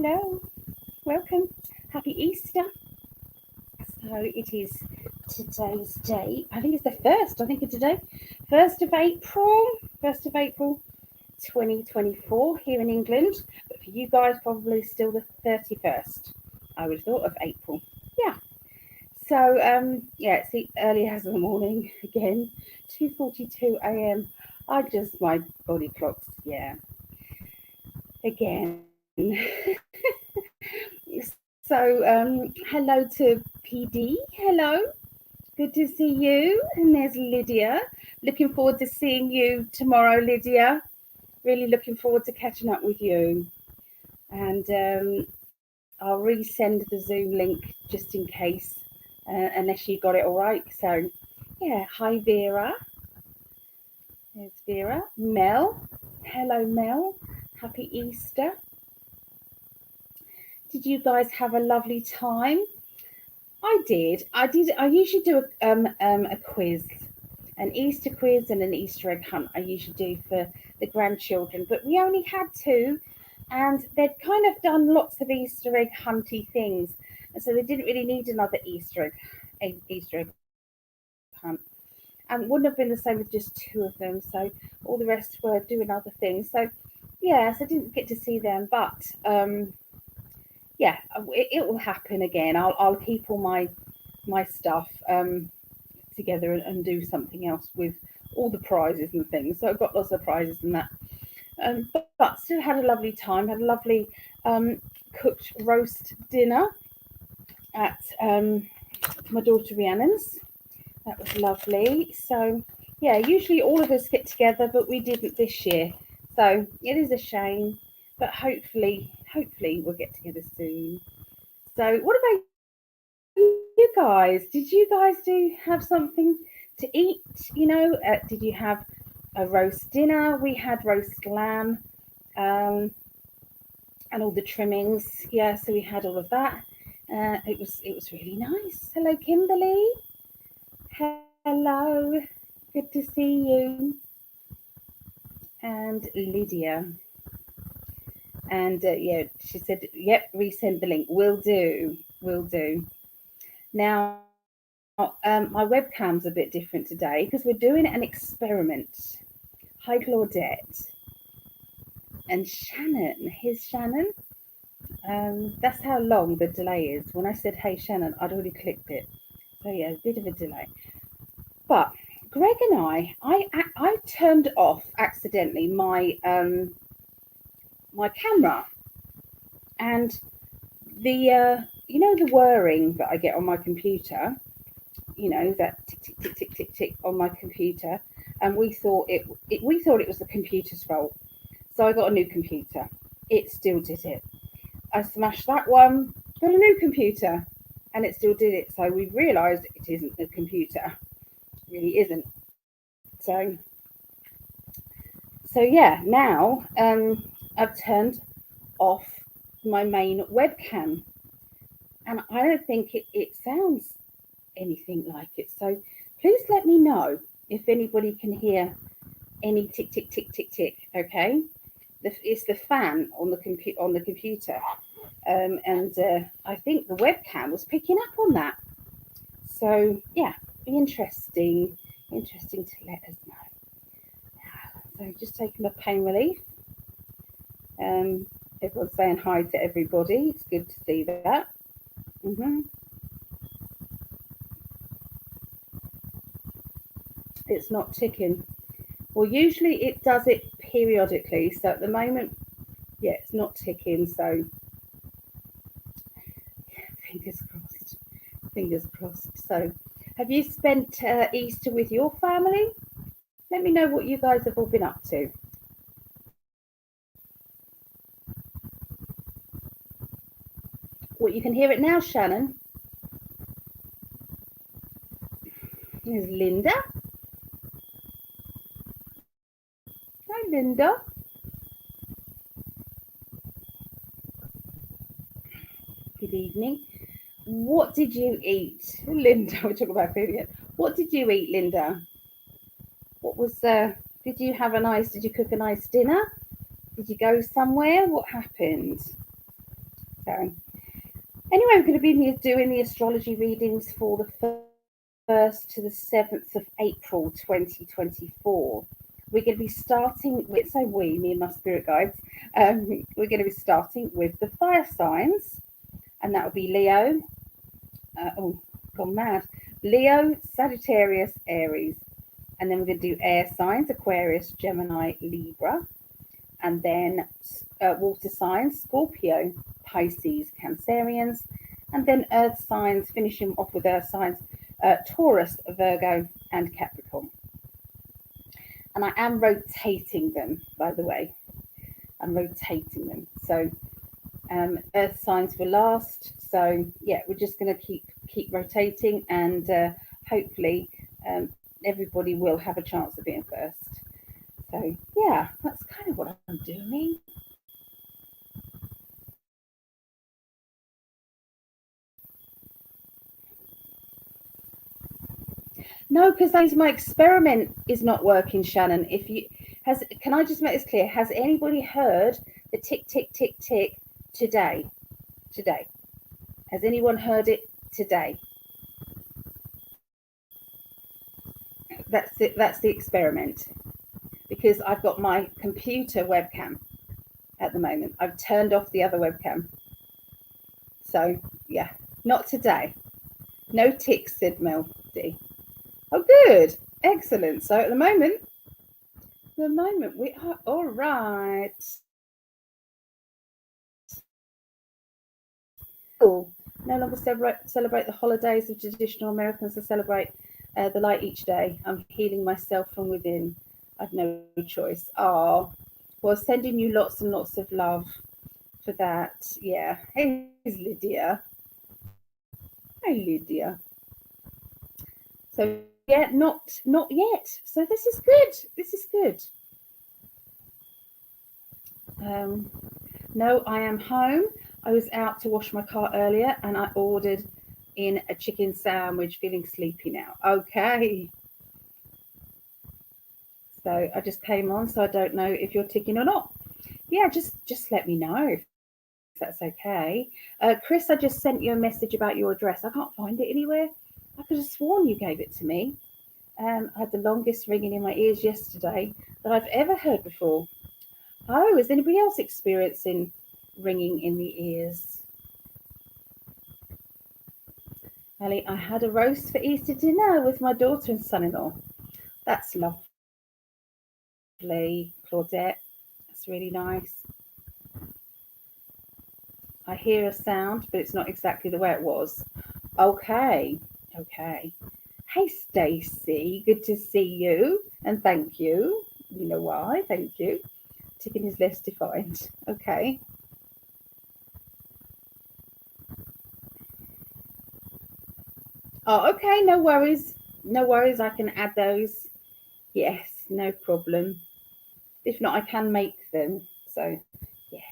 Hello, welcome. Happy Easter. So it is today's date. I think it's the first. I think it's today, 1st of April. 1st of April, 2024 here in England. But for you guys, probably still the 31st. I would have thought of April. Yeah. So yeah, it's the early hours of the morning again. 2:42 a.m. My body clocks. Yeah. Again. So, hello to PD. Hello. Good to see you. And there's Lydia. Looking forward to seeing you tomorrow, Lydia. Really looking forward to catching up with you. And I'll resend the Zoom link just in case, unless you got it all right. So, yeah. Hi, Vera. There's Vera. Mel. Hello, Mel. Happy Easter. Did you guys have a lovely time? I did. I usually do a quiz, an Easter quiz and an Easter egg hunt. I usually do for the grandchildren, but we only had two, and they'd kind of done lots of Easter egg hunty things, and so they didn't really need another Easter egg hunt. And wouldn't have been the same with just two of them. So all the rest were doing other things. So yes, I didn't get to see them, but yeah, it will happen again. I'll keep all my stuff together and do something else with all the prizes and things. So I've got lots of prizes and that. But still had a lovely time. Had a lovely cooked roast dinner at my daughter Rhiannon's. That was lovely. So yeah, usually all of us get together, but we didn't this year. So it is a shame, but hopefully we'll get together soon. So what about you guys? Did you guys have something to eat? Did you have a roast dinner? We had roast lamb, and all the trimmings. Yeah, so we had all of that. It was really nice. Hello, Kimberly. Hello, good to see you. And Lydia. And yeah, she said, yep, resend the link. Will do. Now, my webcam's a bit different today because we're doing an experiment. Hi, Claudette. And Shannon. Here's Shannon. That's how long the delay is. When I said, hey, Shannon, I'd already clicked it. So yeah, a bit of a delay. But Greg and I turned off accidentally my my camera, and the the whirring that I get on my computer, that tick tick tick tick tick tick on my computer, and we thought it was the computer's fault. So I got a new computer. It still did it. I smashed that one, got a new computer, and it still did it. So we realised it isn't the computer. It really isn't. So yeah, now I've turned off my main webcam, and I don't think it sounds anything like it. So please let me know if anybody can hear any tick tick tick tick tick. Okay, it's the fan on the computer, and I think the webcam was picking up on that. So yeah, be interesting to let us know. So just taking a pain relief. Everyone's saying hi to everybody. It's good to see that. It's not ticking. Well, usually it does it periodically. So at the moment, yeah, it's not ticking. So fingers crossed. So have you spent Easter with your family? Let me know what you guys have all been up to. Well, you can hear it now, Shannon. Here's Linda. Hi, Linda. Good evening. What did you eat? Linda, we're talking about food again. What did you eat, Linda? What was, did you cook a nice dinner? Did you go somewhere? What happened? So anyway, we're going to be doing the astrology readings for the 1st to the 7th of April 2024. We're going to be starting with, me and my spirit guides, we're going to be starting with the fire signs, and that will be Leo, gone mad, Leo, Sagittarius, Aries. And then we're going to do air signs, Aquarius, Gemini, Libra. And then water signs, Scorpio, Pisces, Cancerians. And then earth signs, finishing off with earth signs, Taurus, Virgo, and Capricorn. And I am rotating them, by the way. I'm rotating them. So earth signs were last. So yeah, we're just going to keep rotating, and hopefully everybody will have a chance of being first. So yeah, that's kind of what I'm doing. No, because that means my experiment is not working, Shannon. Can I just make this clear? Has anybody heard the tick, tick, tick, tick today? Today. Has anyone heard it today? That's it. That's the experiment. Because I've got my computer webcam at the moment. I've turned off the other webcam. So yeah, not today. No ticks, said Mel D. Oh, good. Excellent. So at the moment we are all right. Cool. No longer celebrate the holidays of traditional Americans to celebrate the light each day. I'm healing myself from within. I've no choice. Oh, well, sending you lots and lots of love for that. Yeah. Hey, Lydia. Hey, Lydia. So yeah, not yet. So this is good. This is good. No, I am home. I was out to wash my car earlier, and I ordered in a chicken sandwich, feeling sleepy now. Okay. So I just came on, so I don't know if you're ticking or not. Yeah, just let me know if that's okay. Chris, I just sent you a message about your address. I can't find it anywhere. I could have sworn you gave it to me. I had the longest ringing in my ears yesterday that I've ever heard before. Oh, is anybody else experiencing ringing in the ears? Ali, I had a roast for Easter dinner with my daughter and son-in-law. That's lovely, Claudette. That's really nice. I hear a sound, but it's not exactly the way it was. Okay. Hey, Stacey, good to see you, and thank you. You know why? Thank you. Ticking is less defined. Okay. Oh, okay. No worries. No worries. I can add those. Yes, no problem. If not, I can make them. So, yes.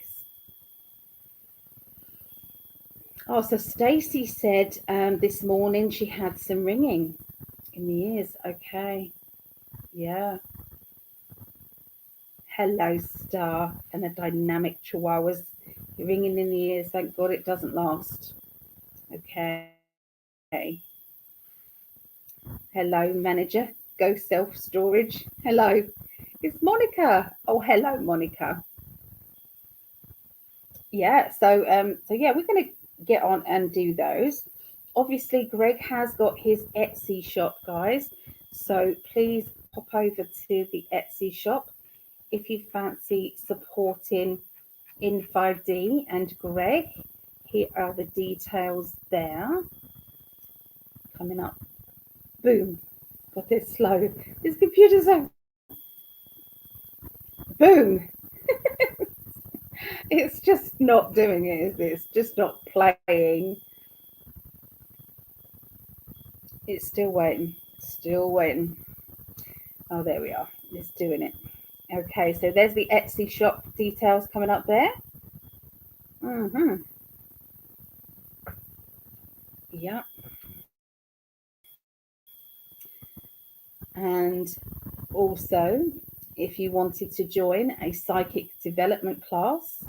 Oh, so Stacey said this morning she had some ringing in the ears. Okay. Yeah. Hello, Star, and the dynamic chihuahuas ringing in the ears. Thank God it doesn't last. Okay. Hello, manager. Go self storage. Hello. It's Monica. Oh, hello, Monica. Yeah. So yeah, we're gonna get on and do those. Obviously, Greg has got his Etsy shop, guys. So please pop over to the Etsy shop if you fancy supporting In5D and Greg. Here are the details there. Coming up. Boom. Got this slow. This computer's so boom. It's just not doing it, is it? It's just not playing. It's still waiting. Still waiting. Oh, there we are. It's doing it. Okay, so there's the Etsy shop details coming up there. Yeah. And also, if you wanted to join a psychic development class,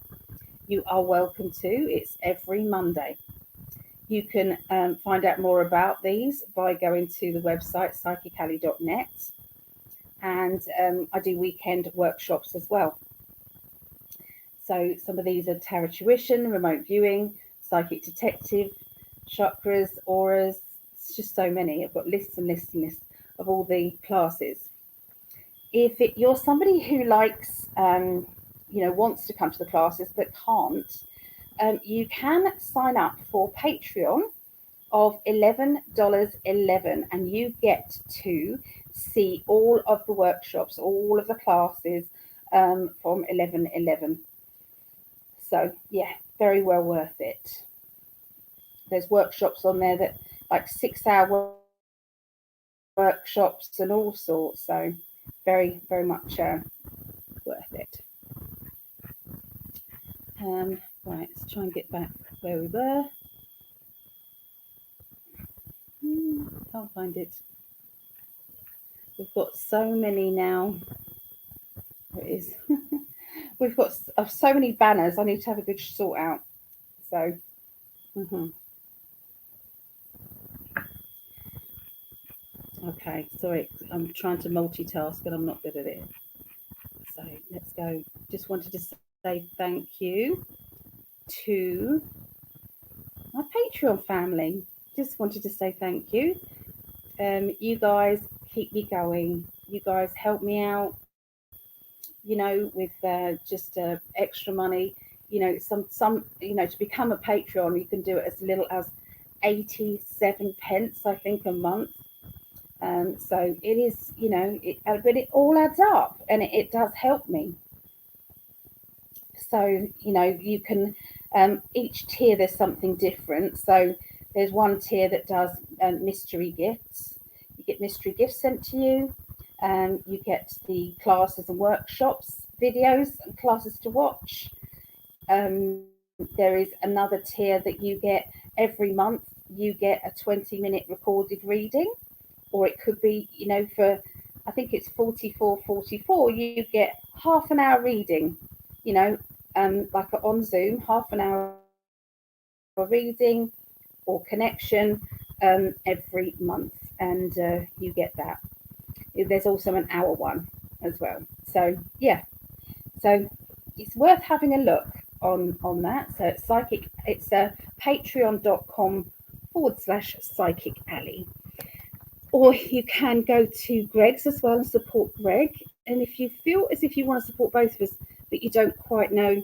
you are welcome to. It's every Monday. You can find out more about these by going to the website PsychicAlly.net, and I do weekend workshops as well. So some of these are tarot tuition, remote viewing, psychic detective, chakras, auras. It's just so many. I've got lists and lists and lists of all the classes. If you're somebody who likes, wants to come to the classes but can't, you can sign up for Patreon of $11.11, and you get to see all of the workshops, all of the classes from $11.11. So yeah, very well worth it. There's workshops on there that like 6-hour workshops and all sorts. So very, very much worth it. Right, let's try and get back where we were. Can't find it. We've got so many now. There it is. We've got so many banners. I need to have a good sort out. So, okay. Sorry, I'm trying to multitask, and I'm not good at it. So let's go. Just wanted to say thank you to my Patreon family. Just wanted to say thank you. You guys keep me going. You guys help me out. With just extra money. Some to become a Patreon, you can do it as little as 87 pence, I think, a month. So it is, but it all adds up, and it does help me. So, you can, each tier, there's something different. So there's one tier that does mystery gifts. You get mystery gifts sent to you. You get the classes and workshops, videos and classes to watch. There is another tier that you get every month. You get a 20-minute recorded reading, or it could be, for, I think it's 44.44, you get half an hour reading, like on Zoom, half an hour reading or connection every month, and you get that. There's also an hour one as well. So yeah, so it's worth having a look on that. So it's patreon.com/PsychicAlly. Or you can go to Greg's as well and support Greg. And if you feel as if you want to support both of us, but you don't quite know,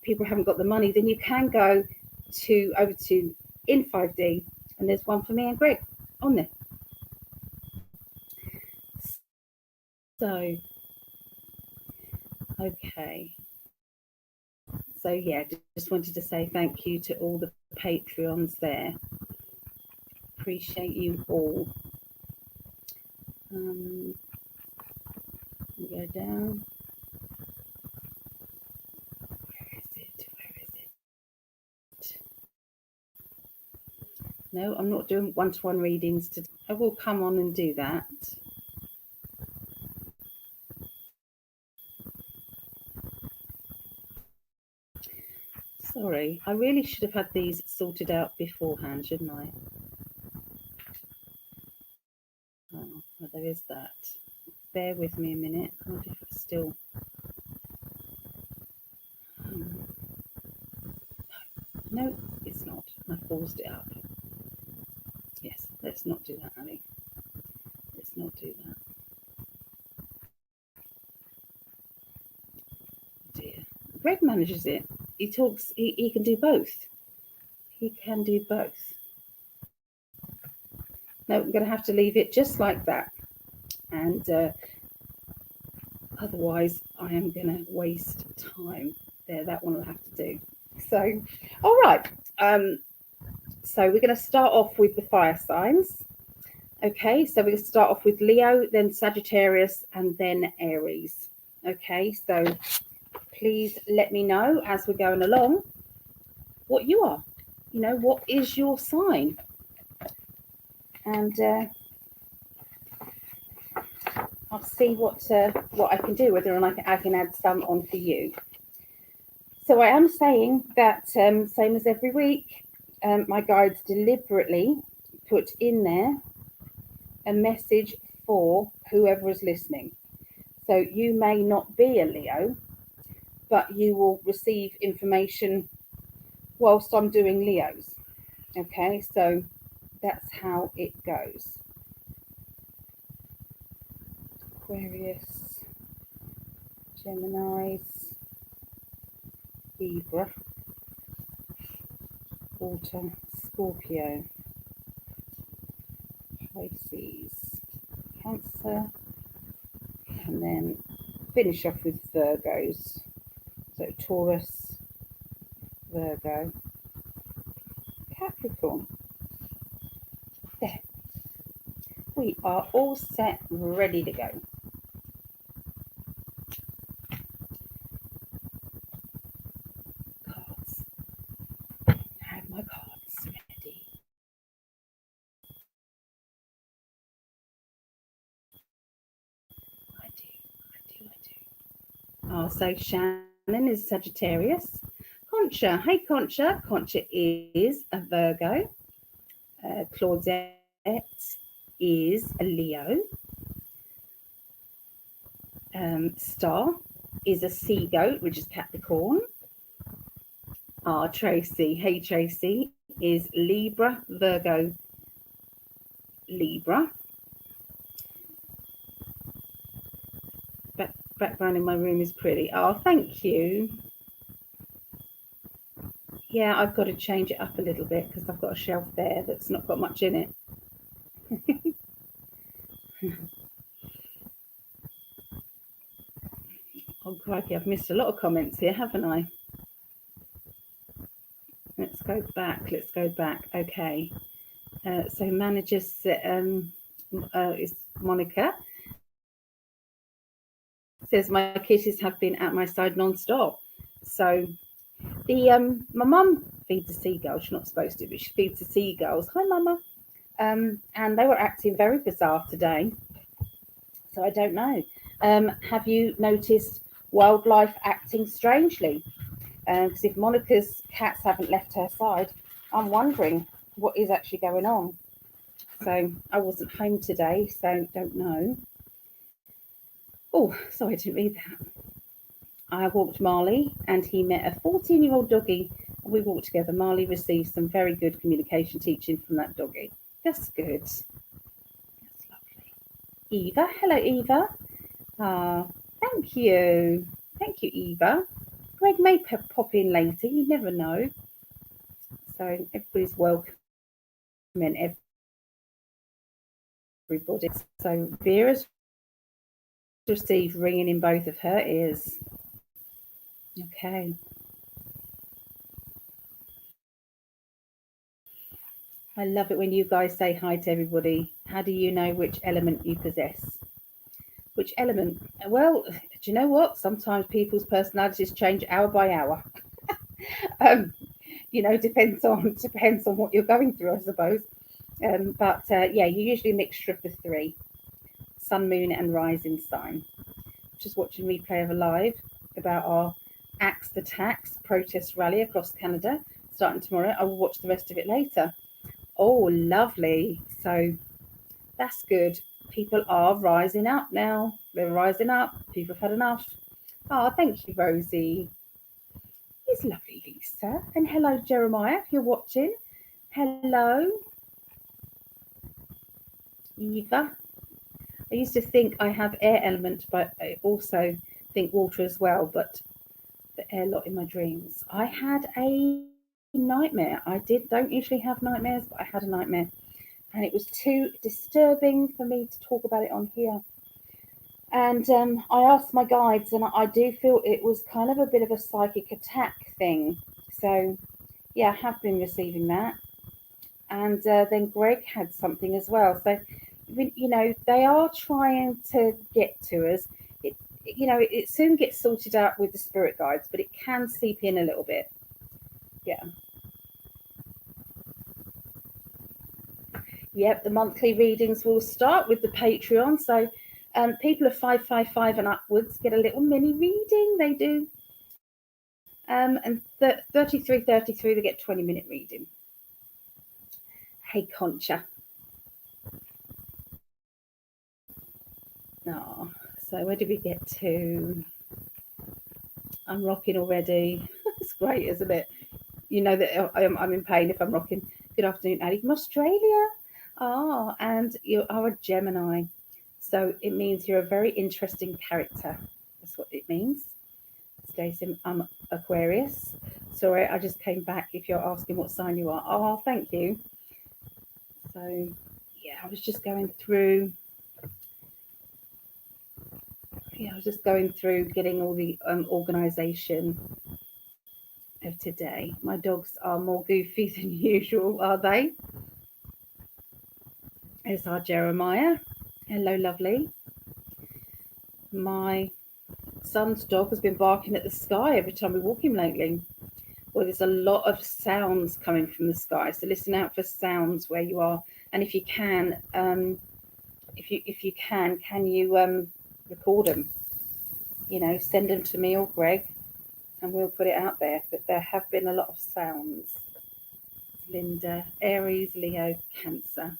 people haven't got the money, then you can go over to In5D, and there's one for me and Greg on there. So, okay. So yeah, just wanted to say thank you to all the Patreons there. Appreciate you all. Go down. Where is it? No, I'm not doing one-to-one readings today. I will come on and do that. Sorry, I really should have had these sorted out beforehand, shouldn't I? Oh, well, there is that. Bear with me a minute. I wonder if it's still... No, it's not. I paused it up. Yes, let's not do that, Ali. Let's not do that. Dear. Greg manages it. He talks, he can do both. He can do both. No, I'm going to have to leave it just like that. And otherwise, I am going to waste time. There, that one I'll have to do. So, all right. So we're going to start off with the fire signs. Okay, so we're going to start off with Leo, then Sagittarius, and then Aries. Okay, so please let me know as we're going along what you are. What is your sign? And I'll see what I can do, whether or not I can add some on for you. So I am saying that, same as every week, my guides deliberately put in there a message for whoever is listening. So you may not be a Leo, but you will receive information whilst I'm doing Leos. Okay, so that's how it goes. Aquarius, Gemini, Libra, Water, Scorpio, Pisces, Cancer, and then finish off with Virgos. So Taurus, Virgo, Capricorn. There. We are all set, ready to go. Cards. I have my cards ready. I do. Oh, so Shannon is Sagittarius. Concha, hey Concha. Concha is a Virgo. Claudette is a Leo. Star is a sea goat, which is Capricorn. Tracy, hey Tracy, is Libra, Virgo, Libra. Background in my room is pretty. Oh, thank you. Yeah, I've got to change it up a little bit because I've got a shelf there that's not got much in it. Oh, crikey, I've missed a lot of comments here, haven't I? Let's go back. Okay. So manager is Monica. Says my kitties have been at my side non-stop. So my mum feeds the seagulls. She's not supposed to, but she feeds the seagulls. Hi, mama. And they were acting very bizarre today. So I don't know. Have you noticed wildlife acting strangely? Because if Monica's cats haven't left her side, I'm wondering what is actually going on. So I wasn't home today, so don't know. Oh, sorry, I didn't read that. I walked Marley and he met a 14-year-old doggy. And we walked together. Marley received some very good communication teaching from that doggy. That's good. That's lovely. Eva. Hello, Eva. Thank you. Thank you, Eva. Greg may pop in later. You never know. So everybody's welcome and everybody. So Vera's received ringing in both of her ears. Okay. I love it when you guys say hi to everybody. How do you know which element you possess? Which element? Well, do you know what? Sometimes people's personalities change hour by hour. Depends on what you're going through, I suppose. But you're usually a mixture of the three: sun, moon, and rising sign. Just watching replay of a live about our Axe the Tax protest rally across Canada starting tomorrow. I will watch the rest of it later. Oh, lovely. So that's good. People are rising up now. They're rising up. People have had enough. Oh, thank you, Rosie. It's lovely, Lisa. And hello, Jeremiah, if you're watching. Hello. Eva. I used to think I have air element, but I also think water as well, but the air lot in my dreams. I had a nightmare. I don't usually have nightmares, but I had a nightmare. And it was too disturbing for me to talk about it on here. And I asked my guides, and I do feel it was kind of a bit of a psychic attack thing. So, yeah, I have been receiving that. And then Greg had something as well. So, they are trying to get to us. It soon gets sorted out with the spirit guides, but it can seep in a little bit. Yeah. Yep, the monthly readings will start with the Patreon. So people of 555 and upwards get a little mini reading. They do. And 3333, they get 20-minute reading. Hey, Concha. Oh, so where did we get to? I'm rocking already. It's great, isn't it? You know that I'm in pain if I'm rocking. Good afternoon, Addie from Australia. Ah, and you are a Gemini. So it means you're a very interesting character. That's what it means. Stacey, I'm Aquarius. Sorry, I just came back if you're asking what sign you are. Oh, thank you. So, yeah, I was just going through. Yeah, I was just going through getting all the organisation of today. My dogs are more goofy than usual, are they? There's our Jeremiah. Hello, lovely. My son's dog has been barking at the sky every time we walk him lately. Well, there's a lot of sounds coming from the sky, so listen out for sounds where you are. And if you can, can you record them? You know, send them to me or Greg, and we'll put it out there. But there have been a lot of sounds. Linda, Aries, Leo, Cancer.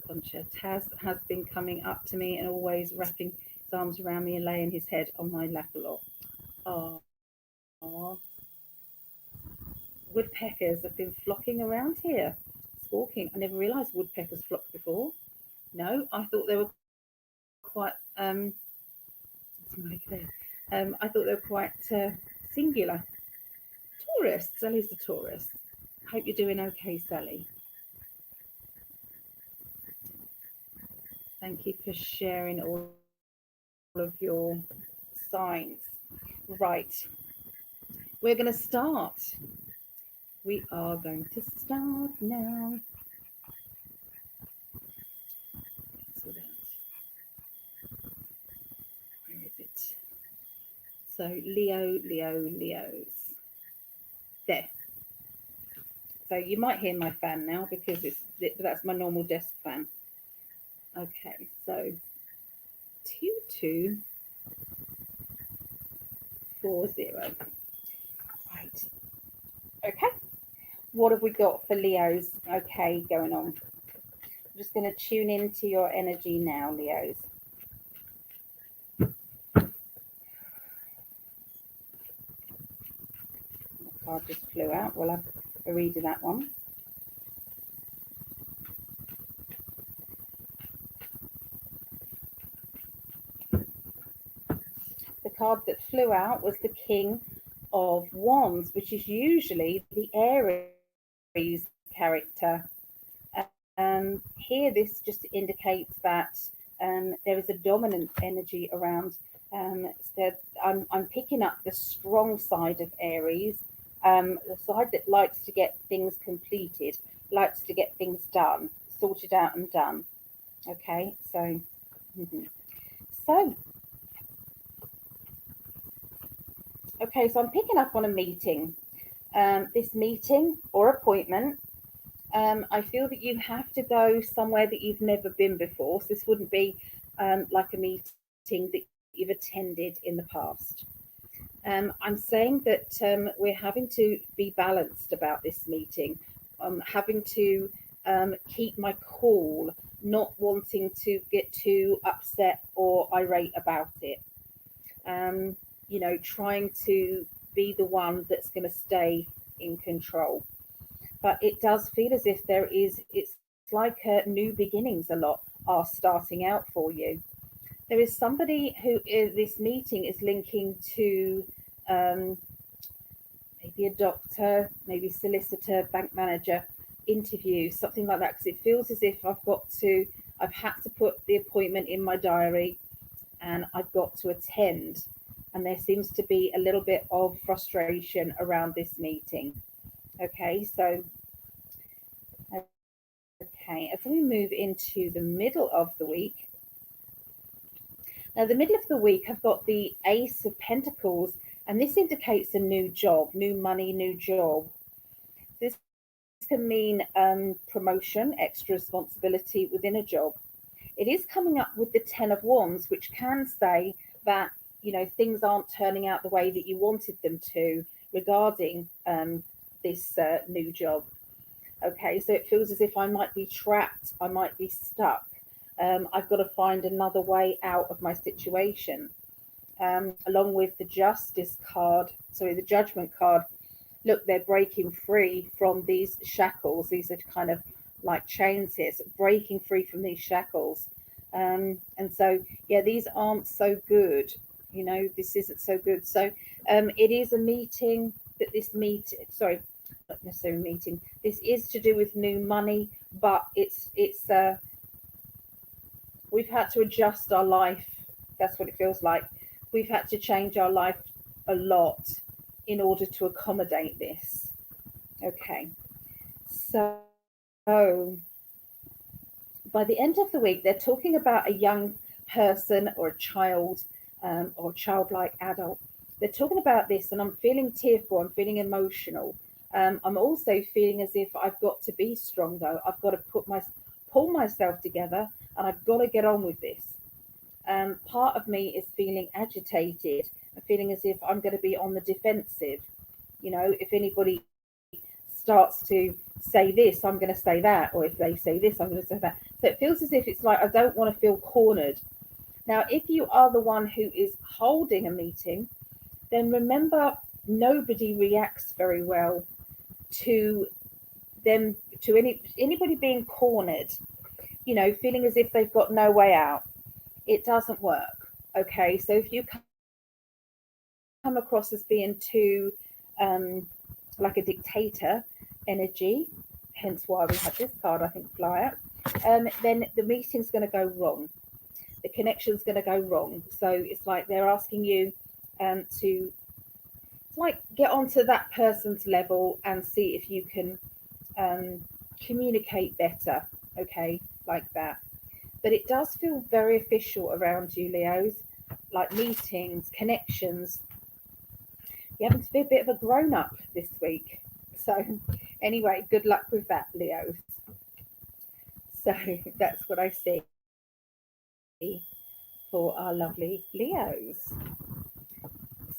Concha, Taz has been coming up to me and always wrapping his arms around me and laying his head on my lap a lot. Oh, woodpeckers have been flocking around here, squawking. I never realised woodpeckers flocked before. No, I thought they were quite I thought they were quite singular. Taurus, Sally's the Taurus. Hope you're doing okay, Sally. Thank you for sharing all of your signs. Right, we're going to start. We are going to start now. Where is it? So Leos. There. So you might hear my fan now because that's my normal desk fan. Okay, so 2240. Right. Okay. What have we got for Leos? Okay, going on. I'm just going to tune into your energy now, Leos. The card just flew out. We'll have a read of that one. The card that flew out was the King of Wands, which is usually the Aries character. Here, this just indicates that there is a dominant energy around. So I'm picking up the strong side of Aries, the side that likes to get things completed, likes to get things done, sorted out and done. Okay, so okay, so I'm picking up on a meeting. This meeting or appointment, I feel that you have to go somewhere that you've never been before. So this wouldn't be like a meeting that you've attended in the past. I'm saying that we're having to be balanced about this meeting. I'm having to keep my cool, not wanting to get too upset or irate about it. You know, trying to be the one that's going to stay in control. But it does feel as if it's like new beginnings a lot are starting out for you. There is somebody who this meeting is linking to maybe a doctor, maybe solicitor, bank manager, interview, something like that, because it feels as if I've had to put the appointment in my diary and I've got to attend. And there seems to be a little bit of frustration around this meeting. Okay, so as we move into the middle of the week. Now, the middle of the week, I've got the Ace of Pentacles, and this indicates a new job, new money, new job. This can mean promotion, extra responsibility within a job. It is coming up with the Ten of Wands, which can say that you know, things aren't turning out the way that you wanted them to regarding this new job. Okay, so it feels as if I might be trapped, I might be stuck. I've got to find another way out of my situation. Along with the Justice card, sorry, the Judgment card, look, they're breaking free from these shackles. These are kind of like chains here, so breaking free from these shackles. And so, yeah, these aren't so good. You know, this isn't so good. So it is a meeting that this sorry, not necessarily meeting. This is to do with new money, but it's we've had to adjust our life. That's what it feels like. We've had to change our life a lot in order to accommodate this. Okay, so by the end of the week, they're talking about a young person or a child or childlike adult. They're talking about this, and I'm feeling tearful, I'm feeling emotional. I'm also feeling as if I've got to be stronger. I've got to pull myself together, and I've got to get on with this. Part of me is feeling agitated. I'm feeling as if I'm going to be on the defensive. You know, if anybody starts to say this, I'm going to say that, or if they say this, I'm going to say that. So it feels as if it's like I don't want to feel cornered. Now, if you are the one who is holding a meeting, then remember nobody reacts very well to them, to anybody being cornered, you know, feeling as if they've got no way out. It doesn't work. Okay, so if you come across as being too like a dictator energy, hence why we have this card, I think, fly out, then the meeting's going to go wrong. The connection's going to go wrong. So it's like they're asking you to like get onto that person's level and see if you can communicate better. Okay, like that. But it does feel very official around you, Leos, like meetings, connections. You're having to be a bit of a grown up this week. So, anyway, good luck with that, Leos. So, that's what I see for our lovely Leos.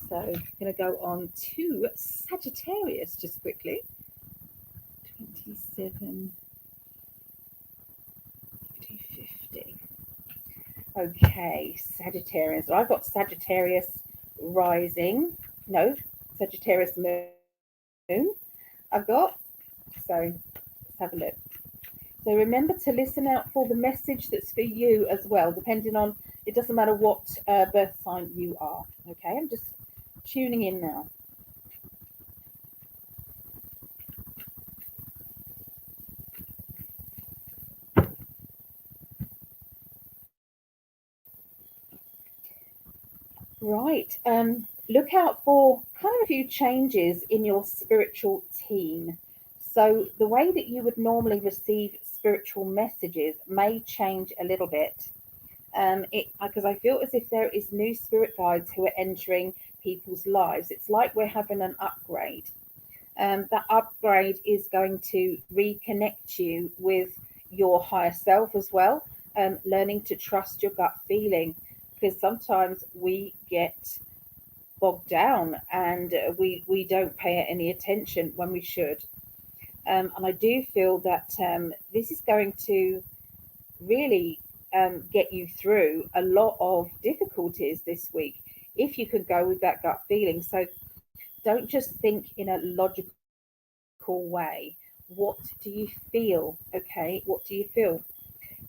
So, I'm going to go on to Sagittarius just quickly. 27, 50. Okay, Sagittarius. So I've got Sagittarius rising. No, Sagittarius moon. I've got. So let's have a look. So remember to listen out for the message that's for you as well, depending on, it doesn't matter what birth sign you are. Okay, I'm just tuning in now. Right. Look out for kind of a few changes in your spiritual team. So the way that you would normally receive spiritual messages may change a little bit. Because I feel as if there is new spirit guides who are entering people's lives. It's like we're having an upgrade. That upgrade is going to reconnect you with your higher self as well. Learning to trust your gut feeling, because sometimes we get bogged down and we don't pay any attention when we should. And I do feel that this is going to really get you through a lot of difficulties this week if you can go with that gut feeling. So don't just think in a logical way. What do you feel? Okay, what do you feel?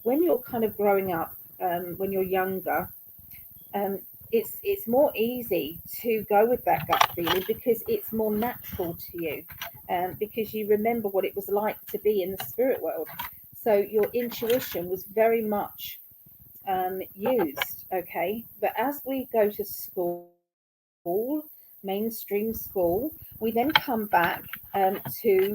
When you're kind of growing up, when you're younger, it's more easy to go with that gut feeling because it's more natural to you, because you remember what it was like to be in the spirit world. So your intuition was very much used, okay? But as we go to school, mainstream school, we then come back to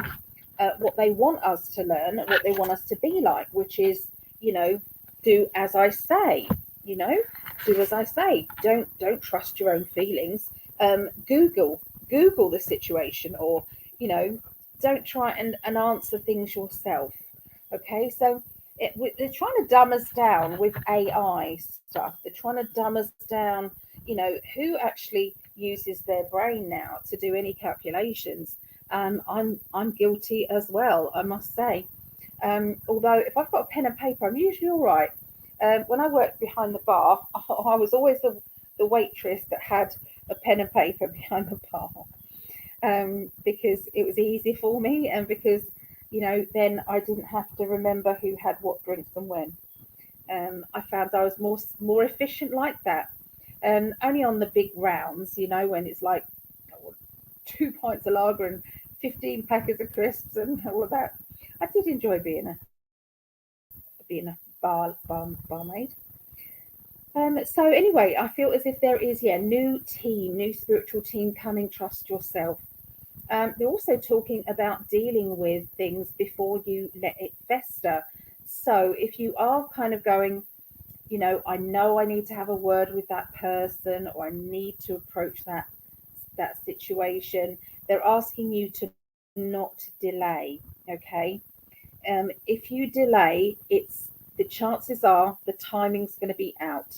what they want us to learn, what they want us to be like, which is, you know, do as I say, you know, do as I say. Don't trust your own feelings. Google the situation, or, you know, don't try and answer things yourself. Okay, so they're trying to dumb us down with AI stuff. They're trying to dumb us down, you know, who actually uses their brain now to do any calculations? I'm guilty as well, I must say. Although if I've got a pen and paper, I'm usually all right. When I worked behind the bar, I was always the waitress that had a pen and paper behind the bar, because it was easy for me, and because, you know, then I didn't have to remember who had what drinks and when. I found I was more efficient like that. Only on the big rounds, you know, when it's like 2 pints of lager and 15 packets of crisps and all of that. I did enjoy being a barmaid. So anyway, I feel as if there is, new spiritual team coming. Trust yourself. They're also talking about dealing with things before you let it fester. So if you are kind of going, you know I need to have a word with that person, or I need to approach that situation, they're asking you to not delay. Okay. If you delay, the chances are the timing's going to be out.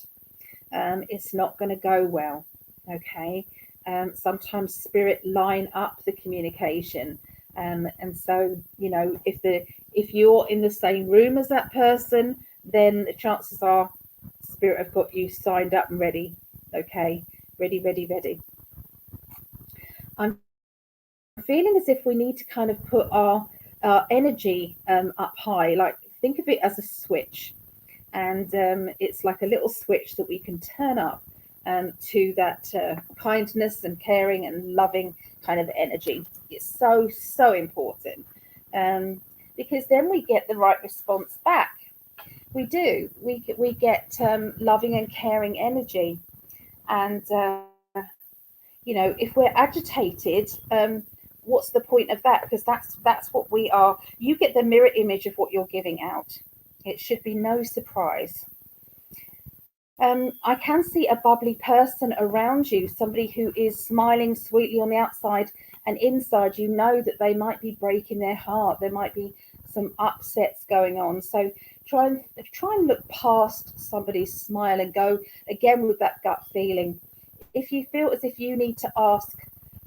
It's not going to go well. Okay. Sometimes spirit line up the communication, and so, you know, if you're in the same room as that person, then the chances are spirit have got you signed up and ready. Okay, ready, ready, ready. I'm feeling as if we need to kind of put our energy up high. Like, think of it as a switch, and it's like a little switch that we can turn up to that kindness and caring and loving kind of energy. It's so important, because then we get the right response back. We do. We get loving and caring energy, and you know, if we're agitated, what's the point of that? Because that's what we are. You get the mirror image of what you're giving out. It should be no surprise. I can see a bubbly person around you, somebody who is smiling sweetly on the outside, and inside you know that they might be breaking their heart. There might be some upsets going on. So try and look past somebody's smile and go again with that gut feeling. If you feel as if you need to ask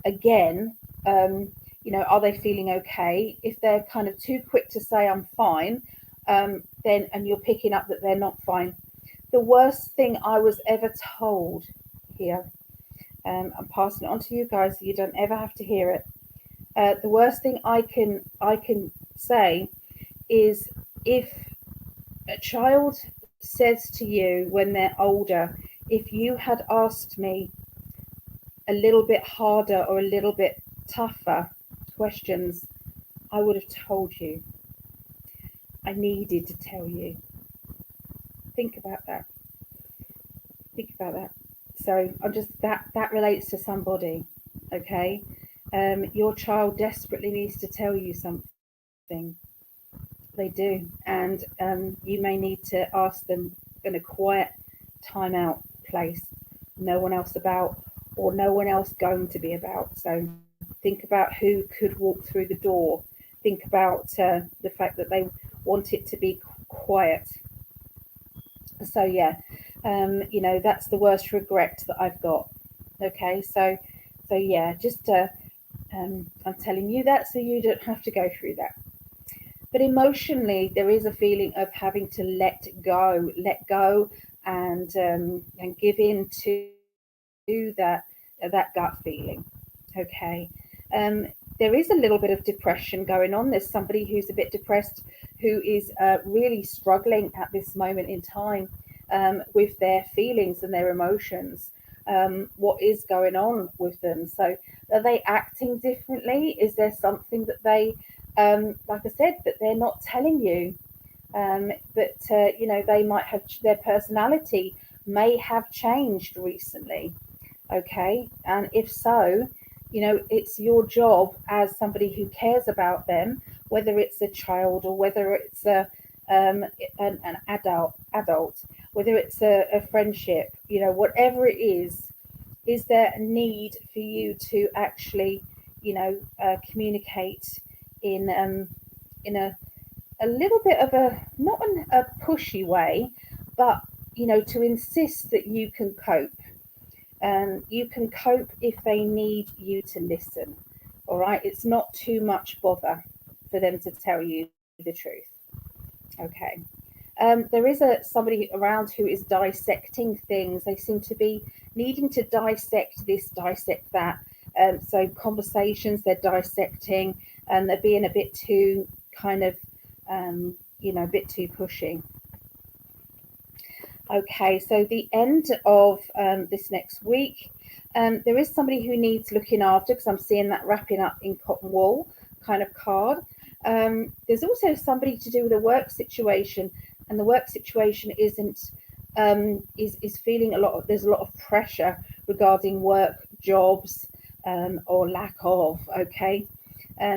again, you know, are they feeling okay? If they're kind of too quick to say I'm fine, then, and you're picking up that they're not fine. The worst thing I was ever told here, I'm passing it on to you guys so you don't ever have to hear it. The worst thing I can say is, if a child says to you when they're older, if you had asked me a little bit harder or a little bit tougher questions, I would have told you. I needed to tell you. Think about that. Think about that. So I'm just that relates to somebody. Okay. Your child desperately needs to tell you something. They do, and you may need to ask them in a quiet timeout place, no one else about, or no one else going to be about. So think about who could walk through the door. Think about the fact that they want it to be quiet. So yeah, you know, that's the worst regret that I've got. Okay, so yeah, just I'm telling you that so you don't have to go through that. But emotionally, there is a feeling of having to let go, and give in to that gut feeling. Okay. There is a little bit of depression going on. There's somebody who's a bit depressed, who is really struggling at this moment in time with their feelings and their emotions. What is going on with them? So, are they acting differently? Is there something that they, like I said, that they're not telling you? But you know, they might have, their personality may have changed recently. Okay, and if so, you know, it's your job as somebody who cares about them, whether it's a child or whether it's an adult, whether it's a friendship, you know, whatever it is there a need for you to actually, you know, communicate in a little bit of a, not a pushy way, but, you know, to insist that you can cope. You can cope if they need you to listen. All right, it's not too much bother for them to tell you the truth. Okay. There is somebody around who is dissecting things. They seem to be needing to dissect this, dissect that. So conversations they're dissecting, and they're being a bit too kind of, a bit too pushy. Okay, so the end of this next week, there is somebody who needs looking after, because I'm seeing that wrapping up in cotton wool kind of card. There's also somebody to do with a work situation, and the work situation isn't is feeling there's a lot of pressure regarding work, jobs, or lack of. Okay,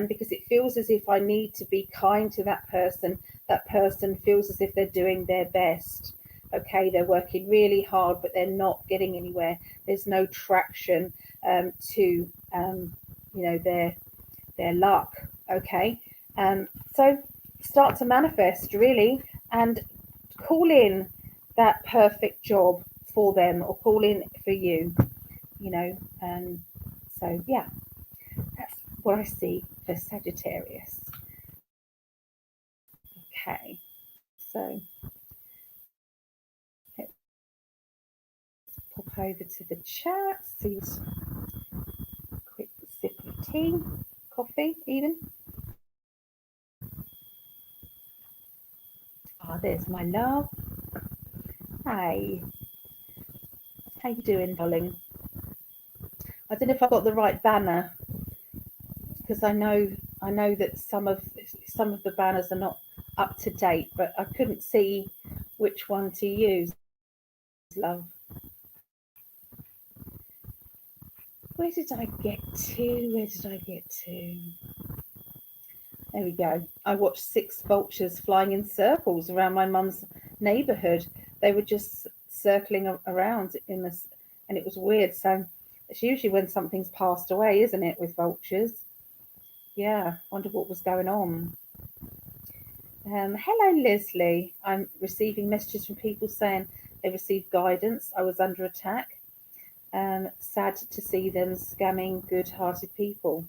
because it feels as if I need to be kind to that person. That person feels as if they're doing their best. Okay, they're working really hard, but they're not getting anywhere. There's no traction to their luck. Okay, so start to manifest really, and call in that perfect job for them, or call in for you. So yeah, that's what I see for Sagittarius. Okay, so let's pop over to the chat, see a quick sip of tea, coffee even. There's my love. Hi, how you doing, darling? I don't know if I got the right banner, because I know that some of the banners are not up to date, but I couldn't see which one to use. Love. Where did I get to? There we go. I watched 6 vultures flying in circles around my mum's neighbourhood. They were just circling around in this, and it was weird. So it's usually when something's passed away, isn't it, with vultures? Yeah, wonder what was going on. Hello, Leslie. I'm receiving messages from people saying they received guidance. I was under attack. Sad to see them scamming good-hearted people.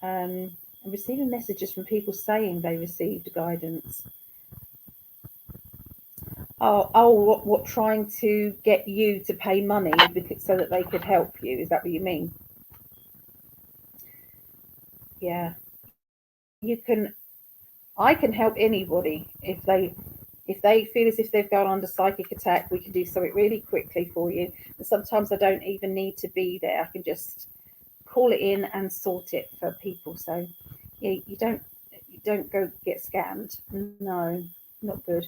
I'm receiving messages from people saying they received guidance. What trying to get you to pay money so that they could help you? Is that what you mean? Yeah. I can help anybody if they feel as if they've gone under psychic attack. We can do something really quickly for you. And sometimes I don't even need to be there. I can just call it in and sort it for people. So yeah, you don't go get scammed. No, not good.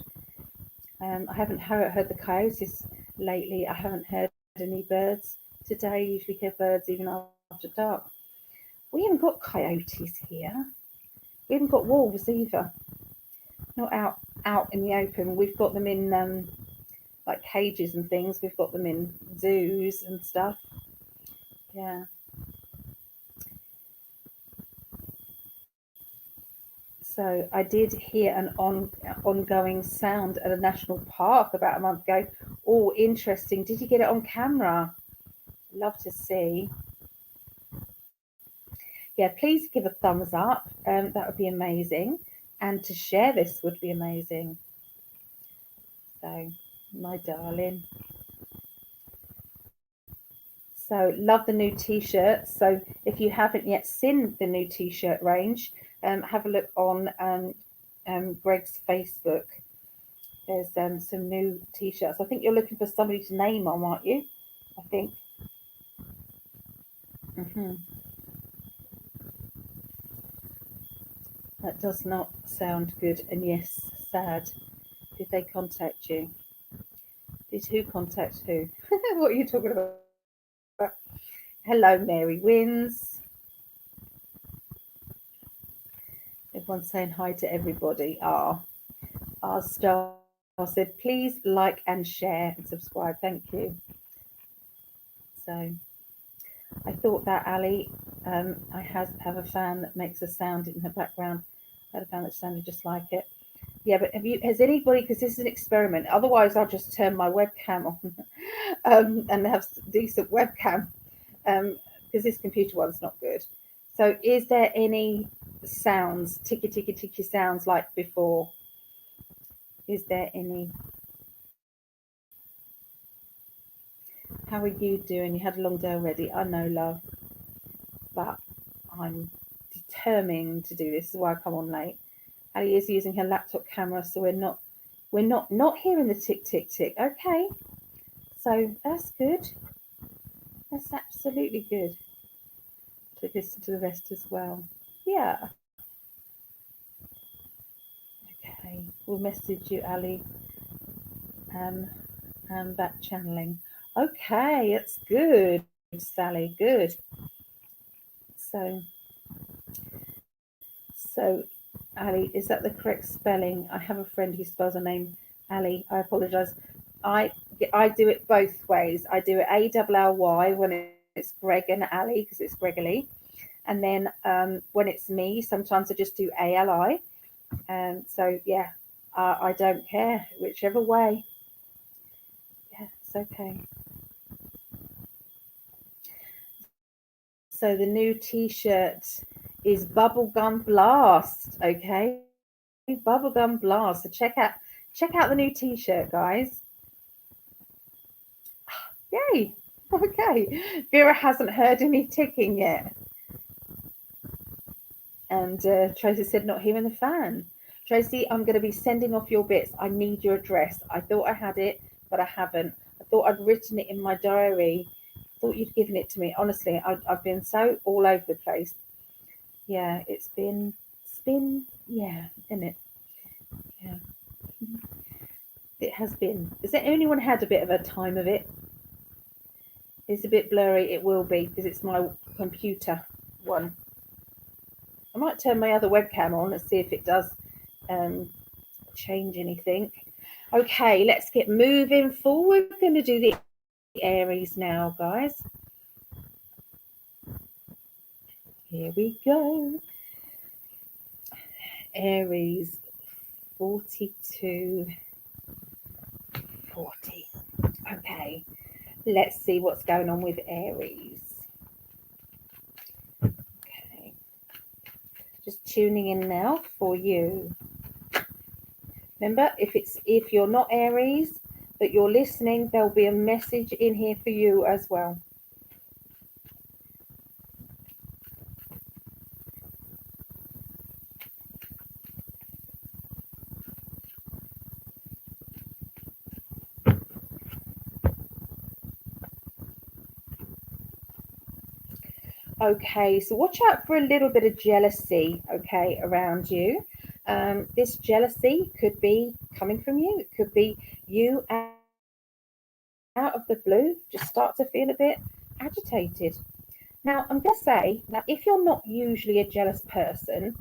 I haven't heard the coyotes lately. I haven't heard any birds today. I usually hear birds even after dark. We haven't got coyotes here. We haven't got wolves either. Not out in the open. We've got them in like cages and things. We've got them in zoos and stuff. Yeah. So I did hear an ongoing sound at a national park about a month ago. Oh, interesting. Did you get it on camera? Love to see. Yeah, please give a thumbs up. That would be amazing. And to share this would be amazing. So, my darling. So, love the new t-shirt. So, if you haven't yet seen the new t-shirt range, have a look on Greg's Facebook. There's some new t-shirts. I think you're looking for somebody to name on, aren't you? I think. That does not sound good. And yes, sad. Did they contact you? Did who contact who? What are you talking about? Hello, Mary Wins. Everyone's saying hi to everybody. Our star said, please like and share and subscribe. Thank you. So I thought that Ali, I have a fan that makes a sound in her background. I had a fan that sounded just like it. Yeah, but has anybody, because this is an experiment, otherwise I'll just turn my webcam on and have decent webcam, because this computer one's not good. So is there any sounds, ticky, ticky, ticky sounds like before? Is there any? How are you doing? You had a long day already. I know, love, but I'm determined to do this. This is why I come on late. Ali is using her laptop camera, so we're not hearing the tick, tick, tick. Okay, so that's good. That's absolutely good to listen to the rest as well. Yeah. Okay, we'll message you, Ali. And back channeling. Okay, it's good, Sally. Good. So, so, Ali, is that the correct spelling? I have a friend who spells her name Ali. I apologise. I I do it both ways. I do it ALLY when it's Greg and Ali because it's Gregory, and then when it's me, sometimes I just do ALI. So yeah, I don't care whichever way. Yeah, it's okay. So the new T-shirt is Bubblegum Blast. Okay, Bubblegum Blast. So check out the new T-shirt, guys. Yay! Okay, Vera hasn't heard any ticking yet, and Tracy said not hearing the fan. Tracy, I'm going to be sending off your bits. I need your address. I thought I had it, but I haven't. I thought I'd written it in my diary. I thought you'd given it to me. Honestly, I've been so all over the place. Yeah, it's been yeah, isn't it? Yeah, it has been. Has anyone had a bit of a time of it? It's a bit blurry. It will be because it's my computer one. I might turn my other webcam on and see if it does um, change anything. Okay, let's get moving forward. We're going to do the Aries now, guys. Here we go. Aries 42 40. Okay, let's see what's going on with Aries. Okay, just tuning in now for you. Remember, if you're not Aries but you're listening, there'll be a message in here for you as well. Okay, so watch out for a little bit of jealousy, okay, around you. This jealousy could be coming from you. It could be you out of the blue, just start to feel a bit agitated. Now, I'm going to say that if you're not usually a jealous person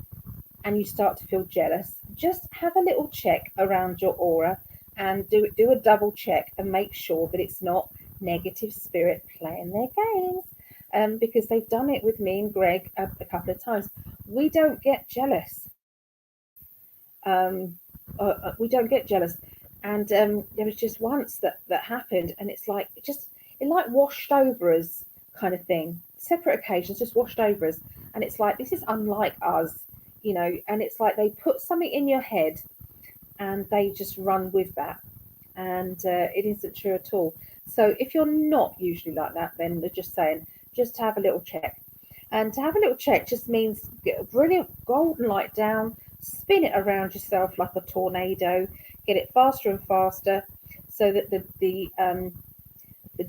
and you start to feel jealous, just have a little check around your aura and do a double check and make sure that it's not negative spirit playing their games. Because they've done it with me and Greg a couple of times. We don't get jealous. We don't get jealous. And there was just once that happened, and it's like it like washed over us, kind of thing. Separate occasions, just washed over us, and it's like this is unlike us, you know. And it's like they put something in your head, and they just run with that, and it isn't true at all. So if you're not usually like that, then they're just saying just to have a little check. And to have a little check just means get a brilliant golden light down, spin it around yourself like a tornado, get it faster and faster, so that the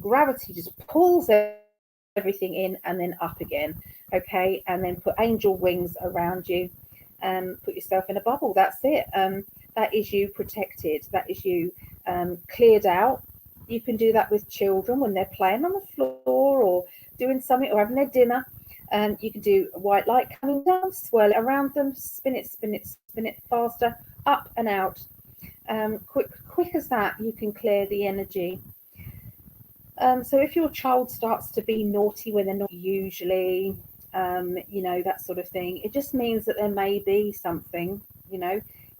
gravity just pulls everything in and then up again. Okay, and then put angel wings around you and put yourself in a bubble. That's it. That is you protected. That is you cleared out. You can do that with children when they're playing on the floor or doing something or having their dinner. You can do a white light coming down, swirl it around them, spin it, spin it, spin it faster, up and out. Quick as that, you can clear the energy. So if your child starts to be naughty when they're not usually, that sort of thing, it just means that there may be something,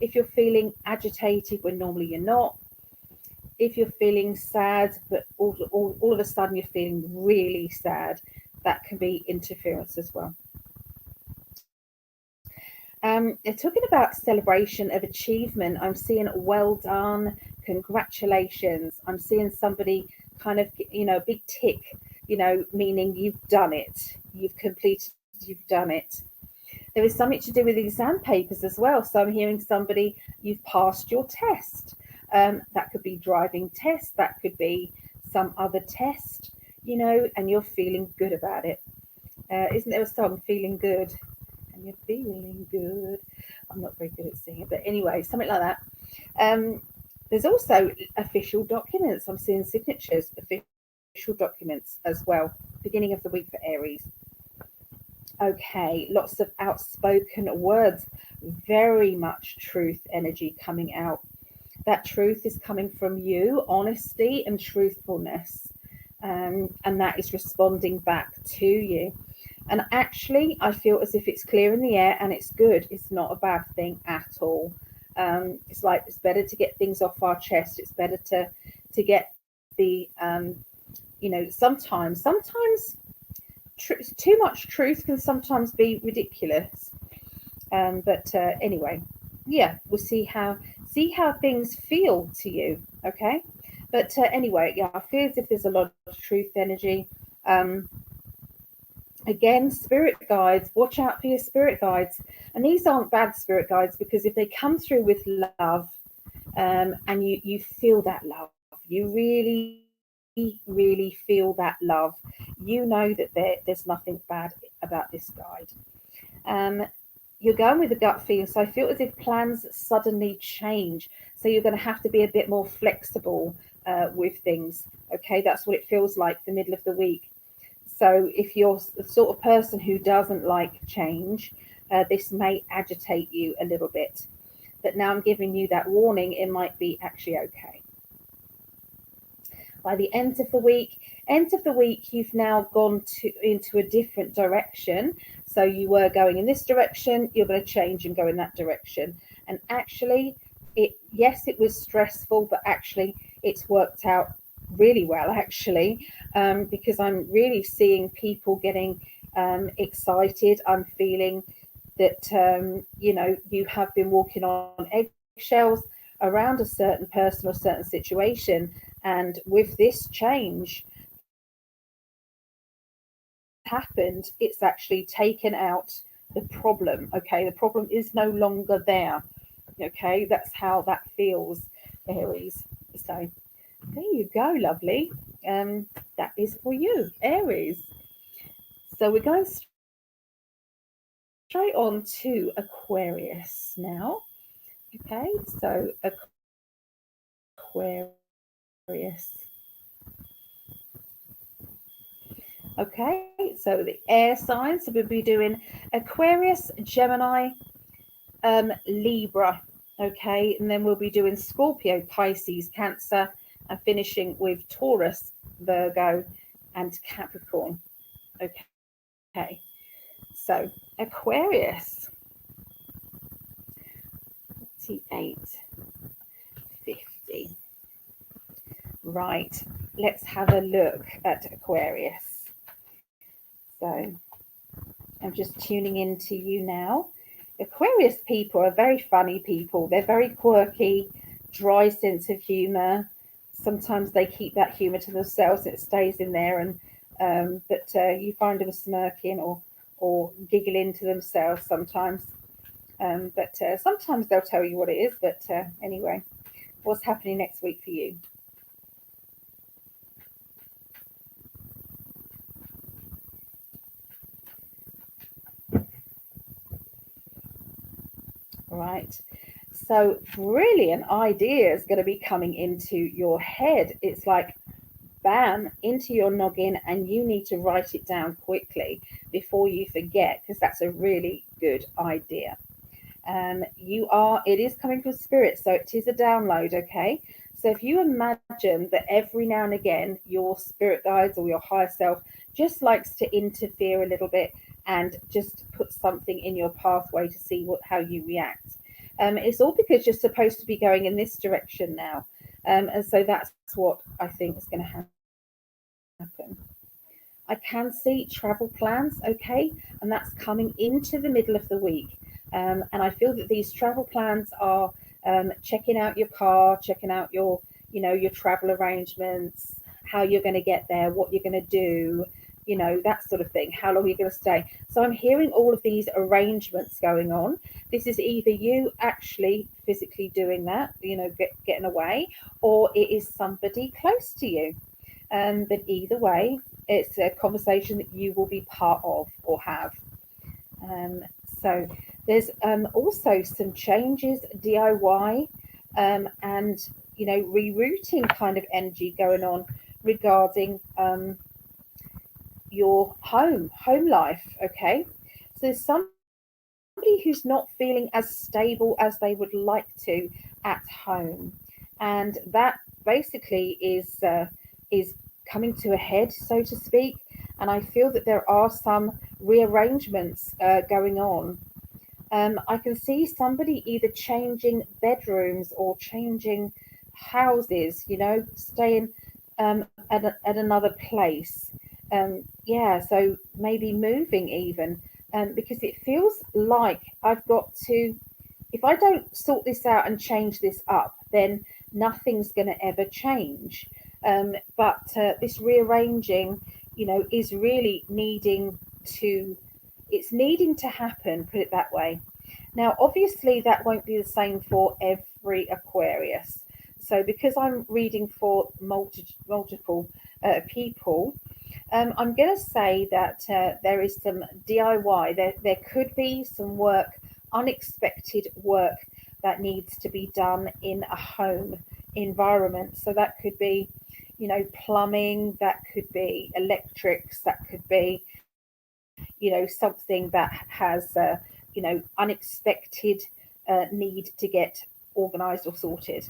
if you're feeling agitated when normally you're not, if you're feeling sad, but all of a sudden you're feeling really sad, that can be interference as well. They're talking about celebration of achievement. I'm seeing well done, congratulations. I'm seeing somebody kind of, big tick, meaning you've done it, you've completed, you've done it. There is something to do with exam papers as well. So I'm hearing somebody, you've passed your test. That could be driving test, that could be some other test, and you're feeling good about it. Isn't there a song, Feeling Good? And you're feeling good. I'm not very good at singing, but anyway, something like that. There's also official documents. I'm seeing signatures, official documents as well. Beginning of the week for Aries. Okay, lots of outspoken words, very much truth energy coming out. That truth is coming from you, honesty and truthfulness, and that is responding back to you. And actually, I feel as if it's clear in the air and it's good. It's not a bad thing at all. It's like it's better to get things off our chest. It's better to get the, sometimes too much truth can sometimes be ridiculous. But anyway, yeah, we'll see how things feel to you. Okay, but anyway, yeah, I feel as if there's a lot of truth energy. Again, spirit guides, watch out for your spirit guides. And these aren't bad spirit guides, because if they come through with love, and you feel that love, you really, really feel that love, you know that there's nothing bad about this guide. You're going with a gut feeling. So I feel as if plans suddenly change. So you're going to have to be a bit more flexible with things. Okay, that's what it feels like the middle of the week. So if you're the sort of person who doesn't like change, this may agitate you a little bit. But now I'm giving you that warning, it might be actually okay. By the end of the week, you've now gone into a different direction. So you were going in this direction, you're going to change and go in that direction. And actually, it was stressful, but actually it's worked out really well, actually, because I'm really seeing people getting excited. I'm feeling that you have been walking on eggshells around a certain person or certain situation, and with this change happened, it's actually taken out the problem. Okay, the problem is no longer there. Okay, that's how that feels, Aries. So there you go, lovely. That is for you, Aries. So we're going straight on to Aquarius now. Okay, so Aquarius. Okay, so the air signs, so we'll be doing Aquarius, Gemini, Libra. Okay, and then we'll be doing Scorpio, Pisces, Cancer, and finishing with Taurus, Virgo, and Capricorn. Okay, so Aquarius, 4850. Right, let's have a look at Aquarius. So I'm just tuning into you now. Aquarius people are very funny people. They're very quirky, dry sense of humor. Sometimes they keep that humor to themselves and it stays in there, and but you find them smirking or giggling to themselves sometimes. But sometimes they'll tell you what it is. But anyway, what's happening next week for you? Right. So brilliant ideas going to be coming into your head. It's like bam, into your noggin, and you need to write it down quickly before you forget, because that's a really good idea. It is coming from spirit, so it is a download. Okay, so if you imagine that every now and again your spirit guides or your higher self just likes to interfere a little bit and just put something in your pathway to see how you react. It's all because you're supposed to be going in this direction now. And so that's what I think is going to happen. I can see travel plans, okay, and that's coming into the middle of the week. And I feel that these travel plans are checking out your car, checking out your, your travel arrangements, how you're going to get there, what you're going to do, that sort of thing, how long you're going to stay. So I'm hearing all of these arrangements going on. This is either you actually physically doing that, getting away, or it is somebody close to you. But either way, it's a conversation that you will be part of or have. So there's also some changes, DIY, and rerouting kind of energy going on regarding your home life. Okay, so there's somebody who's not feeling as stable as they would like to at home, and that basically is coming to a head, so to speak. And I feel that there are some rearrangements going on. I can see somebody either changing bedrooms or changing houses, staying at another place. So maybe moving even, because it feels like I've got to, if I don't sort this out and change this up, then nothing's going to ever change. But this rearranging, is really needing to happen, put it that way. Now, obviously, that won't be the same for every Aquarius. So because I'm reading for multiple people, I'm going to say that there is some DIY. There could be some work, unexpected work that needs to be done in a home environment. So that could be, plumbing, that could be electrics, that could be, something that has, unexpected need to get organized or sorted.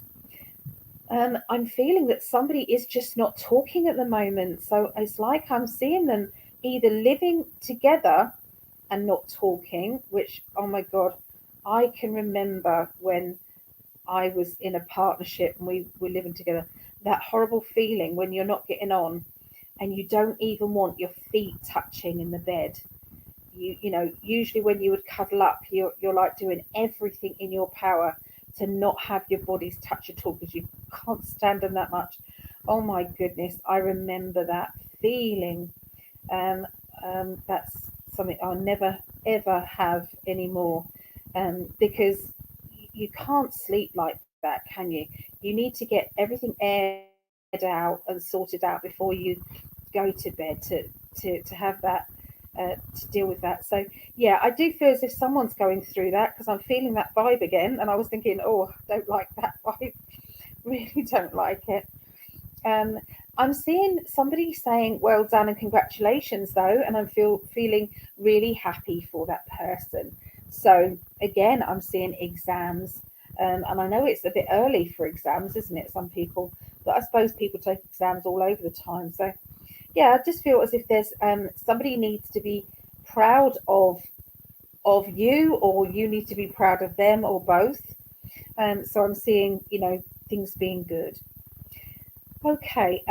I'm feeling that somebody is just not talking at the moment. So it's like I'm seeing them either living together and not talking, which, oh my God, I can remember when I was in a partnership and we were living together, that horrible feeling when you're not getting on and you don't even want your feet touching in the bed. Usually when you would cuddle up, you're like doing everything in your power to not have your bodies touch at all because you can't stand them that much. Oh my goodness, I remember that feeling. That's something I'll never ever have anymore, because you can't sleep like that, can you? You need to get everything aired out and sorted out before you go to bed to have that, to deal with that. So yeah, I do feel as if someone's going through that because I'm feeling that vibe again, and I was thinking, oh, I don't like that vibe. Really don't like it. I'm seeing somebody saying well done and congratulations though, and I'm feeling really happy for that person. So again, I'm seeing exams, and I know it's a bit early for exams, isn't it? Some people, but I suppose people take exams all over the time. So yeah, I just feel as if there's somebody needs to be proud of you, or you need to be proud of them, or both. So I'm seeing, things being good. Okay.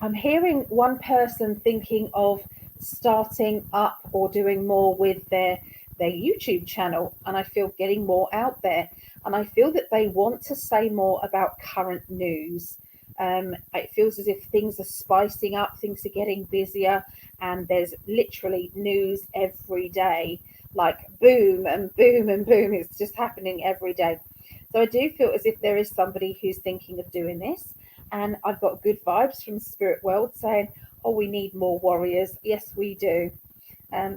I'm hearing one person thinking of starting up or doing more with their YouTube channel, and I feel getting more out there, and I feel that they want to say more about current news. It feels as if things are spicing up, things are getting busier, and there's literally news every day, like boom and boom and boom. It's just happening every day. So I do feel as if there is somebody who's thinking of doing this, and I've got good vibes from Spirit World saying, oh, we need more warriors. Yes, we do.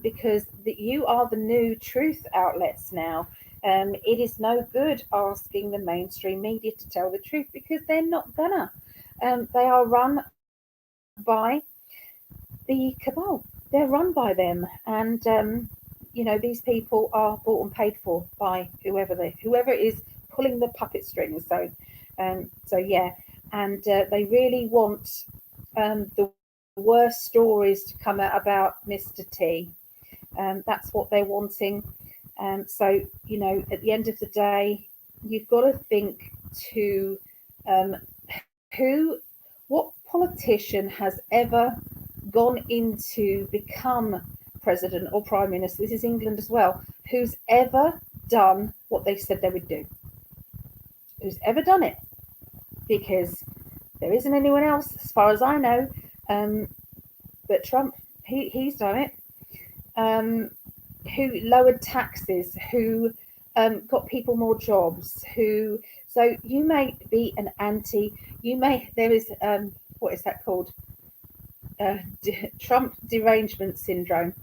Because you are the new truth outlets now. It is no good asking the mainstream media to tell the truth because they're not gonna. They are run by the cabal. They're run by them, and these people are bought and paid for by whoever is pulling the puppet strings. So yeah, and they really want the worst stories to come out about Mr. T. That's what they're wanting. So, you know, at the end of the day, you've got to think to um, what politician has ever gone into become president or prime minister? This is England as well. Who's ever done what they said they would do? Who's ever done it? Because there isn't anyone else, as far as I know. But Trump, he's done it. Who lowered taxes? Who got people more jobs? Who? So you may be an anti. You may. There is what is that called? Trump derangement syndrome.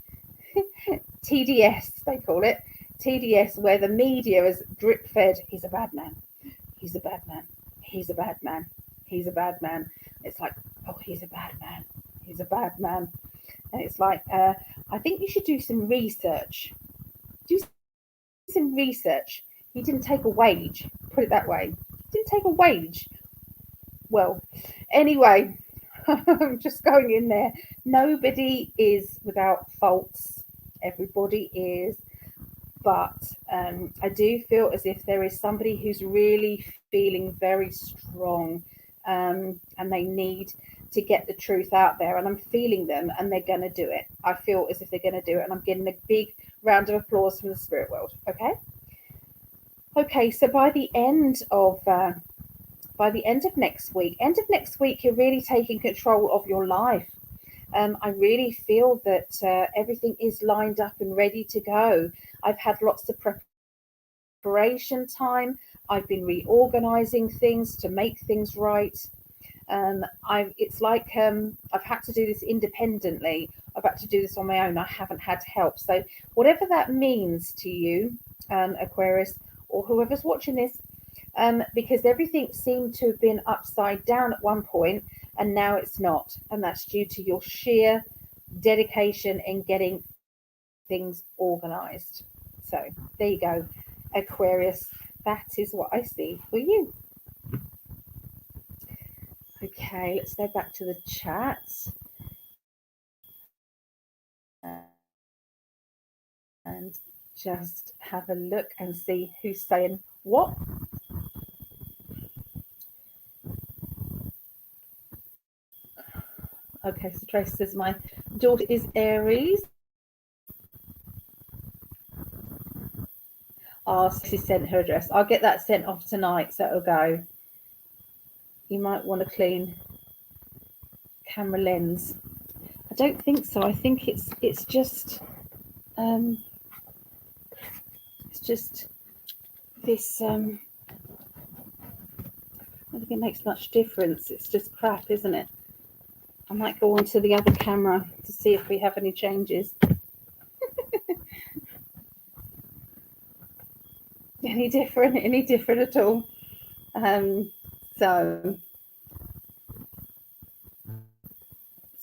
TDS, they call it. TDS, where the media is drip fed. He's a bad man. He's a bad man. He's a bad man. He's a bad man. It's like, oh, he's a bad man. He's a bad man. And it's like, I think you should do some research. Do some research. He didn't take a wage. Put it that way. He didn't take a wage. Well, anyway, I'm just going in there. Nobody is without faults. Everybody is. But I do feel as if there is somebody who's really feeling very strong, and they need to get the truth out there, and I'm feeling them, and they're going to do it. I feel as if they're going to do it, and I'm getting a big round of applause from the spirit world. Okay, so by the end of next week, you're really taking control of your life. I really feel that everything is lined up and ready to go. I've had lots of preparation time. I've been reorganizing things to make things right. It's like I've had to do this independently. I've had to do this on my own. I haven't had help. So whatever that means to you, Aquarius, or whoever's watching this, because everything seemed to have been upside down at one point, and now it's not. And that's due to your sheer dedication in getting things organized. So there you go, Aquarius. That is what I see for you. Okay, let's go back to the chat. And just have a look and see who's saying what. Okay, so Tracy says my daughter is Aries. She sent her address. I'll get that sent off tonight, so it'll go. You might want to clean camera lens. I don't think so. I think it's just this. I don't think it makes much difference. It's just crap, isn't it? I might go on to the other camera to see if we have any changes. Any different at all? So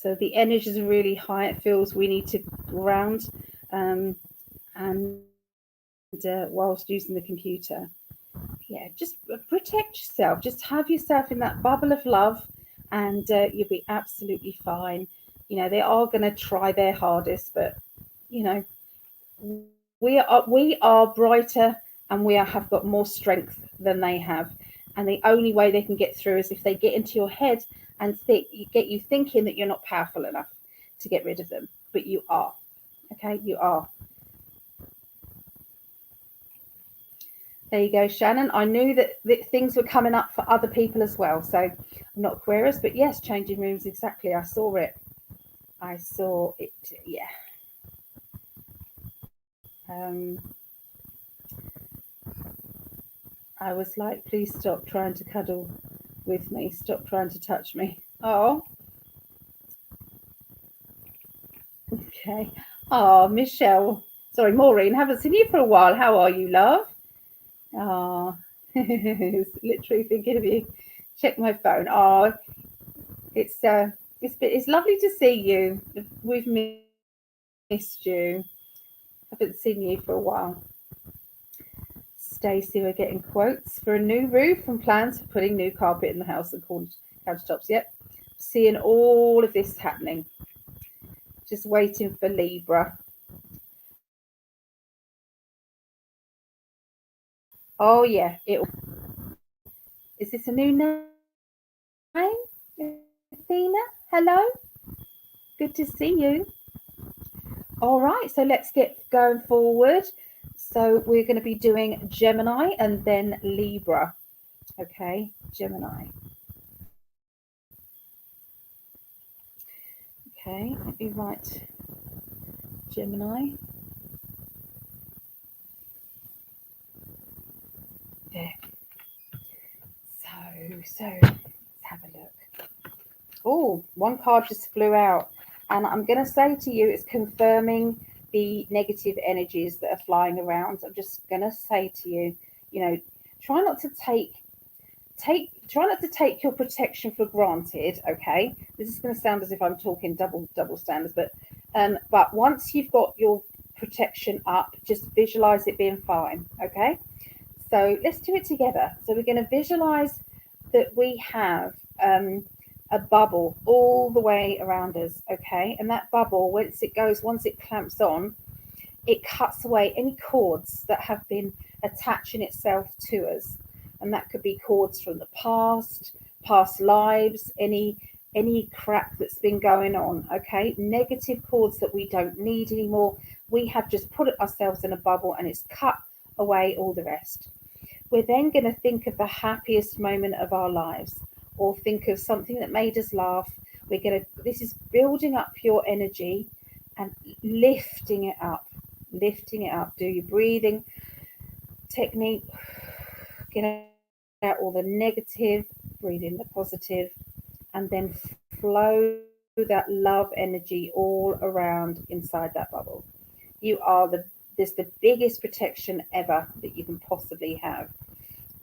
the energy is really high. It feels we need to ground, and whilst using the computer, yeah, just protect yourself. Just have yourself in that bubble of love, and you'll be absolutely fine. You know, they are going to try their hardest, but you know, we are brighter, and have got more strength than they have. And the only way they can get through is if they get into your head and get you thinking that you're not powerful enough to get rid of them. But you are. Okay, you are. There you go, Shannon. I knew that things were coming up for other people as well. So I'm not Aquarius, but yes, changing rooms, exactly. I saw it. Yeah. I was like, please stop trying to cuddle with me. Stop trying to touch me. Oh. Okay. Oh, Michelle. Sorry, Maureen. Haven't seen you for a while. How are you, love? Oh, literally thinking of you. Check my phone. Oh, it's lovely to see you. We've missed you. Haven't seen you for a while. Stacey, we're getting quotes for a new roof and plans for putting new carpet in the house and countertops. Yep, seeing all of this happening. Just waiting for Libra. Oh yeah, it is. This a new name, Athena? Hello, good to see you. All right, so let's get going forward. So we're going to be doing Gemini and then Libra. Okay, Gemini. Okay, let me write Gemini. There. So let's have a look. Oh, one card just flew out, and I'm going to say to you, it's confirming the negative energies that are flying around. I'm just going to say to you, you know, try not to try not to take your protection for granted. Okay, this is going to sound as if I'm talking double standards, but once you've got your protection up, just visualize it being fine. Okay, so let's do it together. So we're going to visualize that we have a bubble all the way around us. Okay, and that bubble, once it clamps on, it cuts away any cords that have been attaching itself to us, and that could be cords from the past lives, any crap that's been going on. Okay, negative cords that we don't need anymore. We have just put ourselves in a bubble, and it's cut away all the rest. We're then going to think of the happiest moment of our lives, or think of something that made us laugh. This is building up your energy and lifting it up, lifting it up. Do your breathing technique, get out all the negative, breathe in the positive, and then flow that love energy all around inside that bubble. You are the biggest protection ever that you can possibly have.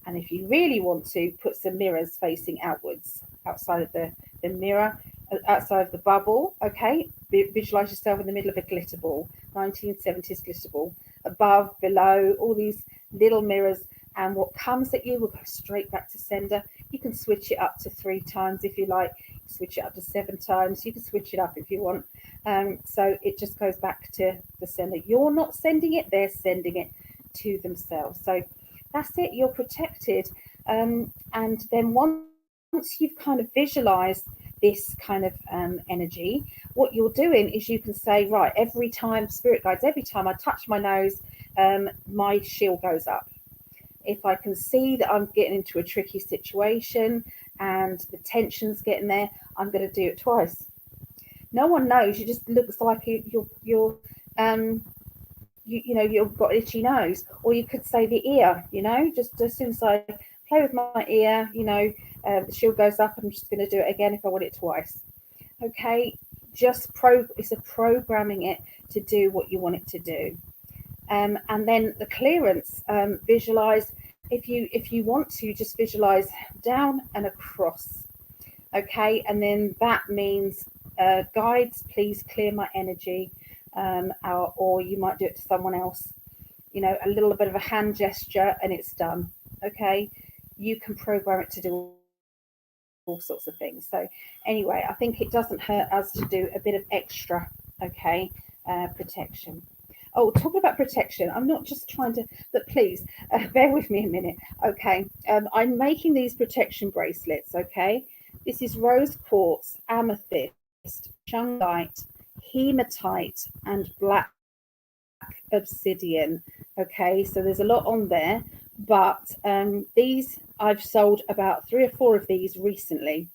And if you really want to, put some mirrors facing outwards outside of the mirror, outside of the bubble. Okay, visualize yourself in the middle of a glitter ball, 1970s glitter ball, above, below, all these little mirrors. And what comes at you will go straight back to sender. You can switch it up to 3 times if you like, switch it up to 7 times. You can switch it up if you want. So it just goes back to the sender. You're not sending it, they're sending it to themselves. So that's it, you're protected. And then once you've kind of visualized this kind of energy, what you're doing is you can say, right, every time, spirit guides, every time I touch my nose, my shield goes up. If I can see that I'm getting into a tricky situation and the tension's getting there, I'm going to do it twice. No one knows. It just looks like you're you've got itchy nose. Or you could say the ear, just as soon as I play with my ear, the shield goes up. I'm just going to do it again if I want it twice. Okay, it's a programming it to do what you want it to do. And then the clearance, visualize, if you want to, just visualize down and across. Okay, and then that means guides, please clear my energy. Or you might do it to someone else, a little bit of a hand gesture, and it's done. Okay, you can program it to do all sorts of things. So anyway, I think it doesn't hurt us to do a bit of extra, okay, protection. Oh, talking about protection, I'm not just trying to, but please bear with me a minute. Okay, I'm making these protection bracelets. Okay, this is rose quartz, amethyst, shungite, hematite, and black obsidian. Okay, so there's a lot on there, but these I've sold about 3 or 4 of these recently.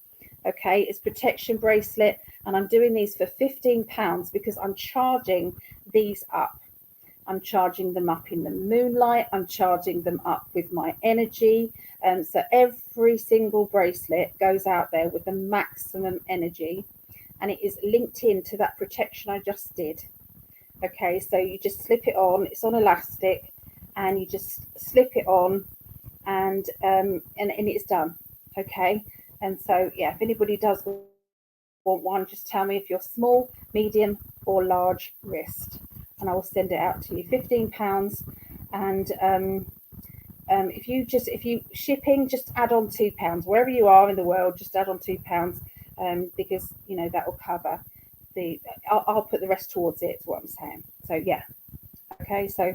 Okay, it's protection bracelet, and I'm doing these for £15 because I'm charging these up. I'm charging them up in the moonlight. I'm charging them up with my energy. So every single bracelet goes out there with the maximum energy, and it is linked into that protection I just did. Okay, so you just slip it on. It's on elastic, and you just slip it on, and it's done. Okay, and so yeah, if anybody does want one, just tell me if you're small, medium, or large wrist, and I will send it out to you. £15, and if you shipping, just add on £2 wherever you are in the world. Just add on £2, because that will cover the. I'll put the rest towards it. Is what I'm saying. So yeah, okay. So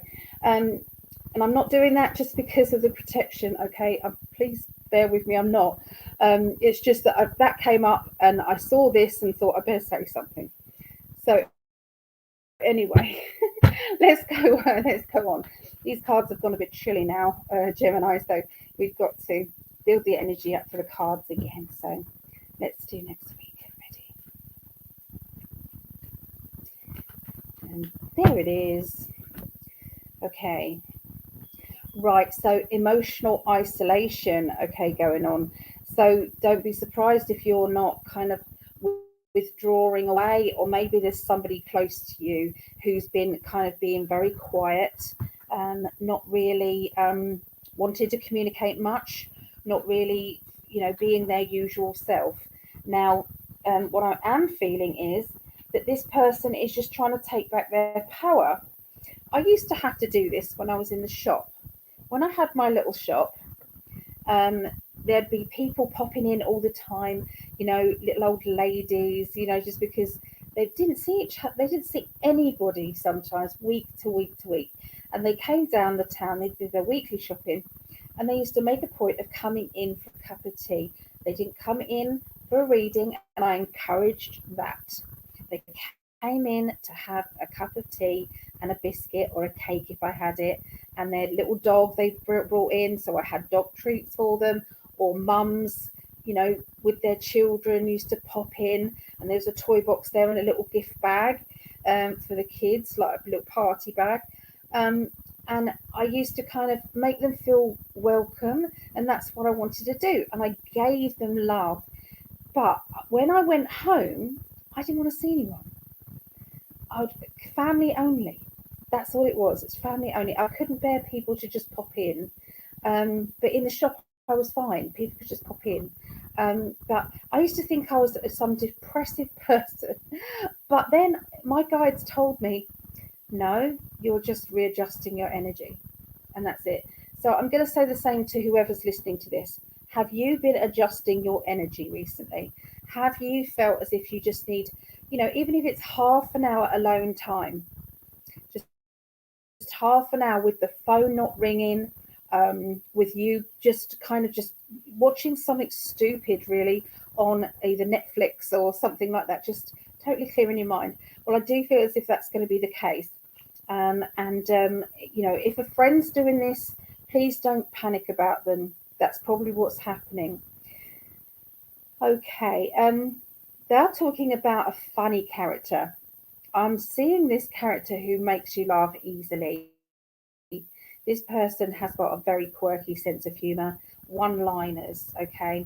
And I'm not doing that just because of the protection, okay? Please bear with me, I'm not. It's just that that came up and I saw this and thought I better say something. So anyway, let's go on. These cards have gone a bit chilly now, Gemini, so we've got to build the energy up for the cards again. So let's do next week. Ready? And there it is. Okay. Right, so emotional isolation, okay, going on. So don't be surprised if you're not kind of withdrawing away, or maybe there's somebody close to you who's been kind of being very quiet, not really wanted to communicate much, not really, being their usual self. Now, what I am feeling is that this person is just trying to take back their power. I used to have to do this when I was in the shop. When I had my little shop, there'd be people popping in all the time, little old ladies, just because they didn't see they didn't see anybody sometimes week to week to week. And they came down the town, they did their weekly shopping, and they used to make a point of coming in for a cup of tea. They didn't come in for a reading, and I encouraged that. They came in to have a cup of tea and a biscuit or a cake if I had it, and their little dog they brought in, so I had dog treats for them, or mums, with their children used to pop in, and there's a toy box there and a little gift bag for the kids, like a little party bag. And I used to kind of make them feel welcome, and that's what I wanted to do, and I gave them love. But when I went home, I didn't want to see anyone. Family only. That's all it was. It's family only. I couldn't bear people to just pop in. But in the shop, I was fine. People could just pop in. But I used to think I was some depressive person. But then my guides told me, no, you're just readjusting your energy. And that's it. So I'm going to say the same to whoever's listening to this. Have you been adjusting your energy recently? Have you felt as if you just need, even if it's half an hour alone time, just half an hour with the phone not ringing, with you just kind of just watching something stupid really on either Netflix or something like that, just totally clearing your mind. Well, I do feel as if that's going to be the case. If a friend's doing this, please don't panic about them. That's probably what's happening. Okay, they're talking about a funny character. I'm seeing this character who makes you laugh easily. This person has got a very quirky sense of humor, one-liners, okay?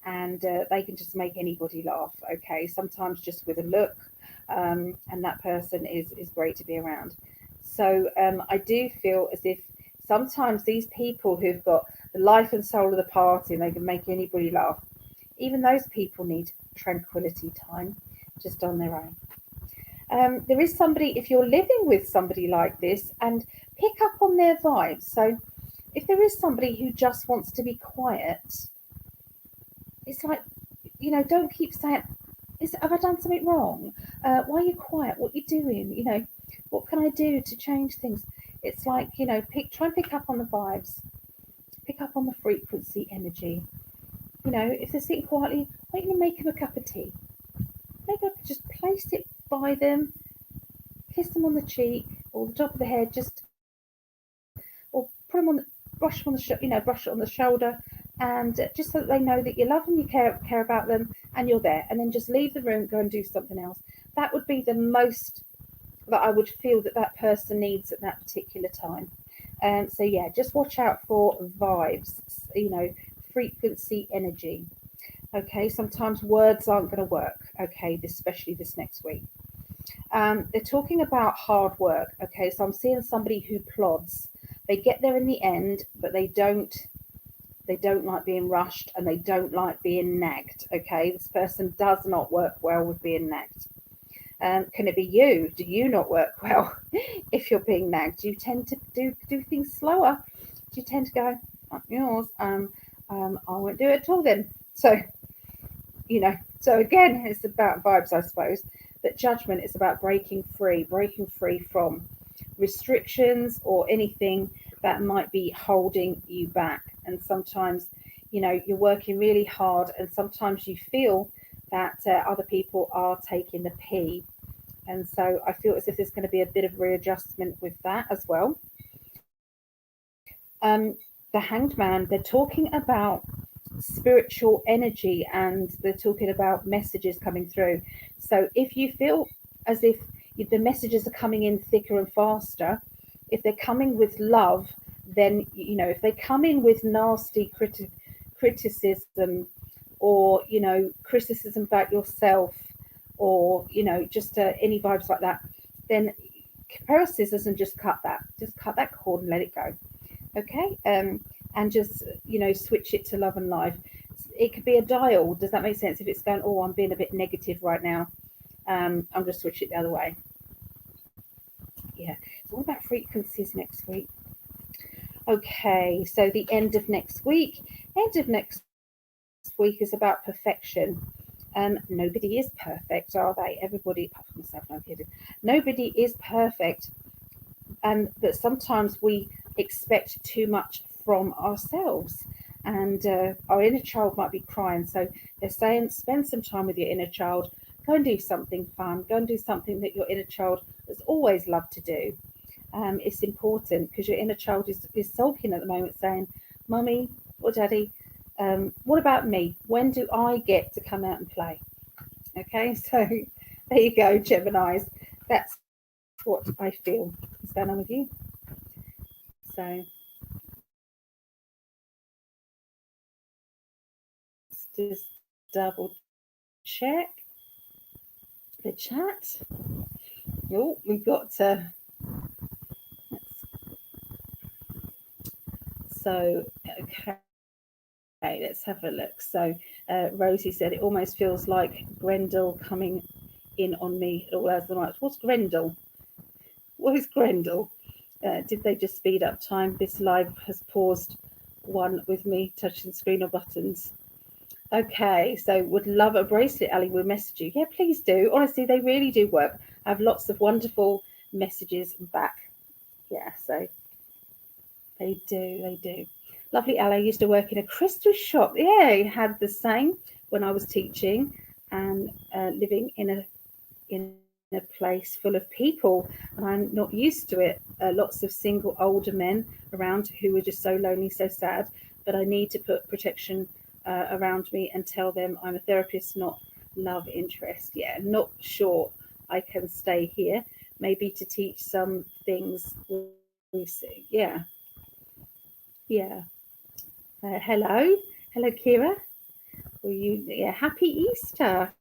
And they can just make anybody laugh, okay? Sometimes just with a look, and that person is great to be around. So I do feel as if sometimes these people who've got the life and soul of the party and they can make anybody laugh, even those people need tranquility time just on their own. There is somebody, if you're living with somebody like this, and pick up on their vibes. So if there is somebody who just wants to be quiet, it's like, don't keep saying, have I done something wrong? Why are you quiet? What are you doing? What can I do to change things? It's like, try and pick up on the vibes, pick up on the frequency, energy. If they're sitting quietly, why don't you make them a cup of tea? Maybe I could just place it by them, kiss them on the cheek or the top of the head, or put them on the brush on the brush it on the shoulder, and just so that they know that you love them, you care about them, and you're there. And then just leave the room, go and do something else. That would be the most that I would feel that person needs at that particular time. So yeah, just watch out for vibes, frequency, energy. Okay, sometimes words aren't going to work. Okay, especially this next week. They're talking about hard work. Okay, so I'm seeing somebody who plods. They get there in the end, but they don't like being rushed, and they don't like being nagged. Okay, this person does not work well with being nagged. Can it be you? Do you not work well if you're being nagged? Do you tend to do things slower? Do you tend to go, not yours? I won't do it at all then. So, so again, it's about vibes, I suppose. But judgment is about breaking free from restrictions or anything that might be holding you back. And sometimes, you know, you're working really hard, and sometimes you feel that other people are taking the pee. And so I feel as if there's going to be a bit of readjustment with that as well. The Hanged Man, they're talking about spiritual energy, and they're talking about messages coming through. So if you feel as if the messages are coming in thicker and faster, if they're coming with love, then, you know, if they come in with nasty criticism, or, you know, criticism about yourself, or, you know, just any vibes like that, then pair of scissors and just cut that cord and let it go. Okay. And just, you know, switch it to love and life. It could be a dial. Does that make sense? If it's going, oh, I'm being a bit negative right now, I'm going to switch it the other way. Yeah. So what about frequencies next week? Okay, so the end of next week is about perfection. Nobody is perfect, are they? Everybody, apart from myself, no kidding. Nobody is perfect, but sometimes we expect too much from ourselves, and our inner child might be crying. So they're saying, spend some time with your inner child. Go and do something fun. Go and do something that your inner child has always loved to do. It's important, because your inner child is sulking at the moment, saying, Mummy or Daddy, what about me? When do I get to come out and play? Okay, so there you go, Geminis. That's what I feel is going on with you. So let's just double check the chat. Oh, we've got so okay. Okay, let's have a look. So Rosie said, it almost feels like Grendel coming in on me at all hours of the night. What's Grendel? What is Grendel? Did they just speed up time? This live has paused one with me touching screen or buttons. Okay, so would love a bracelet, Ali. We'll message you. Yeah, please do. Honestly, they really do work. I have lots of wonderful messages back. Yeah, so they do. Lovely Ali. I used to work in a crystal shop. Yeah, I had the same when I was teaching and living in a place full of people, and I'm not used to it. Lots of single older men around who were just so lonely, so sad. But I need to put protection around me and tell them I'm a therapist, not love interest. Yeah, not sure I can stay here. Maybe to teach some things. We see. Yeah. Hello, Kira. Well, yeah, happy Easter.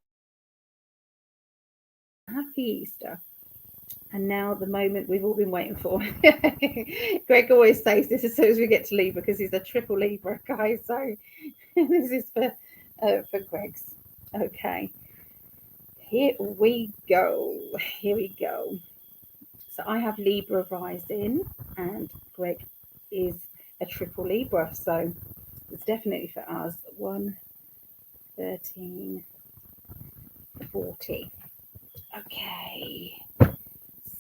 Happy Easter. And now the moment we've all been waiting for. Greg always says this as soon as we get to Libra, because he's a triple Libra guy. So this is for Greg's. Okay. Here we go. So I have Libra rising, and Greg is a triple Libra. So it's definitely for us. 1, 13, 40. Okay.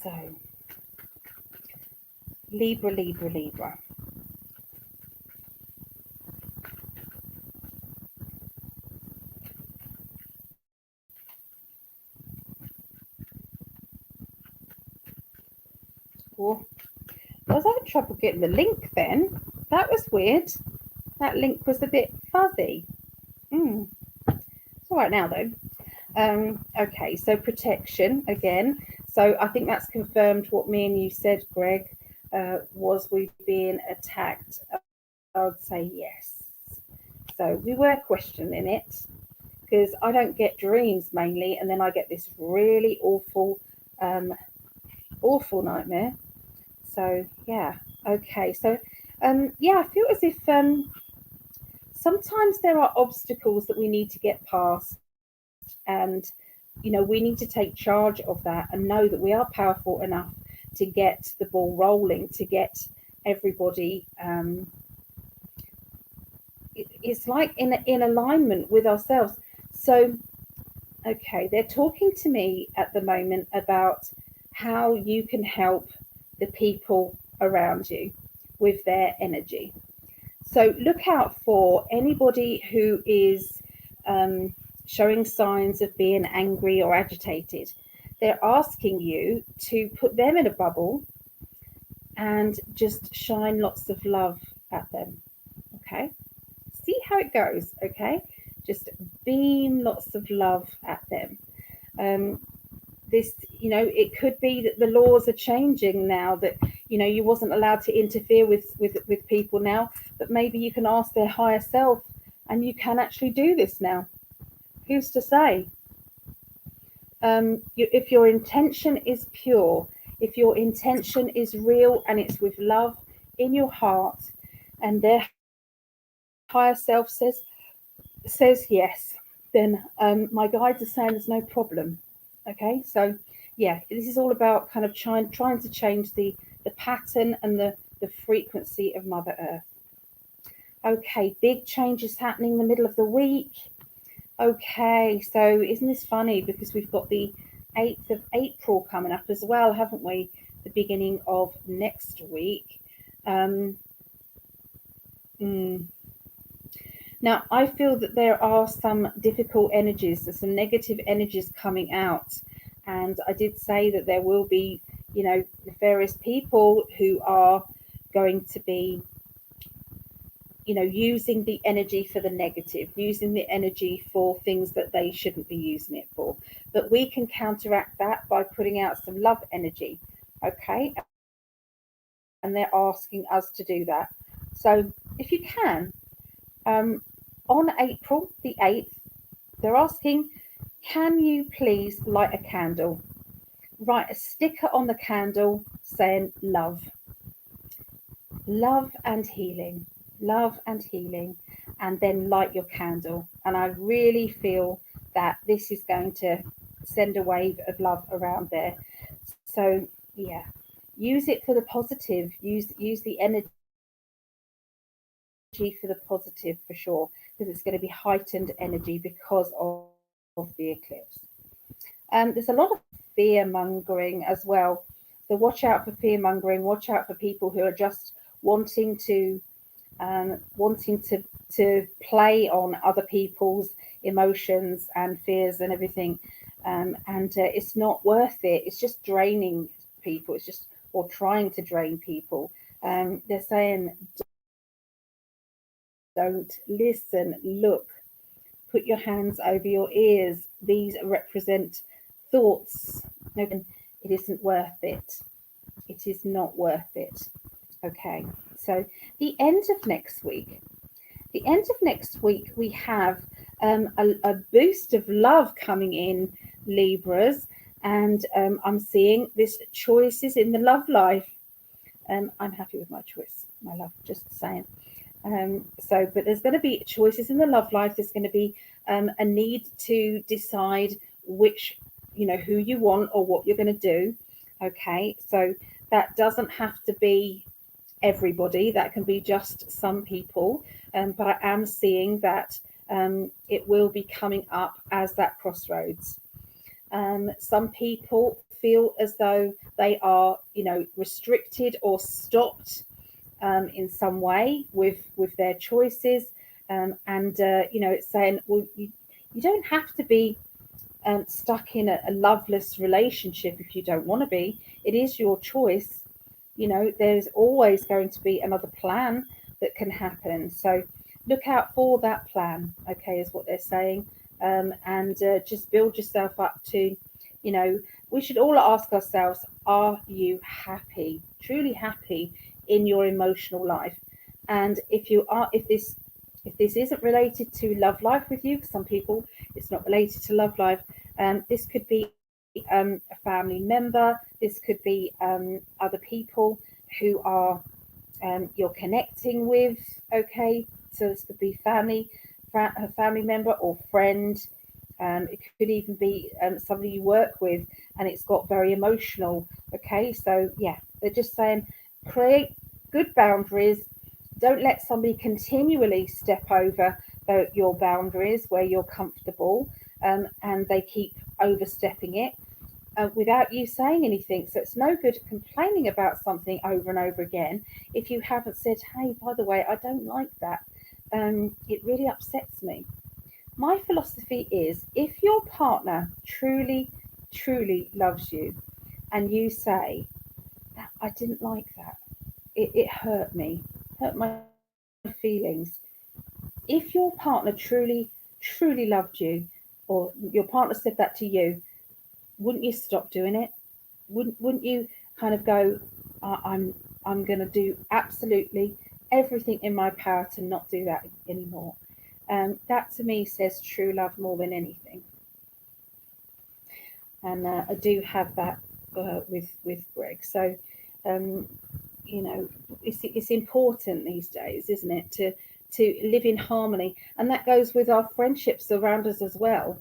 So Libra. Oh, I was having trouble getting the link then. That was weird. That link was a bit fuzzy. It's all right now though. Okay, so protection again. So I think that's confirmed what me and you said, Greg, was we being attacked. I would say yes. So we were questioning it, because I don't get dreams mainly, and then I get this really awful nightmare. So yeah, okay. So yeah, I feel as if sometimes there are obstacles that we need to get past, and you know, we need to take charge of that and know that we are powerful enough to get the ball rolling, to get everybody it's like in alignment with ourselves. So okay, they're talking to me at the moment about how you can help the people around you. with their energy. So look out for anybody who is showing signs of being angry or agitated. They're asking you to put them in a bubble and just shine lots of love at them. Okay, see how it goes. Okay, just beam lots of love at them. This, it could be that the laws are changing now, that you wasn't allowed to interfere with people now, but maybe you can ask their higher self and you can actually do this now. Who's to say? If your intention is pure, if your intention is real and it's with love in your heart, and their higher self says yes, then my guides are saying there's no problem. Okay, so yeah, this is all about kind of trying to change the pattern and the frequency of Mother Earth. Okay, big changes happening in the middle of the week. Okay, so isn't this funny, because we've got the 8th of April coming up as well, haven't we? The beginning of next week. Now, I feel that there are some difficult energies, there's some negative energies coming out. And I did say that there will be, nefarious people who are going to be, using the energy for the negative, using the energy for things that they shouldn't be using it for. But we can counteract that by putting out some love energy. Okay. And they're asking us to do that. So if you can, on April the 8th, they're asking, can you please light a candle? Write a sticker on the candle saying love. Love and healing. Love and healing. And then light your candle. And I really feel that this is going to send a wave of love around there. So yeah, use it for the positive. Use the energy for the positive, for sure, because it's going to be heightened energy because of the eclipse. There's a lot of fear mongering as well, so watch out for fear mongering. Watch out for people who are just wanting to play on other people's emotions and fears and everything, and it's not worth it. It's just draining people. It's just, or trying to drain people. They're saying, don't listen, look, put your hands over your ears. These represent thoughts. It isn't worth it. It is not worth it. Okay, so the end of next week. The end of next week, we have a boost of love coming in, Libras, and I'm seeing this choices in the love life. I'm happy with my choice, my love, just saying. But there's going to be choices in the love life. There's going to be a need to decide which, who you want or what you're going to do. Okay, so that doesn't have to be everybody. That can be just some people. But I am seeing that it will be coming up as that crossroads. Some people feel as though they are, restricted or stopped in some way with their choices, and it's saying, well, you don't have to be stuck in a loveless relationship if you don't want to be. It is your choice. There's always going to be another plan that can happen, so look out for that plan. Okay, is what they're saying. And just build yourself up to, we should all ask ourselves, are you happy, truly happy in your emotional life? And if you are, if this isn't related to love life with you, some people it's not related to love life, this could be a family member, this could be other people who are you're connecting with. Okay, so this could be a family member or friend. It could even be somebody you work with, and it's got very emotional. Okay, so yeah, they're just saying, create good boundaries. Don't let somebody continually step over your boundaries where you're comfortable, and they keep overstepping it. without you saying anything. So it's no good complaining about something over and over again if you haven't said, hey, by the way, I don't like that. It really upsets me. My philosophy is, if your partner truly, truly loves you and you say, I didn't like that, it hurt me, hurt my feelings. If your partner truly, truly loved you, or your partner said that to you, wouldn't you stop doing it? Wouldn't you kind of go, I'm going to do absolutely everything in my power to not do that anymore? That to me says true love more than anything. And I do have that with Greg. So, you know, it's important these days, isn't it, to live in harmony, and that goes with our friendships around us as well.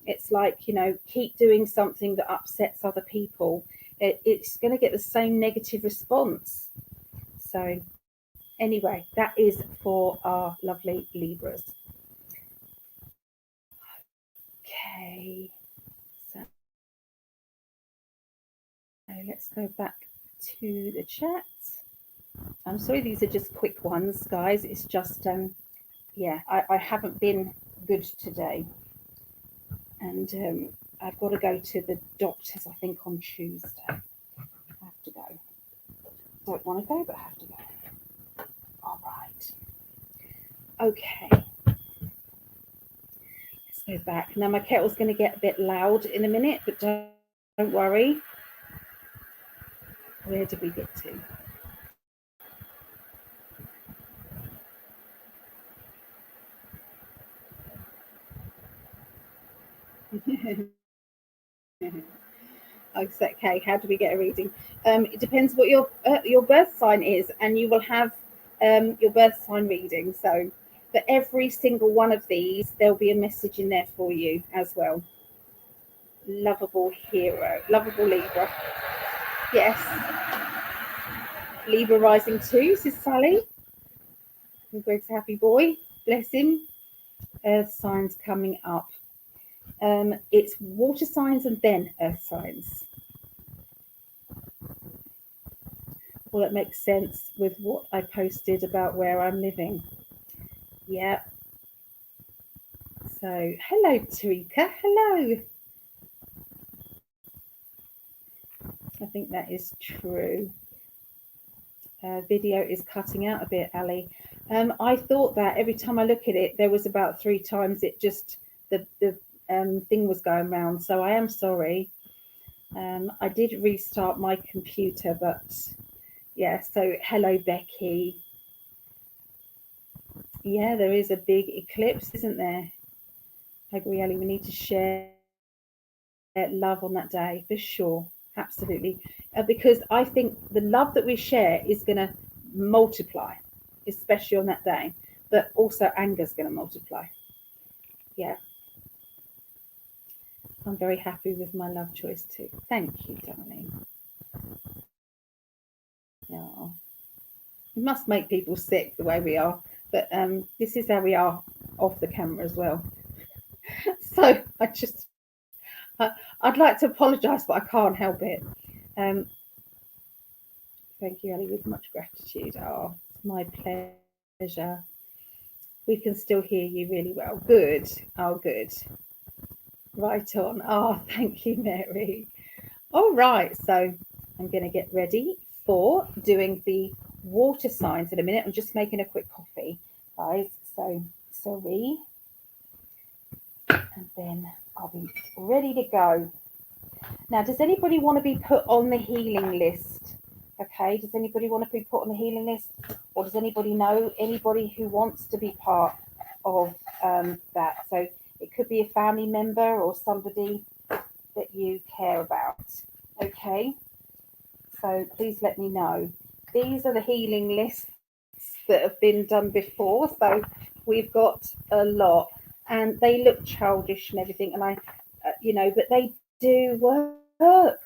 It's like, you know, keep doing something that upsets other people. It's going to get the same negative response. So anyway, that is for our lovely Libras. Okay, so let's go back to the chat. I'm sorry, these are just quick ones, guys. It's just, yeah, I haven't been good today. And I've got to go to the doctors, I think, on Tuesday. I have to go. Don't want to go, but I have to go. All right. Okay. Let's go back. Now, my kettle's going to get a bit loud in a minute, but don't worry. Where did we get to? Okay, how do we get a reading? It depends what your birth sign is, and you will have your birth sign reading. So for every single one of these, there'll be a message in there for you as well. Lovable hero, lovable Libra. Yes. Libra rising too, says Sally. And Greg's a happy boy. Bless him. Earth signs coming up. It's water signs and then earth signs. Well, it makes sense with what I posted about where I'm living. Yeah. So, hello, Tarika. Hello. I think that is true. Video is cutting out a bit, Ali. I thought that every time I look at it, there was about 3 times it just, the thing was going round. So I am sorry. I did restart my computer, but yeah, so hello, Becky. Yeah, there is a big eclipse, isn't there? I agree, Ali. We need to share love on that day for sure. Absolutely. Because I think the love that we share is going to multiply, especially on that day. But also anger is going to multiply. Yeah. I'm very happy with my love choice too. Thank you, darling. Yeah. We must make people sick the way we are. But this is how we are off the camera as well. So I'd like to apologise, but I can't help it. Thank you, Ali, with much gratitude. Oh, it's my pleasure. We can still hear you really well. Good. Oh, good. Right on. Oh, thank you, Mary. All right. So I'm going to get ready for doing the water signs in a minute. I'm just making a quick coffee, guys. So sorry. And then I'll be ready to go. Now, does anybody want to be put on the healing list? Okay, does anybody want to be put on the healing list? Or does anybody know anybody who wants to be part of that? So it could be a family member or somebody that you care about. Okay, so please let me know. These are the healing lists that have been done before. So we've got a lot, and they look childish and everything. And I, but they do work.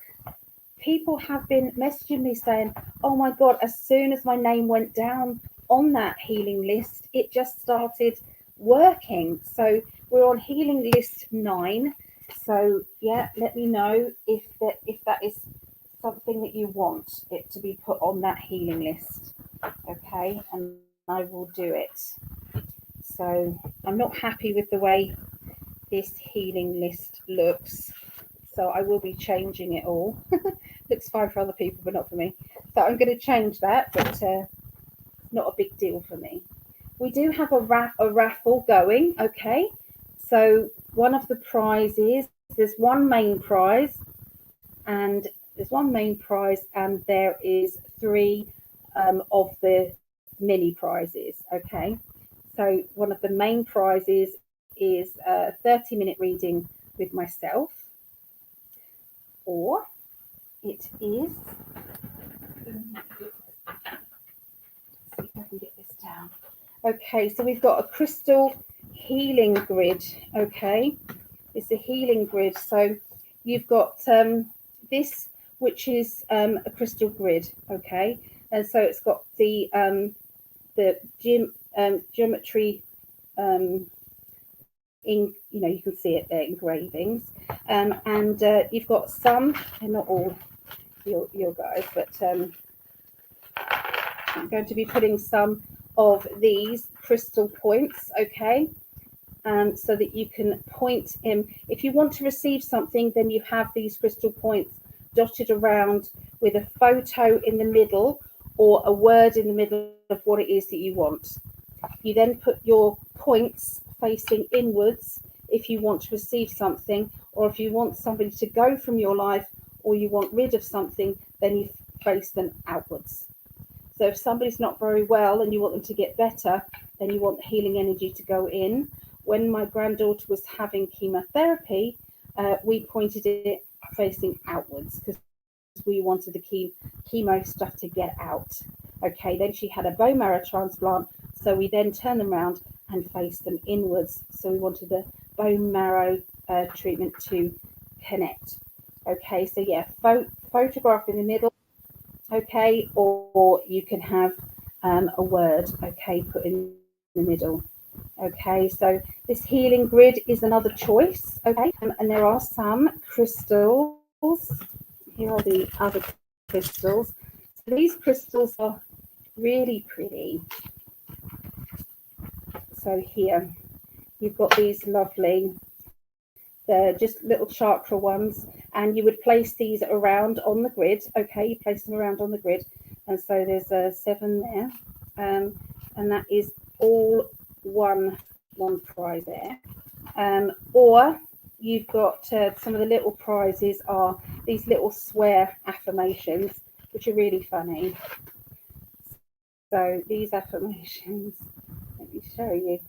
People have been messaging me saying, oh my God, as soon as my name went down on that healing list, it just started working. So we're on healing list 9. So yeah, let me know if that is something that you want it to be put on that healing list. Okay, and I will do it. So I'm not happy with the way this healing list looks, so I will be changing it all. Looks fine for other people, but not for me. So I'm going to change that, but not a big deal for me. We do have a raffle going. Okay, so one of the prizes, there's one main prize, and there is three of the mini prizes. Okay, so one of the main prizes is a 30-minute reading with myself, or it is, see if I can get this down. Okay, so we've got a crystal healing grid. Okay, it's a healing grid. So you've got this, which is a crystal grid. Okay, and so it's got the geometry in, you know, you can see it there, engravings, and you've got some, they're not all your guys, but I'm going to be putting some of these crystal points, okay, so that you can point in. If you want to receive something, then you have these crystal points dotted around with a photo in the middle or a word in the middle of what it is that you want. You then put your points facing inwards if you want to receive something, or if you want somebody to go from your life, or you want rid of something, then you face them outwards. So if somebody's not very well and you want them to get better, then you want the healing energy to go in. When my granddaughter was having chemotherapy, we pointed it facing outwards because we wanted the chemo stuff to get out. Okay, then she had a bone marrow transplant, so we then turned them around and faced them inwards. So we wanted the bone marrow treatment to connect. Okay, so yeah, photograph in the middle. Okay, or you can have a word, okay, put in the middle. Okay, so this healing grid is another choice. Okay, and there are some crystals. Here are the other crystals. So these crystals are really pretty. So here you've got these lovely, they're just little chakra ones, and you would place these around on the grid. Okay, you place them around on the grid, and so there's a 7 there, and that is all one prize there. Or you've got some of the little prizes are these little swear affirmations, which are really funny. So these affirmations, let me show you.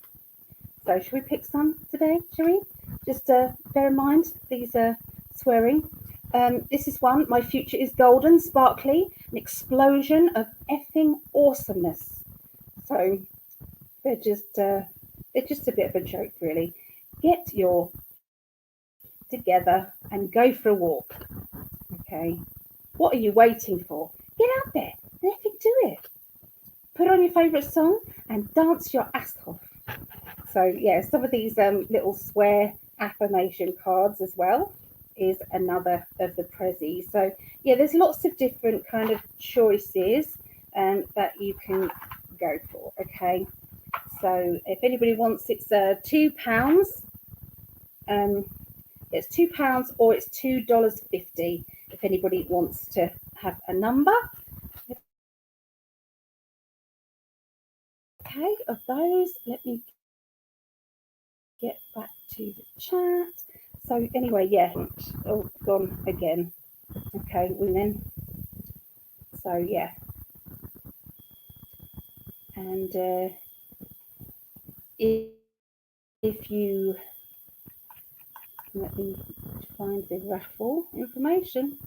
So should we pick some today, shall we? Just bear in mind, these are swearing. This is one, my future is golden, sparkly, an explosion of effing awesomeness. So they're just a bit of a joke, really. Get your together and go for a walk. Okay, what are you waiting for? Get out there and effing do it. Put on your favourite song and dance your ass off. So yeah, some of these little swear affirmation cards as well is another of the prezzies. So yeah, there's lots of different kind of choices that you can go for. Okay, so if anybody wants, it's £2. It's £2 or it's $2.50 if anybody wants to have a number. Okay, of those, let me get back to the chat. So anyway, yeah, oh, gone again. Okay, women. So yeah, and if you let me find the raffle information.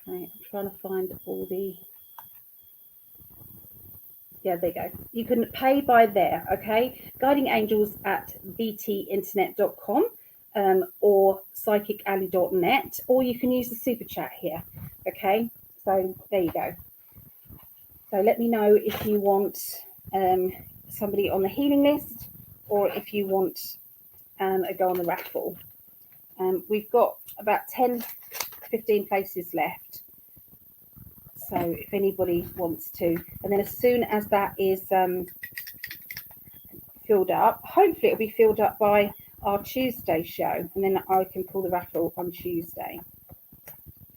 Okay, I'm trying to find all the. Yeah, there you go. You can pay by there, okay? Guiding Angels at btinternet.com or PsychicAlly.net, or you can use the super chat here, okay? So there you go. So let me know if you want somebody on the healing list, or if you want a go on the raffle. We've got about 10-15 places left. So if anybody wants to, and then as soon as that is filled up, hopefully it'll be filled up by our Tuesday show, and then I can pull the raffle on Tuesday.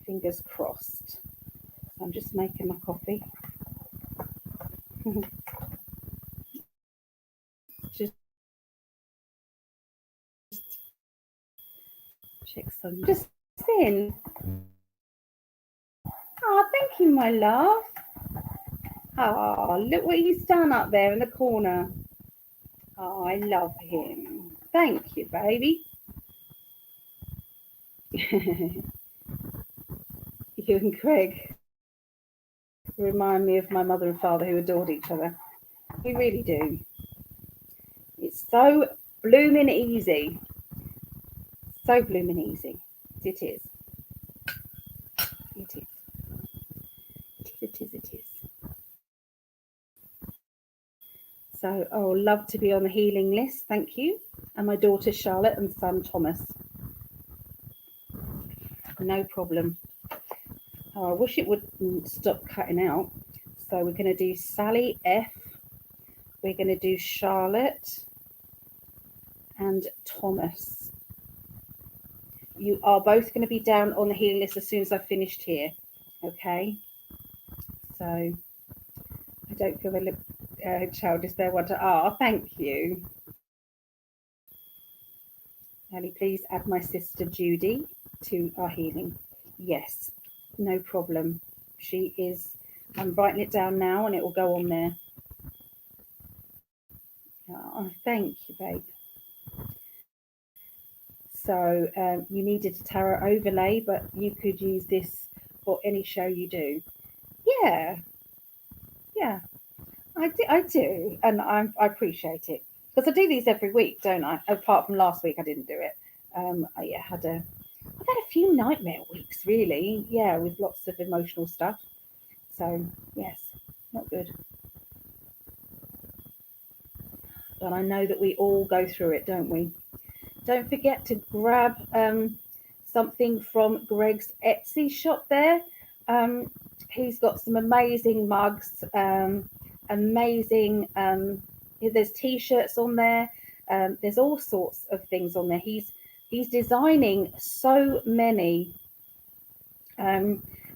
Fingers crossed. So I'm just making my coffee. just check some. Just in. Oh, thank you, my love. Oh, look what he's done up there in the corner. Oh, I love him. Thank you, baby. You and Craig remind me of my mother and father, who adored each other. We really do. It's so blooming easy. So blooming easy. It is. It is. It is. It is. So, oh, love to be on the healing list. Thank you. And my daughter Charlotte and son Thomas. No problem. Oh, I wish it would stop cutting out. So we're going to do Sally F. We're going to do Charlotte and Thomas. You are both going to be down on the healing list as soon as I've finished here. Okay. So I don't feel the child is there. Thank you. Ali, please add my sister Judy to our healing. Yes, no problem. She is. I'm writing it down now, and it will go on there. Oh, thank you, babe. So you needed a tarot overlay, but you could use this for any show you do. Yeah, I do, and I appreciate it, because I do these every week, don't I? Apart from last week, I didn't do it. I've had a few nightmare weeks, really. Yeah, with lots of emotional stuff. So yes, not good. But I know that we all go through it, don't we? Don't forget to grab something from Greg's Etsy shop there. He's got some amazing mugs, amazing. There's t-shirts on there. There's all sorts of things on there. He's designing so many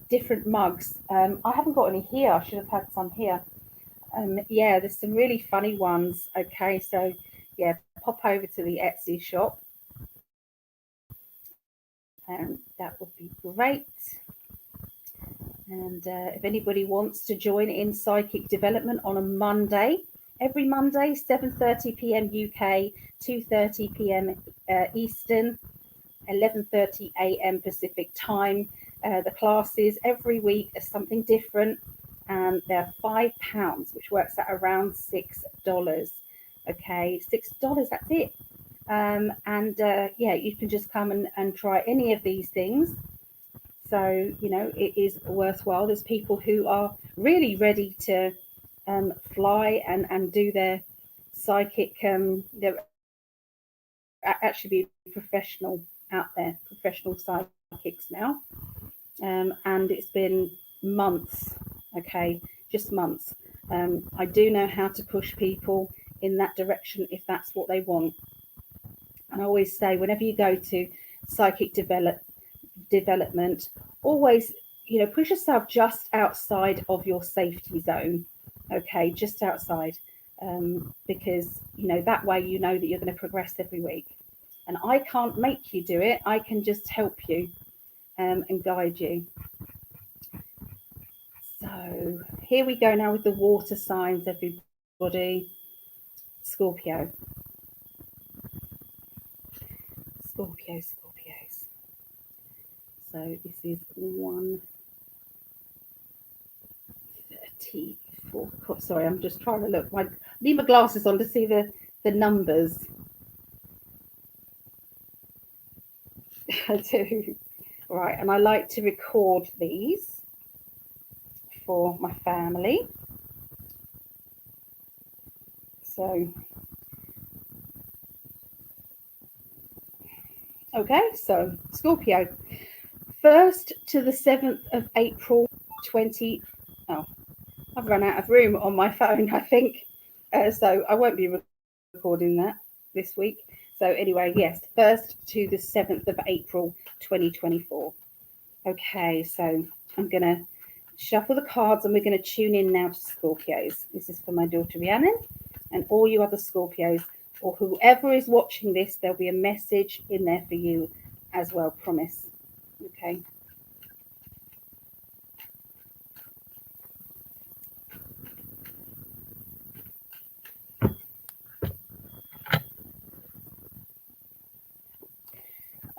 different mugs. I haven't got any here. I should have had some here. Yeah, there's some really funny ones. Okay, so yeah, pop over to the Etsy shop. That would be great. And if anybody wants to join in Psychic Development on a Monday, every Monday, 7:30 p.m. UK, 2:30 p.m. Eastern, 11:30 a.m. Pacific time. The classes every week are something different, and they're £5, which works out around $6. Okay, $6, that's it. Yeah, you can just come and try any of these things. So, you know, it is worthwhile. There's people who are really ready to fly and do their psychic, they're actually be professional out there, professional psychics now. And it's been months, okay, just months. I do know how to push people in that direction if that's what they want. And I always say, whenever you go to psychic development, always, you know, push yourself just outside of your safety zone, okay, just outside, because, you know, that way you know that you're going to progress every week. And I can't make you do it. I can just help you and guide you. So here we go now with the water signs, everybody. Scorpio. Scorpios. So this is 134. Sorry, I'm just trying to look. I need my glasses on to see the numbers. I do. Right, and I like to record these for my family. So, okay, so Scorpio, 1st to the 7th of April 20. Oh, I've run out of room on my phone, I think. So I won't be recording that this week. So anyway, yes, 1st to the 7th of April 2024. Okay, so I'm going to shuffle the cards and we're going to tune in now to Scorpios. This is for my daughter Rhiannon and all you other Scorpios, or whoever is watching this, there'll be a message in there for you as well, promise. Okay.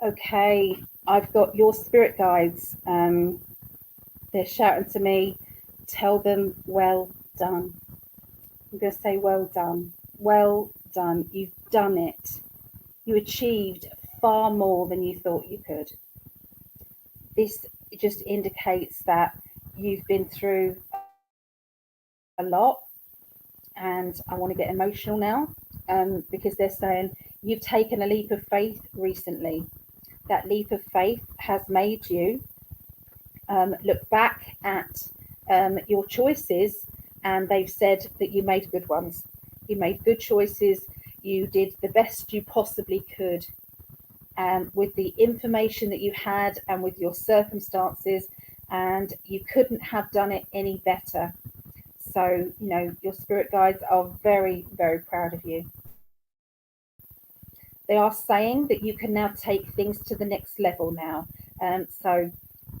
Okay, I've got your spirit guides. They're shouting to me, tell them well done. I'm going to say well done. Well done. You've done it. You achieved far more than you thought you could. This just indicates that you've been through a lot, and I want to get emotional now because they're saying you've taken a leap of faith recently. That leap of faith has made you look back at your choices, and they've said that you made good ones. You made good choices. You did the best you possibly could with the information that you had and with your circumstances, and you couldn't have done it any better. So, you know, your spirit guides are very, very proud of you. They are saying that you can now take things to the next level now. So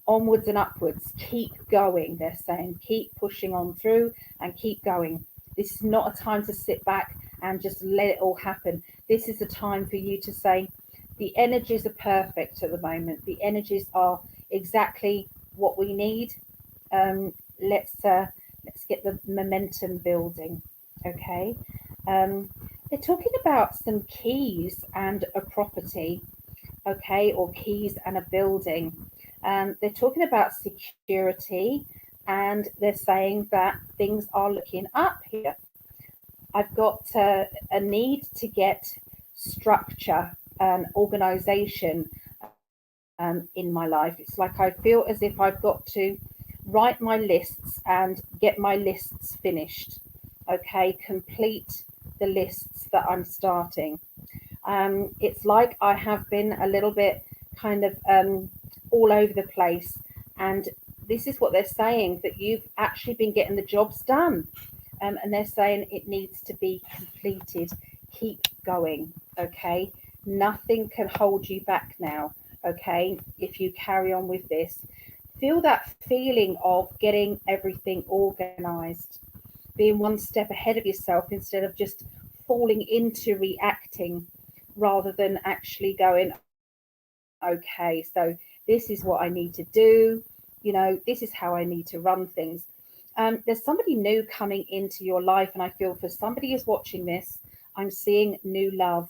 onwards and upwards, keep going. They're saying keep pushing on through and keep going. This is not a time to sit back and just let it all happen. This is a time for you to say the energies are perfect at the moment. The energies are exactly what we need. Let's get the momentum building. Okay. They're talking about some keys and a property, okay, or keys and a building. They're talking about security, and they're saying that things are looking up here. I've got a need to get structure and organization in my life. It's like I feel as if I've got to write my lists and get my lists finished. Okay, complete the lists that I'm starting. It's like I have been a little bit kind of all over the place, and this is what they're saying, that you've actually been getting the jobs done, and they're saying it needs to be completed. Keep going. Okay, nothing can hold you back now. Okay, if you carry on with this, feel that feeling of getting everything organized, being one step ahead of yourself instead of just falling into reacting, rather than actually going, okay, so this is what I need to do, you know, this is how I need to run things. There's somebody new coming into your life, and I feel for somebody who's watching this, I'm seeing new love.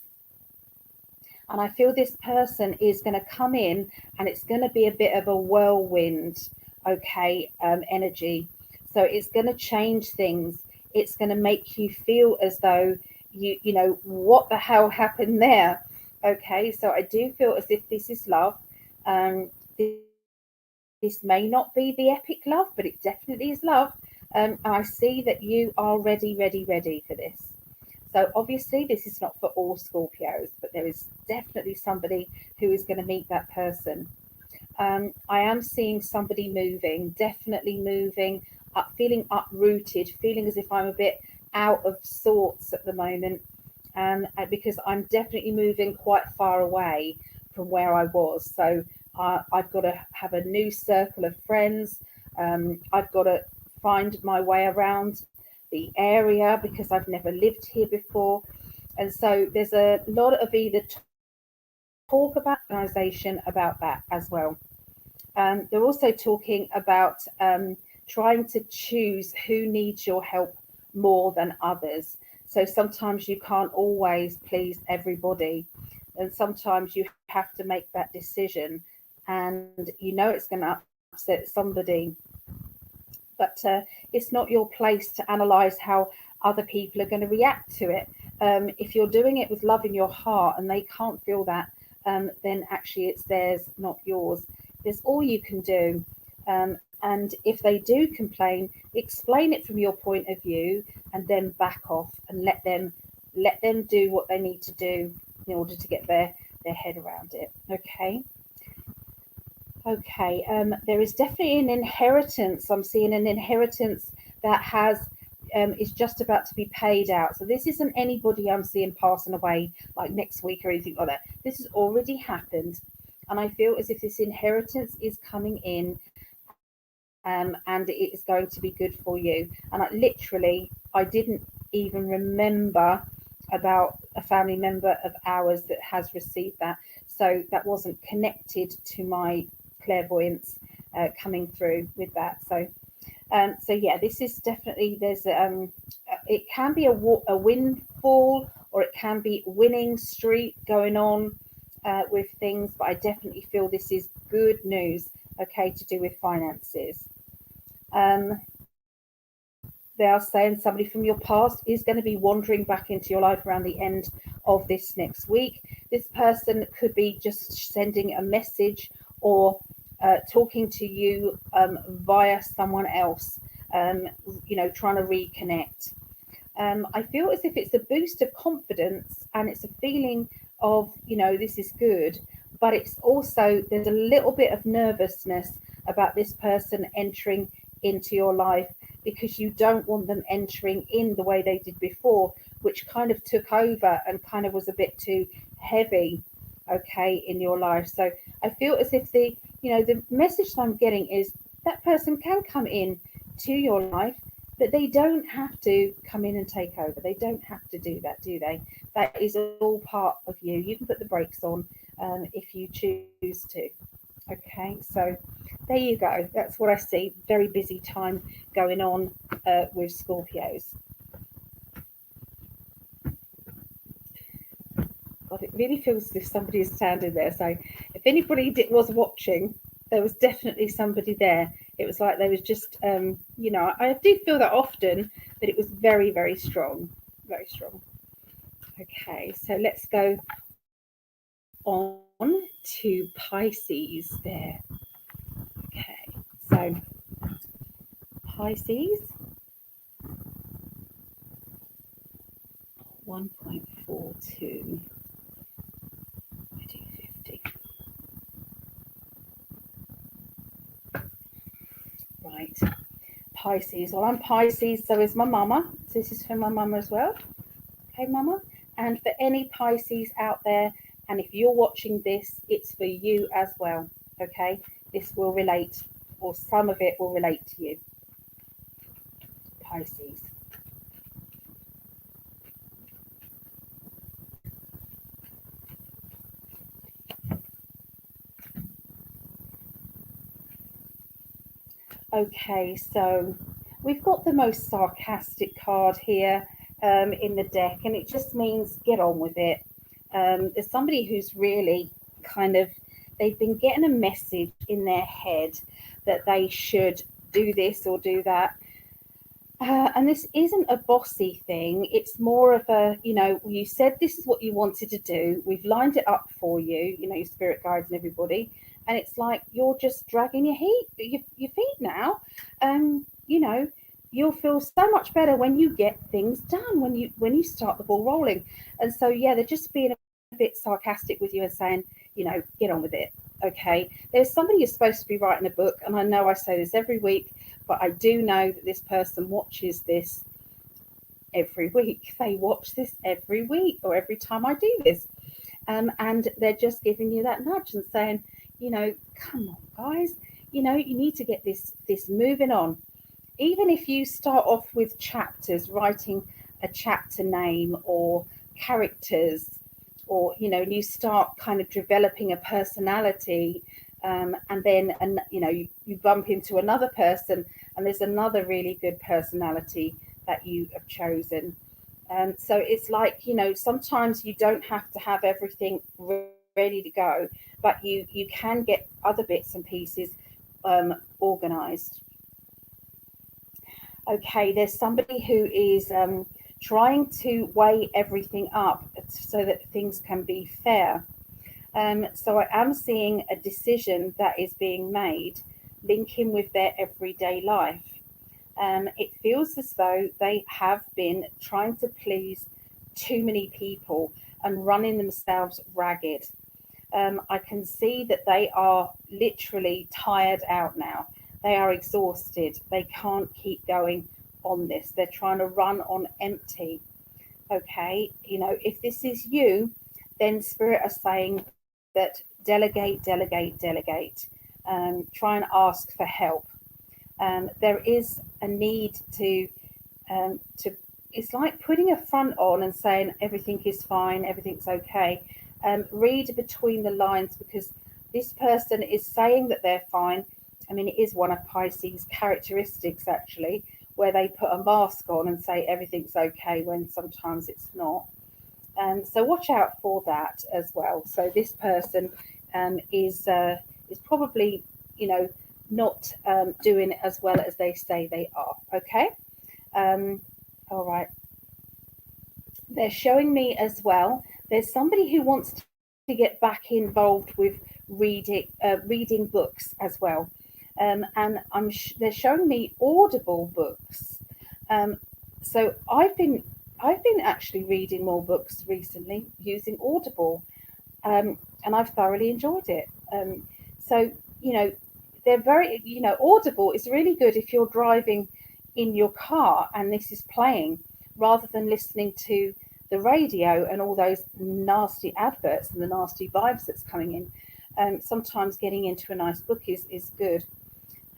And I feel this person is going to come in, and it's going to be a bit of a whirlwind, okay, energy. So it's going to change things. It's going to make you feel as though you know, what the hell happened there? Okay, so I do feel as if this is love. This may not be the epic love, but it definitely is love. And I see that you are ready for this. So obviously this is not for all Scorpios, but there is definitely somebody who is going to meet that person. I am seeing somebody moving, definitely moving, feeling uprooted, feeling as if I'm a bit out of sorts at the moment, because I'm definitely moving quite far away from where I was. So I've got to have a new circle of friends. I've got to find my way around the area because I've never lived here before. And so there's a lot of either talk about organization about that as well. They're also talking about trying to choose who needs your help more than others. So sometimes you can't always please everybody, and sometimes you have to make that decision, and you know it's going to upset somebody, but it's not your place to analyze how other people are going to react to it. If you're doing it with love in your heart and they can't feel that, then actually it's theirs, not yours. There's all you can do. And if they do complain, explain it from your point of view and then back off and let them do what they need to do in order to get their head around it. Okay. There is definitely an inheritance. I'm seeing an inheritance that is just about to be paid out. So this isn't anybody I'm seeing passing away like next week or anything like that. This has already happened, and I feel as if this inheritance is coming in, and it is going to be good for you. And I didn't even remember about a family member of ours that has received that, so that wasn't connected to my clairvoyance coming through with that. So yeah, this is definitely, it can be a windfall, or it can be winning streak going on with things, but I definitely feel this is good news, okay, to do with finances. They are saying somebody from your past is going to be wandering back into your life around the end of this next week. This person could be just sending a message or talking to you via someone else, trying to reconnect. I feel as if it's a boost of confidence, and it's a feeling of, this is good, but it's also, there's a little bit of nervousness about this person entering into your life, because you don't want them entering in the way they did before, which kind of took over and kind of was a bit too heavy, okay, in your life. So I feel as if the message I'm getting is that person can come in to your life, but they don't have to come in and take over. They don't have to do that, do they? That is all part of you. You can put the brakes on if you choose to. Okay, so there you go. That's what I see. Very busy time going on with Scorpios. God, it really feels as if somebody is standing there. So if anybody was watching, there was definitely somebody there. It was like there was just, I do feel that often, but it was very, very strong. Very strong. Okay, so let's go on to Pisces there. Okay, so Pisces 1.42 50. Right, Pisces. Well, I'm Pisces, so is my mama. So this is for my mama as well. Okay, mama. And for any Pisces out there, and if you're watching this, it's for you as well. Okay, this will relate, or some of it will relate to you. Pisces. Okay, so we've got the most sarcastic card here in the deck, and it just means get on with it. There's somebody who's really they've been getting a message in their head that they should do this or do that. And this isn't a bossy thing. It's more of a, you said this is what you wanted to do. We've lined it up for you, your spirit guides and everybody. And it's like you're just dragging your feet now. You'll feel so much better when you get things done, when you start the ball rolling. And so, yeah, they're just being a bit sarcastic with you and saying, get on with it. Okay. There's somebody who's supposed to be writing a book. And I know I say this every week, but I do know that this person watches this every week. They watch this every week or every time I do this. And they're just giving you that nudge and saying, come on, guys, you need to get this moving on. Even if you start off with chapters, writing a chapter name or characters, or, you start kind of developing a personality, and then, you bump into another person and there's another really good personality that you have chosen. So it's like, sometimes you don't have to have everything ready to go, but you can get other bits and pieces organized. Okay, there's somebody who is trying to weigh everything up so that things can be fair. So I am seeing a decision that is being made linking with their everyday life. It feels as though they have been trying to please too many people and running themselves ragged. I can see that they are literally tired out now. They are exhausted. They can't keep going on this. They're trying to run on empty. Okay, if this is you, then Spirit are saying that delegate, delegate, delegate. Try and ask for help. There is a need to. It's like putting a front on and saying everything is fine, everything's okay. Read between the lines, because this person is saying that they're fine. I mean, it is one of Pisces' characteristics, actually, where they put a mask on and say everything's okay when sometimes it's not. So watch out for that as well. So this person is probably, not doing it as well as they say they are. Okay. All right. They're showing me as well. There's somebody who wants to get back involved with reading books as well, and they're showing me Audible books. So I've been actually reading more books recently using Audible, and I've thoroughly enjoyed it. So they're very Audible is really good if you're driving in your car and this is playing, rather than listening to the radio and all those nasty adverts and the nasty vibes that's coming in. Sometimes getting into a nice book is good.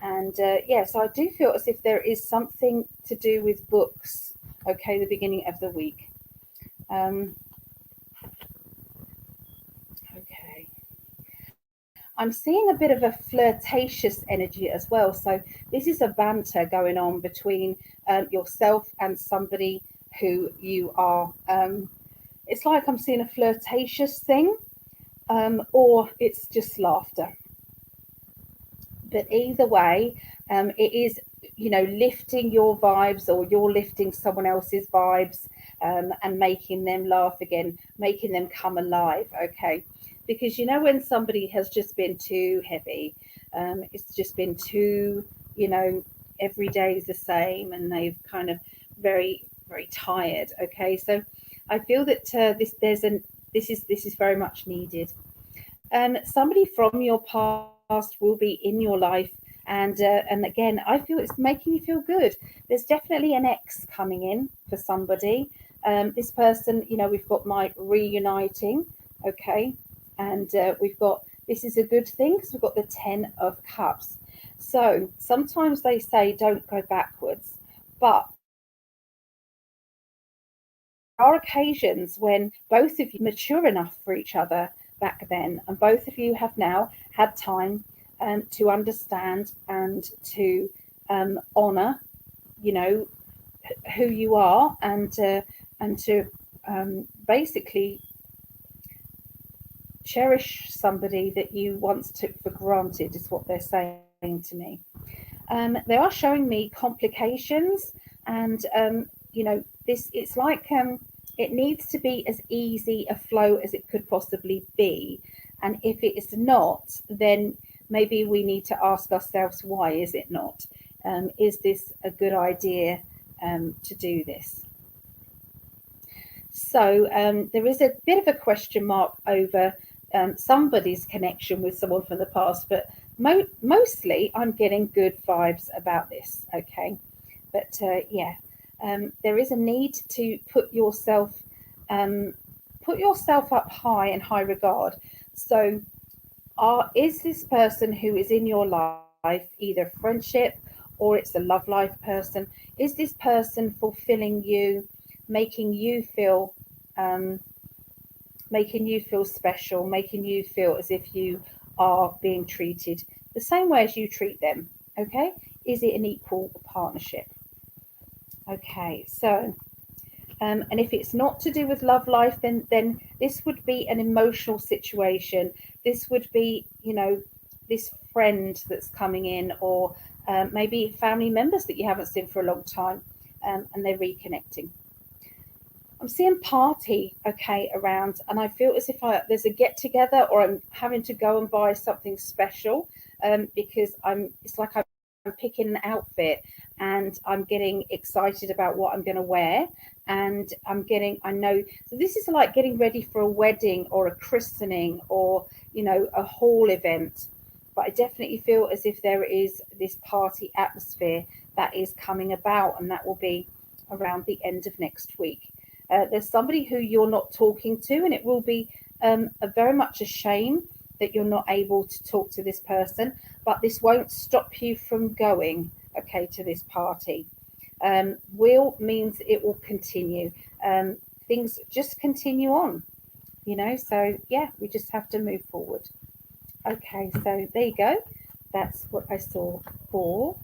And so I do feel as if there is something to do with books. Okay, the beginning of the week. Okay. I'm seeing a bit of a flirtatious energy as well. So this is a banter going on between yourself and somebody who you are. It's like I'm seeing a flirtatious thing, or it's just laughter. But either way, it is, lifting your vibes, or you're lifting someone else's vibes, and making them laugh again, making them come alive. Okay. Because when somebody has just been too heavy, it's just been too, every day is the same, and they've kind of very, very tired. Okay. So I feel that this is very much needed. Somebody from your past will be in your life, and again, I feel it's making you feel good. There's definitely an ex coming in for somebody. This person, we've got my reuniting, okay, and we've got, this is a good thing because we've got the 10 of Cups. So sometimes they say don't go backwards, but there are occasions when both of you mature enough for each other back then, and both of you have now had time to understand and to honor, who you are, and to basically cherish somebody that you once took for granted, is what they're saying to me. They are showing me complications, and this, it's like it needs to be as easy a flow as it could possibly be, and if it is not, then maybe we need to ask ourselves, why is it not? Is this a good idea to do this? So there is a bit of a question mark over somebody's connection with someone from the past, but mostly I'm getting good vibes about this. Okay, but there is a need to put yourself up high in high regard. So is this person who is in your life either friendship or it's a love life person? Is this person fulfilling you, making you feel special, making you feel as if you are being treated the same way as you treat them? Okay, is it an equal partnership? Okay, so and if it's not to do with love life, then this would be an emotional situation. This would be, this friend that's coming in, or maybe family members that you haven't seen for a long time, and they're reconnecting. I'm seeing party, okay, around, and I feel as if there's a get together, or I'm having to go and buy something special, because it's like I'm picking an outfit and I'm getting excited about what I'm going to wear, and I know, so this is like getting ready for a wedding or a christening, or a hall event. But I definitely feel as if there is this party atmosphere that is coming about, and that will be around the end of next week. There's somebody who you're not talking to, and it will be very much a shame that you're not able to talk to this person, but this won't stop you from going, okay, to this party. Will means it will continue. Things just continue on, so yeah, we just have to move forward. Okay, so there you go. That's what I saw for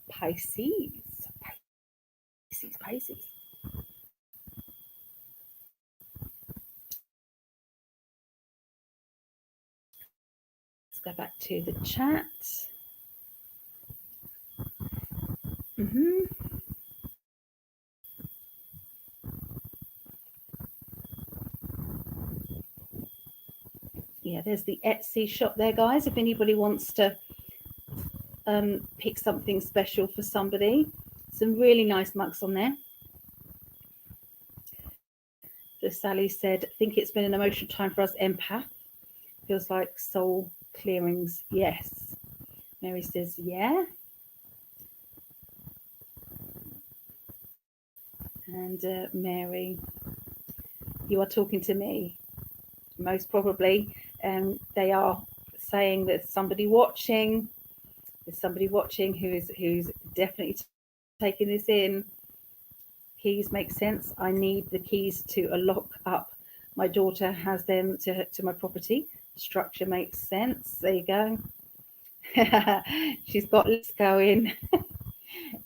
Pisces. Pisces. Let's go back to the chat. Yeah, there's the Etsy shop there, guys. If anybody wants to pick something special for somebody, some really nice mugs on there. So Sally said, I think it's been an emotional time for us empath. Feels like soul clearings. Yes. Mary says, yeah. And Mary, you are talking to me. Most probably. They are saying that somebody watching. There's somebody watching who's definitely taking this in. Keys make sense. I need the keys to lock up. My daughter has them to my property. Structure makes sense. There you go. She's got let's go in.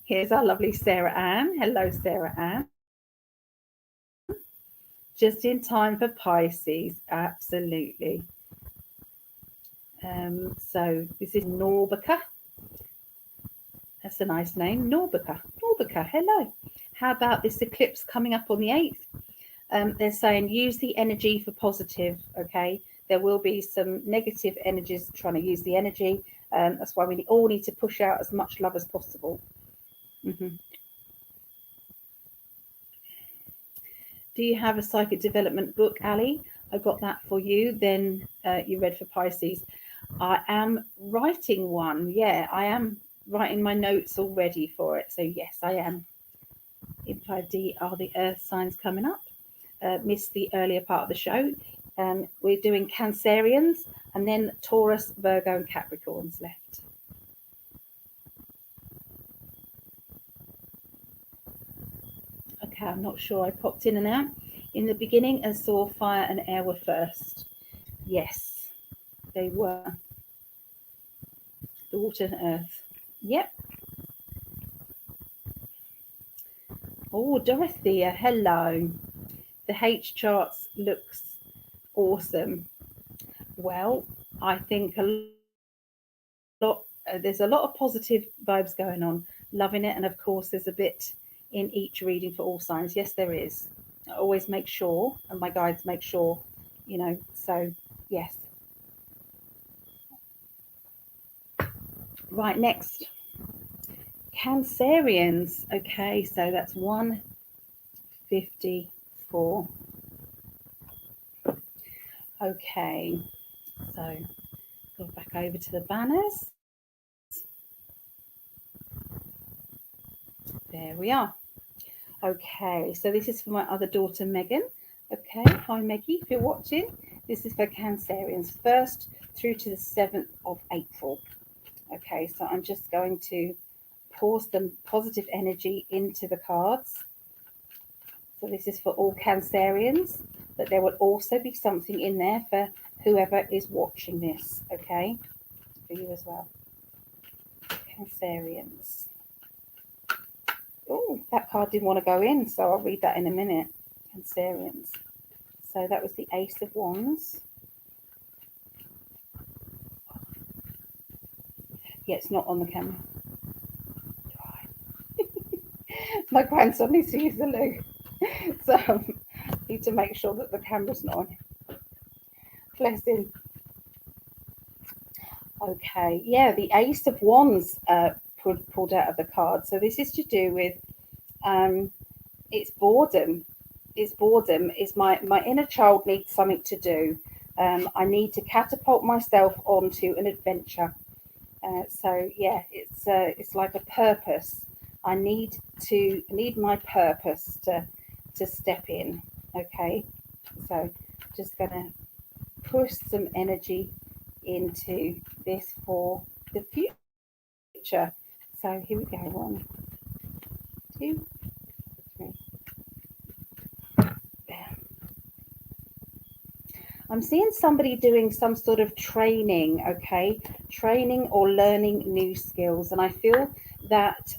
Here's our lovely Sarah Ann. Hello, Sarah Ann. Just in time for Pisces. Absolutely. So this is Norbica. That's a nice name. Norbica. Norbica, hello. How about this eclipse coming up on the 8th? They're saying use the energy for positive, okay? There will be some negative energies trying to use the energy. That's why we all need to push out as much love as possible. Do you have a psychic development book, Ali? I got that for you. Then you read for Pisces. I am writing one. Yeah, I am writing my notes already for it. So yes, I am. In5D are the earth signs coming up. Missed the earlier part of the show. We're doing Cancerians, and then Taurus, Virgo, and Capricorns left. Okay, I'm not sure. I popped in and out. In the beginning, and saw fire and air were first. Yes, they were. The water and earth. Yep. Oh, Dorothea, hello. The H charts looks awesome. Well, I think there's a lot of positive vibes going on. Loving it. And of course, there's a bit in each reading for all signs. Yes, there is. I always make sure, and my guides make sure, so yes. Right, next. Cancerians. Okay, so that's 154. Okay, so go back over to the banners. There we are. Okay, so this is for my other daughter, Megan. Okay, hi Meggie, if you're watching. This is for Cancerians, 1st through to the 7th of April. Okay, so I'm just going to pour some positive energy into the cards. So this is for all Cancerians, but there will also be something in there for whoever is watching this, okay? For you as well. Cancerians. Oh, that card didn't want to go in, so I'll read that in a minute. Cancerians. So that was the Ace of Wands. Yeah, it's not on the camera. My grandson needs to use the loo. So need to make sure that the camera's not on. Bless him. Okay, yeah, the Ace of Wands pulled out of the card. So this is to do with it's boredom. It's boredom. It's my inner child needs something to do. I need to catapult myself onto an adventure. So yeah, it's like a purpose. I need my purpose to step in. Okay, so just gonna push some energy into this for the future. So here we go. 1, 2, 3. There. I'm seeing somebody doing some sort of training, okay? Training or learning new skills. And I feel that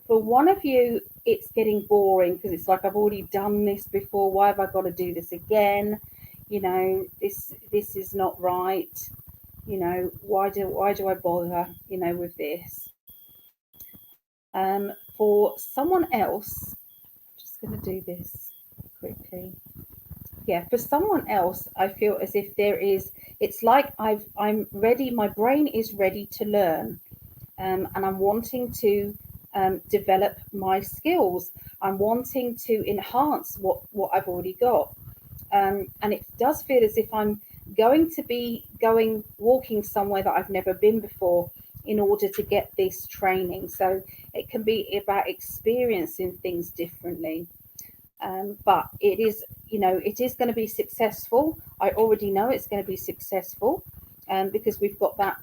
for one of you, it's getting boring because it's like, I've already done this before. Why have I got to do this again? You know, this is not right. You know, why do I bother, you know, with this? For someone else, I'm just going to do this quickly. Yeah, for someone else, I feel as if it's like I'm ready, my brain is ready to learn, and I'm wanting to develop my skills. I'm wanting to enhance what I've already got. And it does feel as if I'm going to be walking somewhere that I've never been before in order to get this training. So it can be about experiencing things differently. But it is, you know, it is going to be successful. I already know it's going to be successful, because we've got that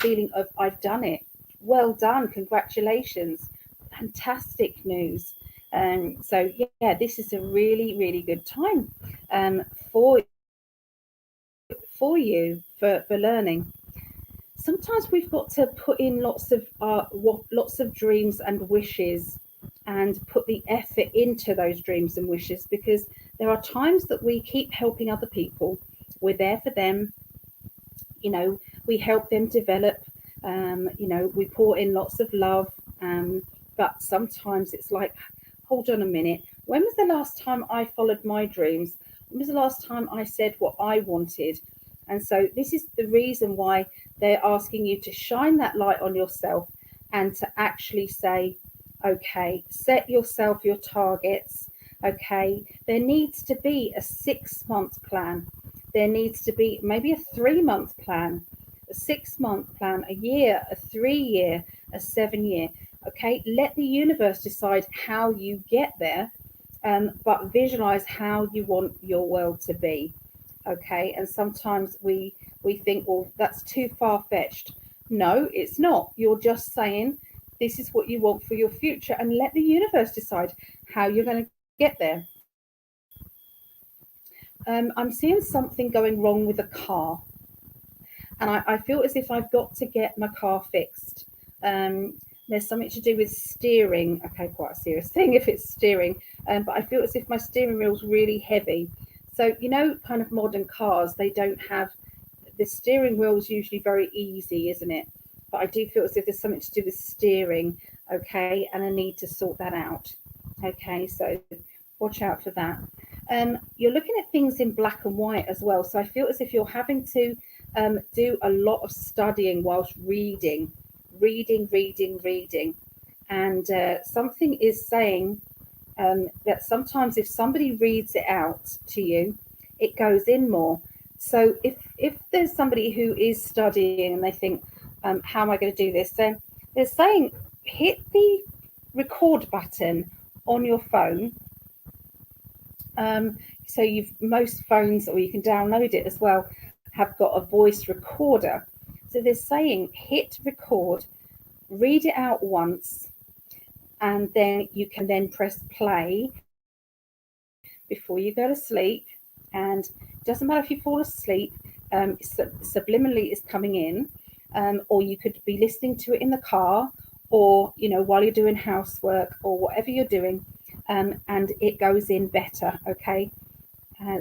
feeling of I've done it. Well done, congratulations, fantastic news. So yeah, this is a really, really good time for you for learning. Sometimes we've got to put in lots of dreams and wishes, and put the effort into those dreams and wishes, because there are times that we keep helping other people. We're there for them, you know, we help them develop, you know, we pour in lots of love, but sometimes it's like, hold on a minute, when was the last time I followed my dreams? When was the last time I said what I wanted? And so this is the reason why they're asking you to shine that light on yourself, and to actually say, okay, set yourself your targets. Okay, there needs to be a 6-month plan. There needs to be maybe a 3-month plan, a 6-month plan, a year, a 3-year, a 7-year. Okay, let the universe decide how you get there, but visualize how you want your world to be. Okay, and sometimes we think, well, that's too far-fetched. No, it's not. You're just saying this is what you want for your future, and let the universe decide how you're going to get there. I'm seeing something going wrong with a car, and I feel as if I've got to get my car fixed. There's something to do with steering. Okay, quite a serious thing if it's steering, but I feel as if my steering wheel's really heavy. So, you know, kind of modern cars, they don't have, the steering wheel's usually very easy, isn't it? But I do feel as if there's something to do with steering, okay, and I need to sort that out. Okay, so watch out for that. You're looking at things in black and white as well. So I feel as if you're having to do a lot of studying whilst reading. And something is saying that sometimes if somebody reads it out to you, it goes in more. So if there's somebody who is studying and they think, how am I going to do this? Then they're saying, hit the record button on your phone. So most phones, or you can download it as well, have got a voice recorder. So they're saying, hit record, read it out once, and then you can then press play before you go to sleep. And it doesn't matter if you fall asleep, subliminally is coming in, or you could be listening to it in the car, or, you know, while you're doing housework or whatever you're doing, and it goes in better. Okay,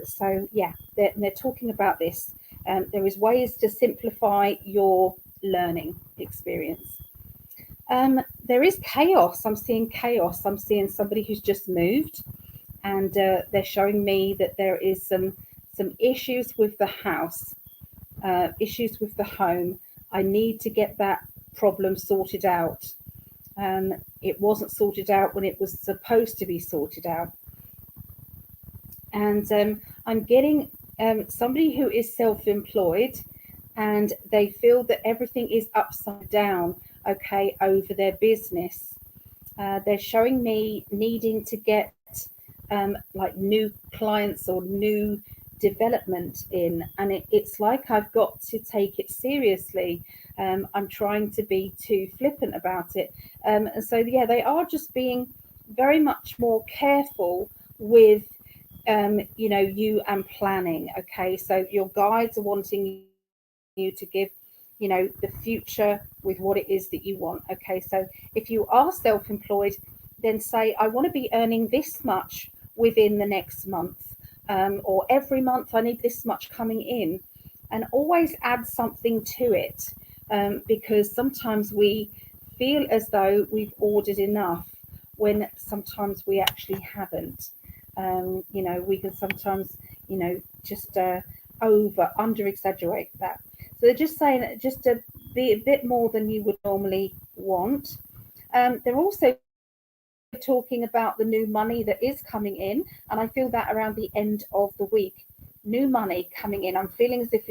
so yeah, they're talking about this. There is ways to simplify your learning experience. There is chaos. I'm seeing chaos. I'm seeing somebody who's just moved, and they're showing me that there is some issues with the house, issues with the home. I need to get that problem sorted out. It wasn't sorted out when it was supposed to be sorted out. And I'm getting somebody who is self-employed, and they feel that everything is upside down, okay, over their business. They're showing me needing to get like new clients or new development in, and it's like I've got to take it seriously. I'm trying to be too flippant about it, and so yeah, they are just being very much more careful with you know, you and planning. Okay, so your guides are wanting you to give, you know, the future with what it is that you want. Okay, so if you are self-employed, then say, I want to be earning this much within the next month, or every month I need this much coming in, and always add something to it, because sometimes we feel as though we've ordered enough when sometimes we actually haven't. You know, we can sometimes, you know, just under exaggerate that. So they're just saying just to be a bit more than you would normally want. They're also talking about the new money that is coming in, and I feel that around the end of the week, new money coming in. I'm feeling as if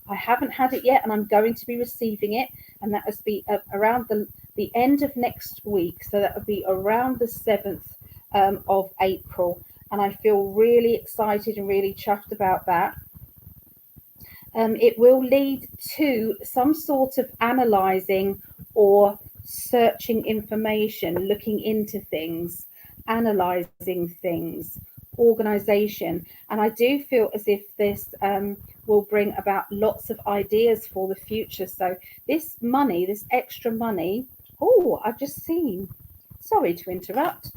I haven't had it yet, and I'm going to be receiving it, and that would be around the end of next week. So that would be around the 7th of April, and I feel really excited and really chuffed about that. It will lead to some sort of analysing or searching information, looking into things, analysing things, organisation. And I do feel as if this will bring about lots of ideas for the future. So this money, this extra money, oh, I've just seen, sorry to interrupt,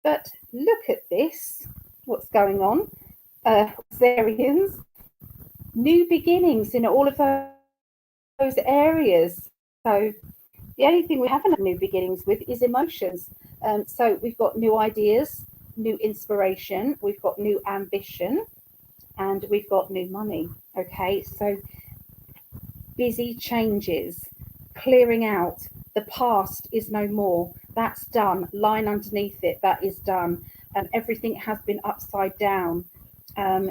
but look at this, what's going on, Aquarians. New beginnings in all of those areas. So the only thing we haven't had new beginnings with is emotions. So we've got new ideas, new inspiration, we've got new ambition, and we've got new money. Okay, so busy changes, clearing out. The past is no more. That's done. Line underneath it, that is done. Everything has been upside down.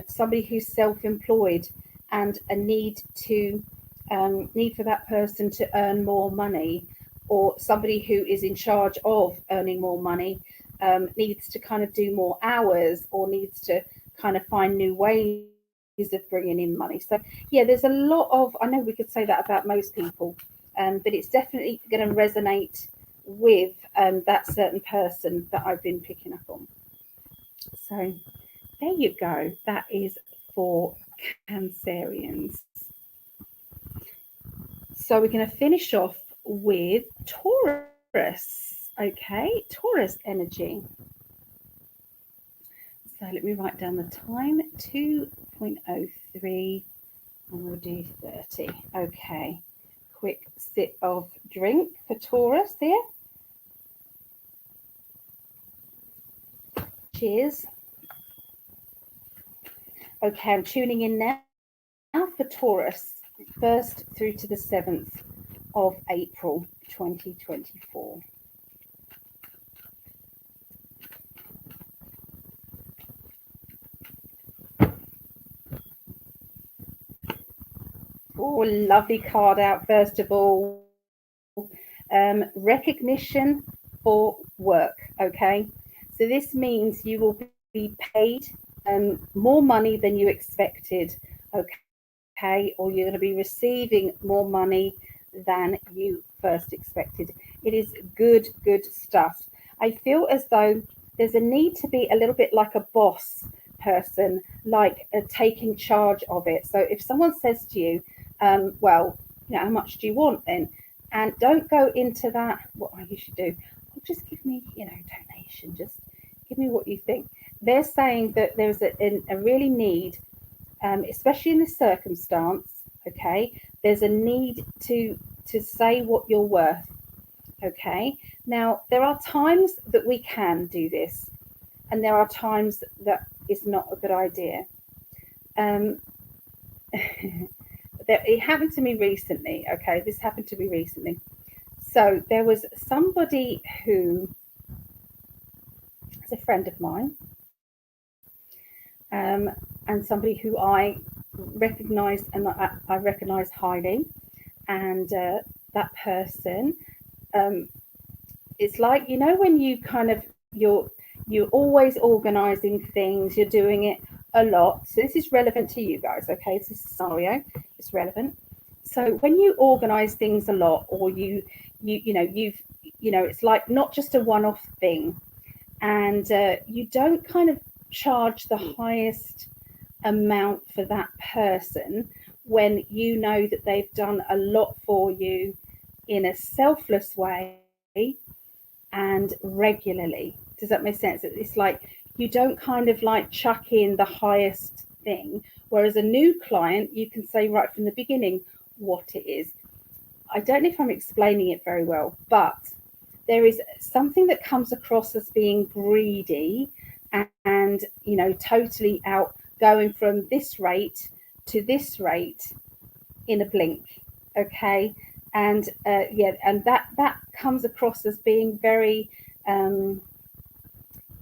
Somebody who's self-employed, and a need for that person to earn more money, or somebody who is in charge of earning more money, needs to kind of do more hours, or needs to kind of find new ways of bringing in money. So yeah, there's a lot of, I know we could say that about most people, but it's definitely going to resonate with that certain person that I've been picking up on. So there you go. That is for Cancerians. So we're going to finish off with Taurus. Okay, Taurus energy. So let me write down the time, 2.03, and we'll do 30. Okay, quick sip of drink for Taurus here. Cheers. Okay, I'm tuning in now for Taurus, 1st through to the 7th of April 2024. Oh, lovely card out, first of all. Recognition for work, okay? So this means you will be paid more money than you expected, okay? Or you're going to be receiving more money than you first expected. It is good stuff. I feel as though there's a need to be a little bit like a boss person, like taking charge of it. So if someone says to you, well, you know, how much do you want then? And don't go into that, what I usually do, oh, just give me, you know, donation, just give me what you think. They're saying that there's a really need, especially in this circumstance, okay, there's a need to say what you're worth, Okay, now there are times that we can do this, and there are times that it's not a good idea. It happened to me recently. Okay, this happened to me recently. So there was somebody who is a friend of mine, and somebody who I recognise and I recognise highly, and that person, it's like, you know, when you kind of you're always organising things, you're doing it a lot. So this is relevant to you guys, okay? This is a scenario, it's relevant. So when you organise things a lot, or it's like not just a one-off thing, and you don't kind of charge the highest amount for that person when you know that they've done a lot for you in a selfless way and regularly. Does that make sense? It's like you don't kind of like chuck in the highest thing, whereas a new client, you can say right from the beginning what it is. I don't know if I'm explaining it very well, but there is something that comes across as being greedy and totally out, going from this rate to this rate in a blink. Okay, and and that comes across as being very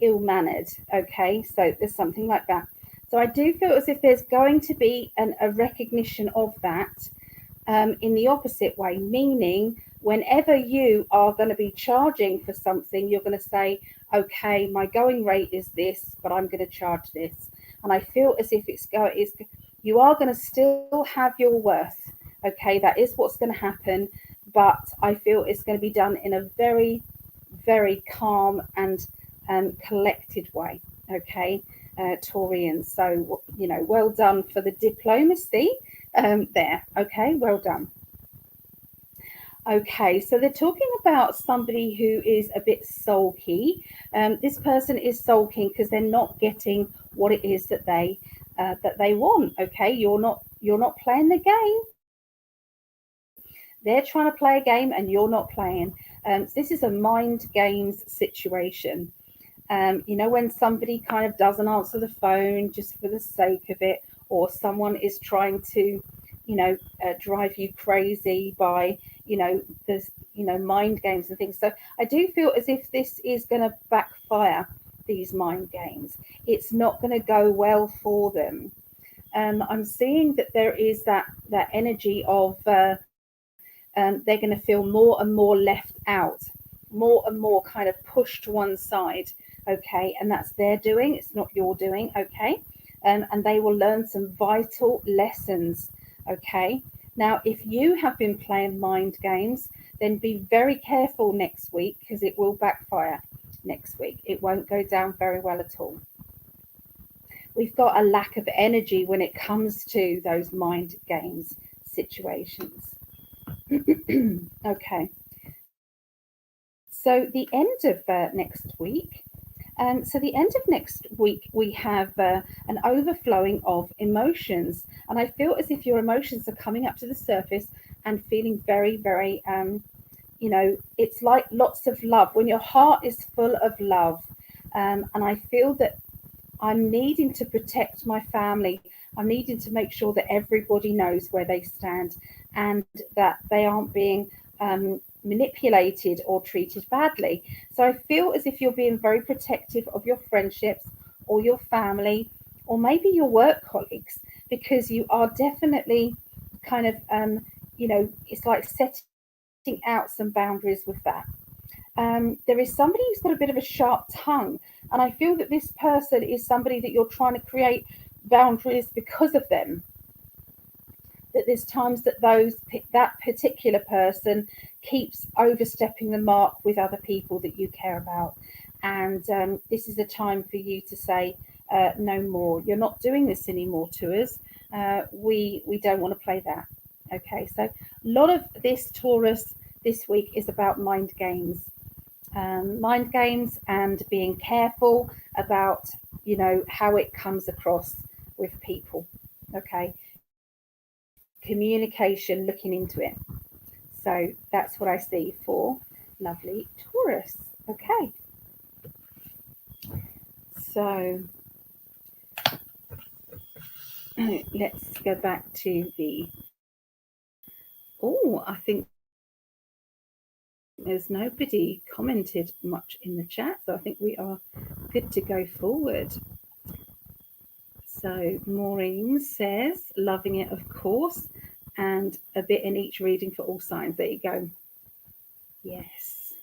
ill-mannered. Okay, so there's something like that. So I do feel as if there's going to be a recognition of that in the opposite way, meaning whenever you are going to be charging for something, you're going to say, okay, my going rate is this, but I'm going to charge this. And I feel as if you are going to still have your worth. Okay, that is what's going to happen, but I feel it's going to be done in a very, very calm and collected way. Okay, Taurians. So, well done for the diplomacy there. Okay, well done. Okay, so they're talking about somebody who is a bit sulky. This person is sulking because they're not getting what it is that they want. Okay, you're not playing the game. They're trying to play a game and you're not playing. This is a mind games situation. When somebody kind of doesn't answer the phone just for the sake of it, or someone is trying to, drive you crazy by, there's, mind games and things. So I do feel as if this is going to backfire, these mind games. It's not going to go well for them. I'm seeing that there is that energy of they're going to feel more and more left out, more and more kind of pushed to one side. Okay, and that's their doing, it's not your doing. Okay, and they will learn some vital lessons. Okay, now if you have been playing mind games, then be very careful next week, because it will backfire next week. It won't go down very well at all. We've got a lack of energy when it comes to those mind games situations. Okay, so the end of next week. So the end of next week, we have an overflowing of emotions, and I feel as if your emotions are coming up to the surface and feeling very, very, it's like lots of love. When your heart is full of love, and I feel that I'm needing to protect my family. I'm needing to make sure that everybody knows where they stand and that they aren't being manipulated or treated badly. So I feel as if you're being very protective of your friendships or your family or maybe your work colleagues, because you are definitely kind of, it's like setting out some boundaries with that. There is somebody who's got a bit of a sharp tongue, and I feel that this person is somebody that you're trying to create boundaries because of them. That there's times that that particular person keeps overstepping the mark with other people that you care about, and this is a time for you to say no more. You're not doing this anymore to us. We don't want to play that. Okay, so a lot of this Taurus this week is about mind games. Mind games and being careful about how it comes across with people. Okay, communication, looking into it. So that's what I see for lovely Taurus. Okay, so let's go back to the, oh, I think there's nobody commented much in the chat, so I think we are good to go forward. So Maureen says, loving it, of course, and a bit in each reading for all signs. There you go. Yes,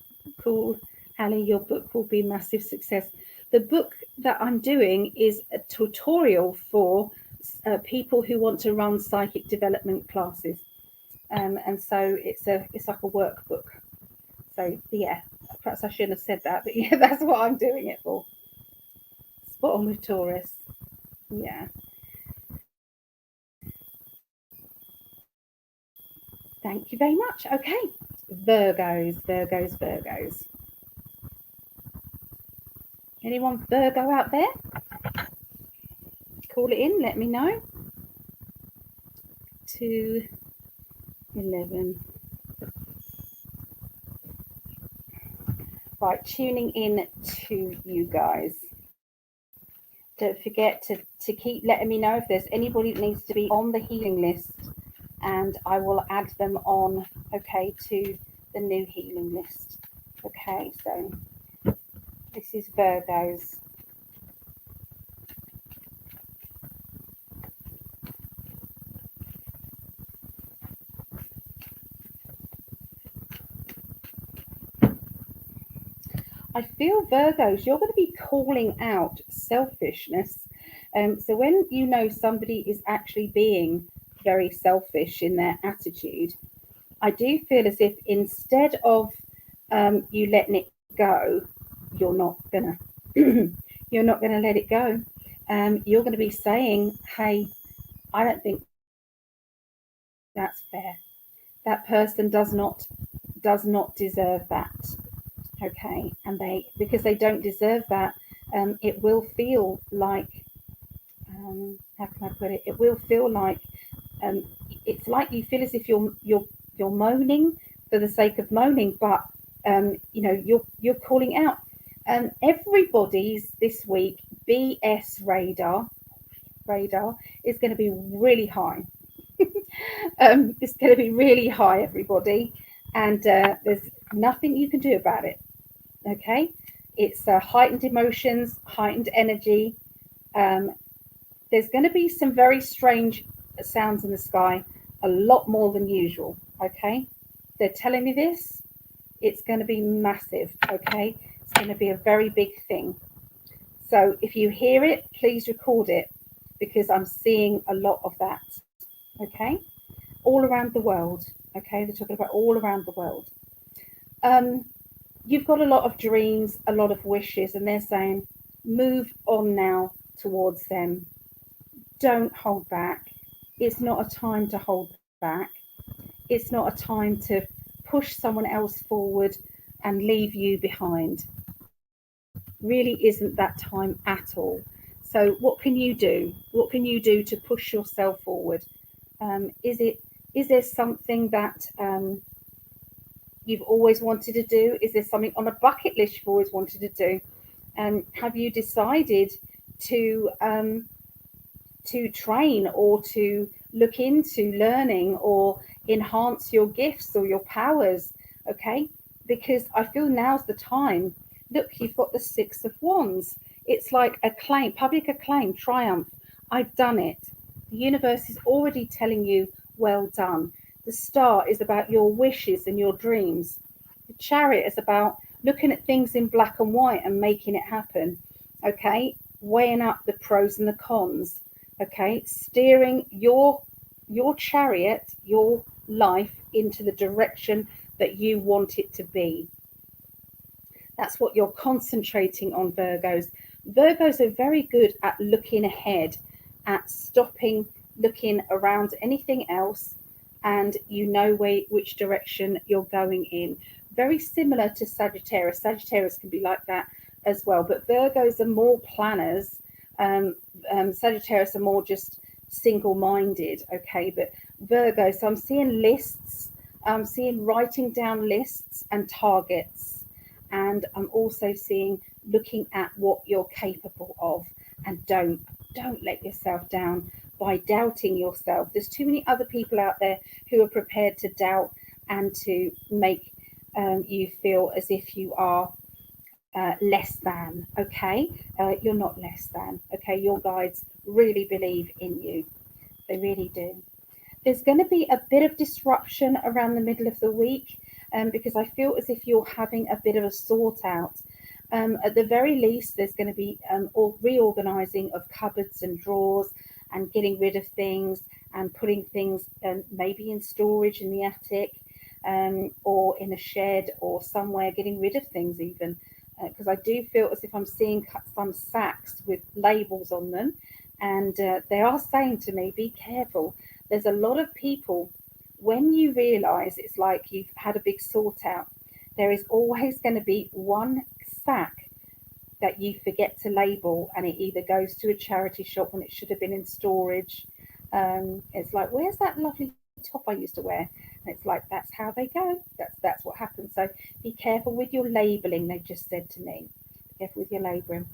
cool. Ali, your book will be a massive success. The book that I'm doing is a tutorial for people who want to run psychic development classes, and so it's like a workbook. So yeah, perhaps I shouldn't have said that, but yeah, that's what I'm doing it for. Spot on with Taurus. Yeah. Thank you very much. Okay, Virgos. Anyone Virgo out there? Call it in, let me know. 211. Right, tuning in to you guys. Don't forget to keep letting me know if there's anybody that needs to be on the healing list, and I will add them on, okay, to the new healing list. Okay, so this is Virgos. I feel Virgos, you're going to be calling out selfishness. So when you know somebody is actually being very selfish in their attitude, I do feel as if instead of you letting it go, you're not gonna you're not gonna let it go. You're going to be saying, "Hey, I don't think that's fair. That person does not deserve that." Okay, and because they don't deserve that, it will feel like, how can I put it? It will feel like, it's like you feel as if you're moaning for the sake of moaning, but you know, you're calling out. Everybody's this week BS radar is going to be really high. It's going to be really high, everybody, and there's nothing you can do about it. Okay, it's heightened emotions, heightened energy. There's going to be some very strange sounds in the sky, a lot more than usual. Okay, they're telling me this. It's going to be massive. Okay, it's going to be a very big thing. So if you hear it, please record it, because I'm seeing a lot of that. Okay, all around the world. Okay, they're talking about all around the world. You've got a lot of dreams, a lot of wishes, and they're saying, move on now towards them. Don't hold back. It's not a time to hold back. It's not a time to push someone else forward and leave you behind. Really isn't that time at all. So what can you do? What can you do to push yourself forward? Is there something that you've always wanted to do? Is there something on a bucket list you've always wanted to do? Have you decided to train or to look into learning or enhance your gifts or your powers? Okay, because I feel now's the time. Look, you've got the Six of Wands. It's like acclaim, public acclaim, triumph. I've done it. The universe is already telling you, well done. The Star is about your wishes and your dreams. The Chariot is about looking at things in black and white and making it happen. Okay, weighing up the pros and the cons. Okay, steering your chariot, your life, into the direction that you want it to be. That's what you're concentrating on, Virgos. Virgos are very good at looking ahead, at stopping, looking around anything else, and you know which direction you're going in. Very similar to Sagittarius. Sagittarius can be like that as well, but Virgos are more planners. Sagittarius are more just single-minded. Okay, but Virgo, so I'm seeing lists. I'm seeing writing down lists and targets, and I'm also seeing looking at what you're capable of, and don't let yourself down by doubting yourself. There's too many other people out there who are prepared to doubt and to make you feel as if you are less than. Okay, you're not less than. Okay, your guides really believe in you. They really do. There's going to be a bit of disruption around the middle of the week, because I feel as if you're having a bit of a sort out. At the very least, there's going to be reorganizing of cupboards and drawers, and getting rid of things and putting things maybe in storage in the attic, or in a shed or somewhere, getting rid of things even. Because I do feel as if I'm seeing some sacks with labels on them, and they are saying to me, be careful. There's a lot of people, when you realize it's like you've had a big sort out, there is always going to be one sack that you forget to label, and it either goes to a charity shop when it should have been in storage. It's like, where's that lovely top I used to wear? And it's like, that's how they go. That's what happens. So be careful with your labeling, they just said to me. Be careful with your labeling.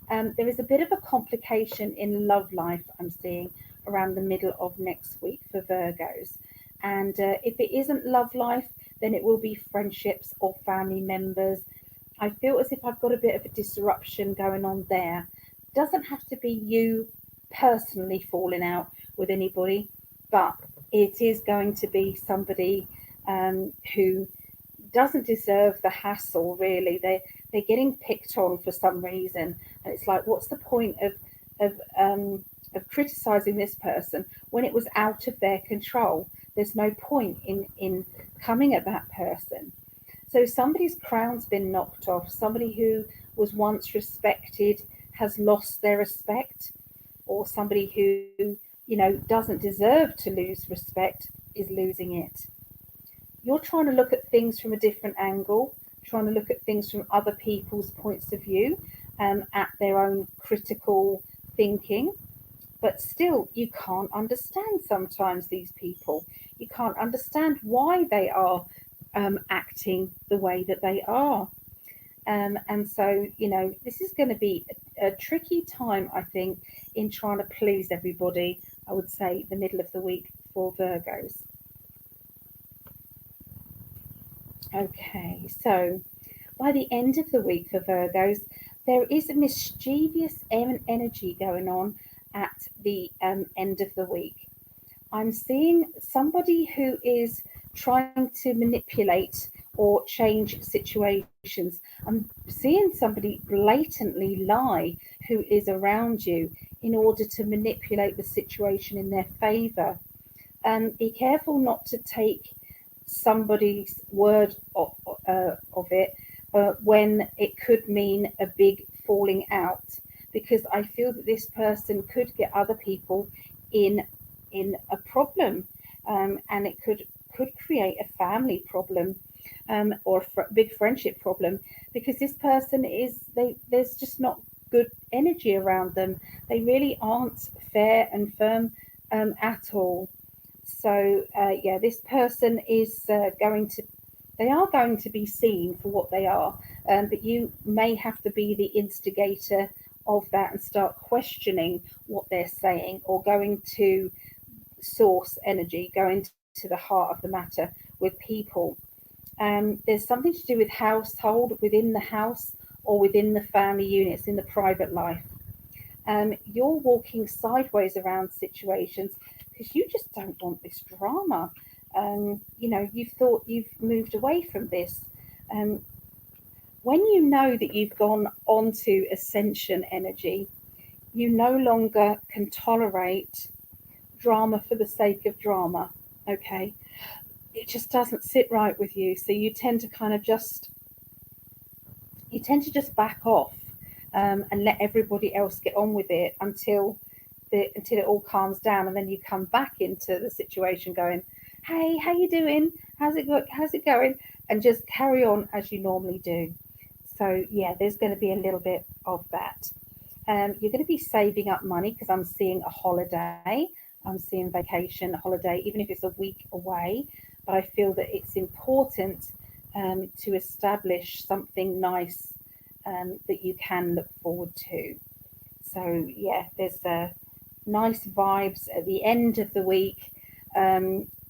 There is a bit of a complication in love life I'm seeing around the middle of next week for Virgos. And if it isn't love life, then it will be friendships or family members. I feel as if I've got a bit of a disruption going on there. Doesn't have to be you personally falling out with anybody, but it is going to be somebody who doesn't deserve the hassle, really. They're getting picked on for some reason, and it's like, what's the point of criticizing this person when it was out of their control? There's no point in coming at that person. So somebody's crown's been knocked off. Somebody who was once respected has lost their respect, or somebody who, doesn't deserve to lose respect is losing it. You're trying to look at things from a different angle, trying to look at things from other people's points of view, at their own critical thinking. But still, you can't understand sometimes these people. You can't understand why they are acting the way that they are. And so, this is going to be a tricky time, I think, in trying to please everybody. I would say the middle of the week for Virgos. Okay, so by the end of the week for Virgos, there is a mischievous energy going on at the end of the week. I'm seeing somebody who is trying to manipulate or change situations. I'm seeing somebody blatantly lie who is around you in order to manipulate the situation in their favor. Be careful not to take somebody's word of it when it could mean a big falling out, because I feel that this person could get other people in a problem, and it could create a family problem, or a big friendship problem, because this person there's just not good energy around them. They really aren't fair and firm at all. So this person is they are going to be seen for what they are, but you may have to be the instigator of that and start questioning what they're saying, or going to source energy, going to the heart of the matter with people. There's something to do with household, within the house, or within the family units, in the private life. You're walking sideways around situations because you just don't want this drama. You've thought you've moved away from this. When you know that you've gone onto ascension energy, you no longer can tolerate drama for the sake of drama. Okay, it just doesn't sit right with you. So you tend to just back off, and let everybody else get on with it until it all calms down, and then you come back into the situation going, hey, how you doing? How's it going? And just carry on as you normally do. So yeah, there's going to be a little bit of that. You're going to be saving up money, because I'm seeing a holiday. I'm seeing vacation, holiday, even if it's a week away. but I feel that it's important to establish something nice that you can look forward to. So yeah, there's nice vibes at the end of the week,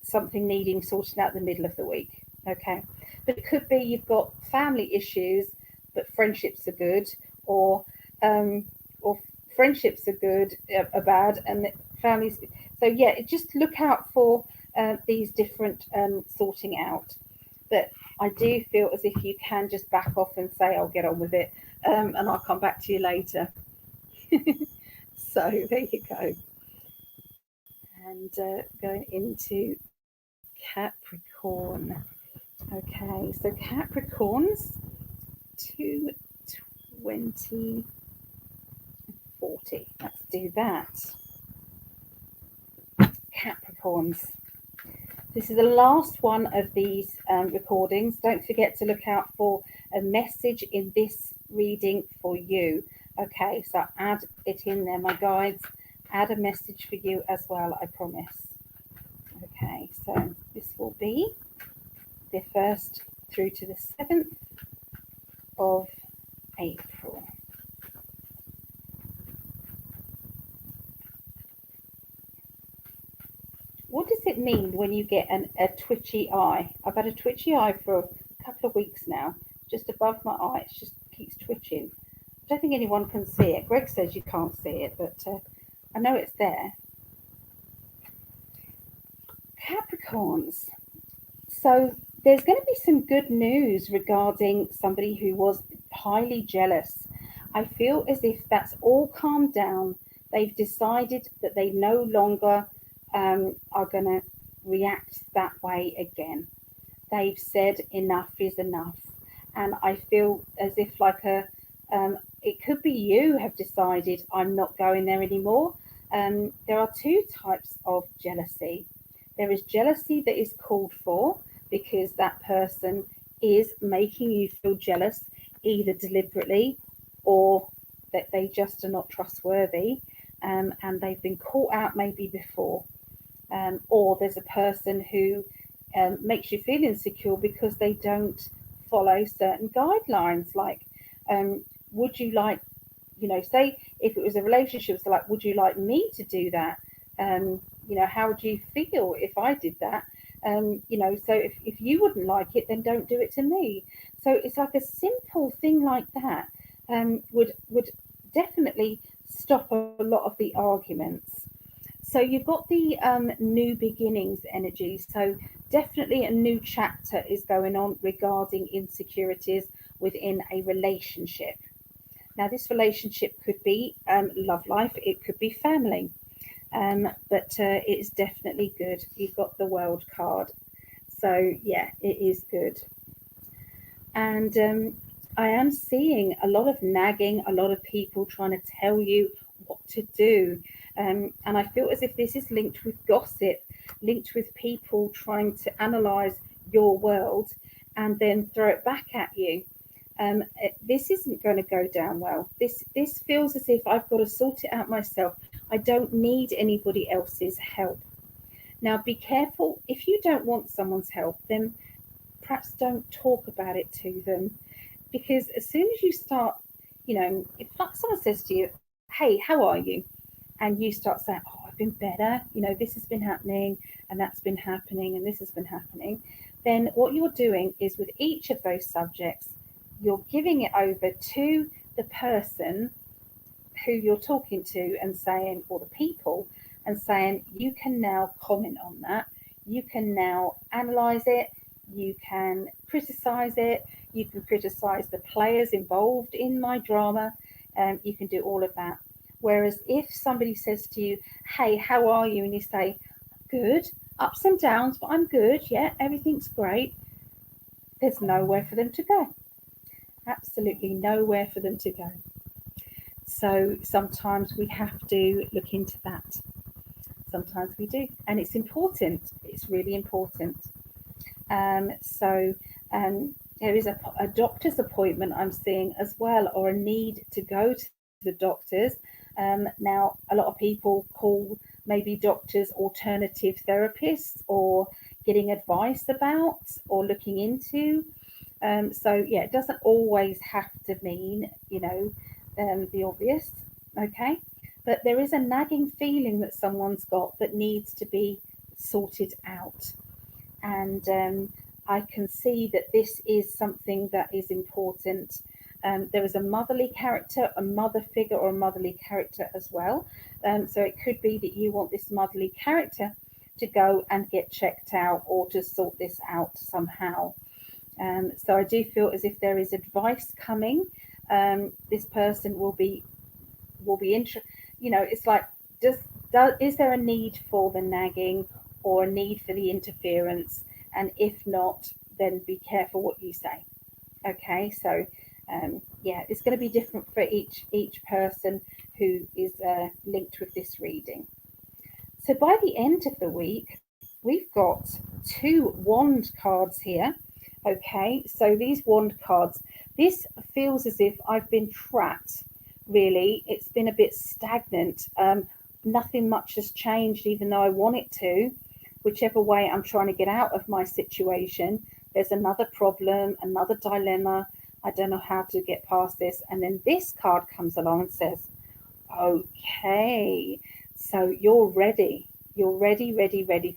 something needing sorting out the middle of the week. Okay, but it could be you've got family issues, but friendships are good, or um, or friendships are good, are bad, and the families. So yeah, just look out for these different sorting out. But I do feel as if you can just back off and say, "I'll get on with it," and I'll come back to you later. So there you go. And going into Capricorn. Okay, so Capricorns 22040. Let's do that. Capricorns. This is the last one of these recordings. Don't forget to look out for a message in this reading for you. Okay, so add it in there, my guides. Add a message for you as well, I promise. Okay, so this will be the 1st through to the 7th of April. What does it mean when you get a twitchy eye? I've had a twitchy eye for a couple of weeks now, just above my eye. It just keeps twitching. I don't think anyone can see it. Greg says you can't see it, but I know it's there. Capricorns. So there's going to be some good news regarding somebody who was highly jealous. I feel as if that's all calmed down. They've decided that they no longer are going to react that way again. They've said enough is enough. And I feel as if it could be you have decided I'm not going there anymore. There are two types of jealousy. There is jealousy that is called for because that person is making you feel jealous, either deliberately or that they just are not trustworthy, and they've been caught out maybe before. Or there's a person who makes you feel insecure because they don't follow certain guidelines. Like, would you like, say if it was a relationship, so like, would you like me to do that? How would you feel if I did that? So if you wouldn't like it, then don't do it to me. So it's like a simple thing like that would definitely stop a lot of the arguments. So you've got the new beginnings energy. So definitely a new chapter is going on regarding insecurities within a relationship. Now, this relationship could be love life, it could be family, but it is definitely good. You've got the World card. So, yeah, it is good. And I am seeing a lot of nagging, a lot of people trying to tell you what to do. And I feel as if this is linked with gossip, linked with people trying to analyze your world and then throw it back at you. This isn't going to go down well. This feels as if I've got to sort it out myself. I don't need anybody else's help. Now, be careful. If you don't want someone's help, then perhaps don't talk about it to them. Because as soon as you start, if someone says to you, hey, how are you? And you start saying, oh, I've been better, this has been happening, and that's been happening, and this has been happening, then what you're doing is with each of those subjects, you're giving it over to the person who you're talking to and saying, or the people, and saying, you can now comment on that. You can now analyze it. You can criticize it. You can criticize the players involved in my drama. You can do all of that. Whereas if somebody says to you, hey, how are you? And you say, good, ups and downs, but I'm good. Yeah, everything's great. There's nowhere for them to go. Absolutely nowhere for them to go. So sometimes we have to look into that. Sometimes we do. And it's important. It's really important. There is a doctor's appointment I'm seeing as well, or a need to go to the doctors. Now, a lot of people call maybe doctors alternative therapists, or getting advice about or looking into. So yeah, it doesn't always have to mean, the obvious, okay? But there is a nagging feeling that someone's got that needs to be sorted out. And I can see that this is something that is important. There is a motherly character, a mother figure, or a motherly character as well. So it could be that you want this motherly character to go and get checked out or to sort this out somehow. So I do feel as if there is advice coming. This person will be interested. It's like, is there a need for the nagging or a need for the interference? And if not, then be careful what you say. Okay, so yeah, it's going to be different for each person who is linked with this reading. So by the end of the week, we've got 2 wand cards here. Okay, so these wand cards, this feels as if I've been trapped, really. It's been a bit stagnant. Nothing much has changed, even though I want it to. Whichever way I'm trying to get out of my situation, there's another problem, another dilemma. I don't know how to get past this. And then this card comes along and says, okay, so you're ready. You're ready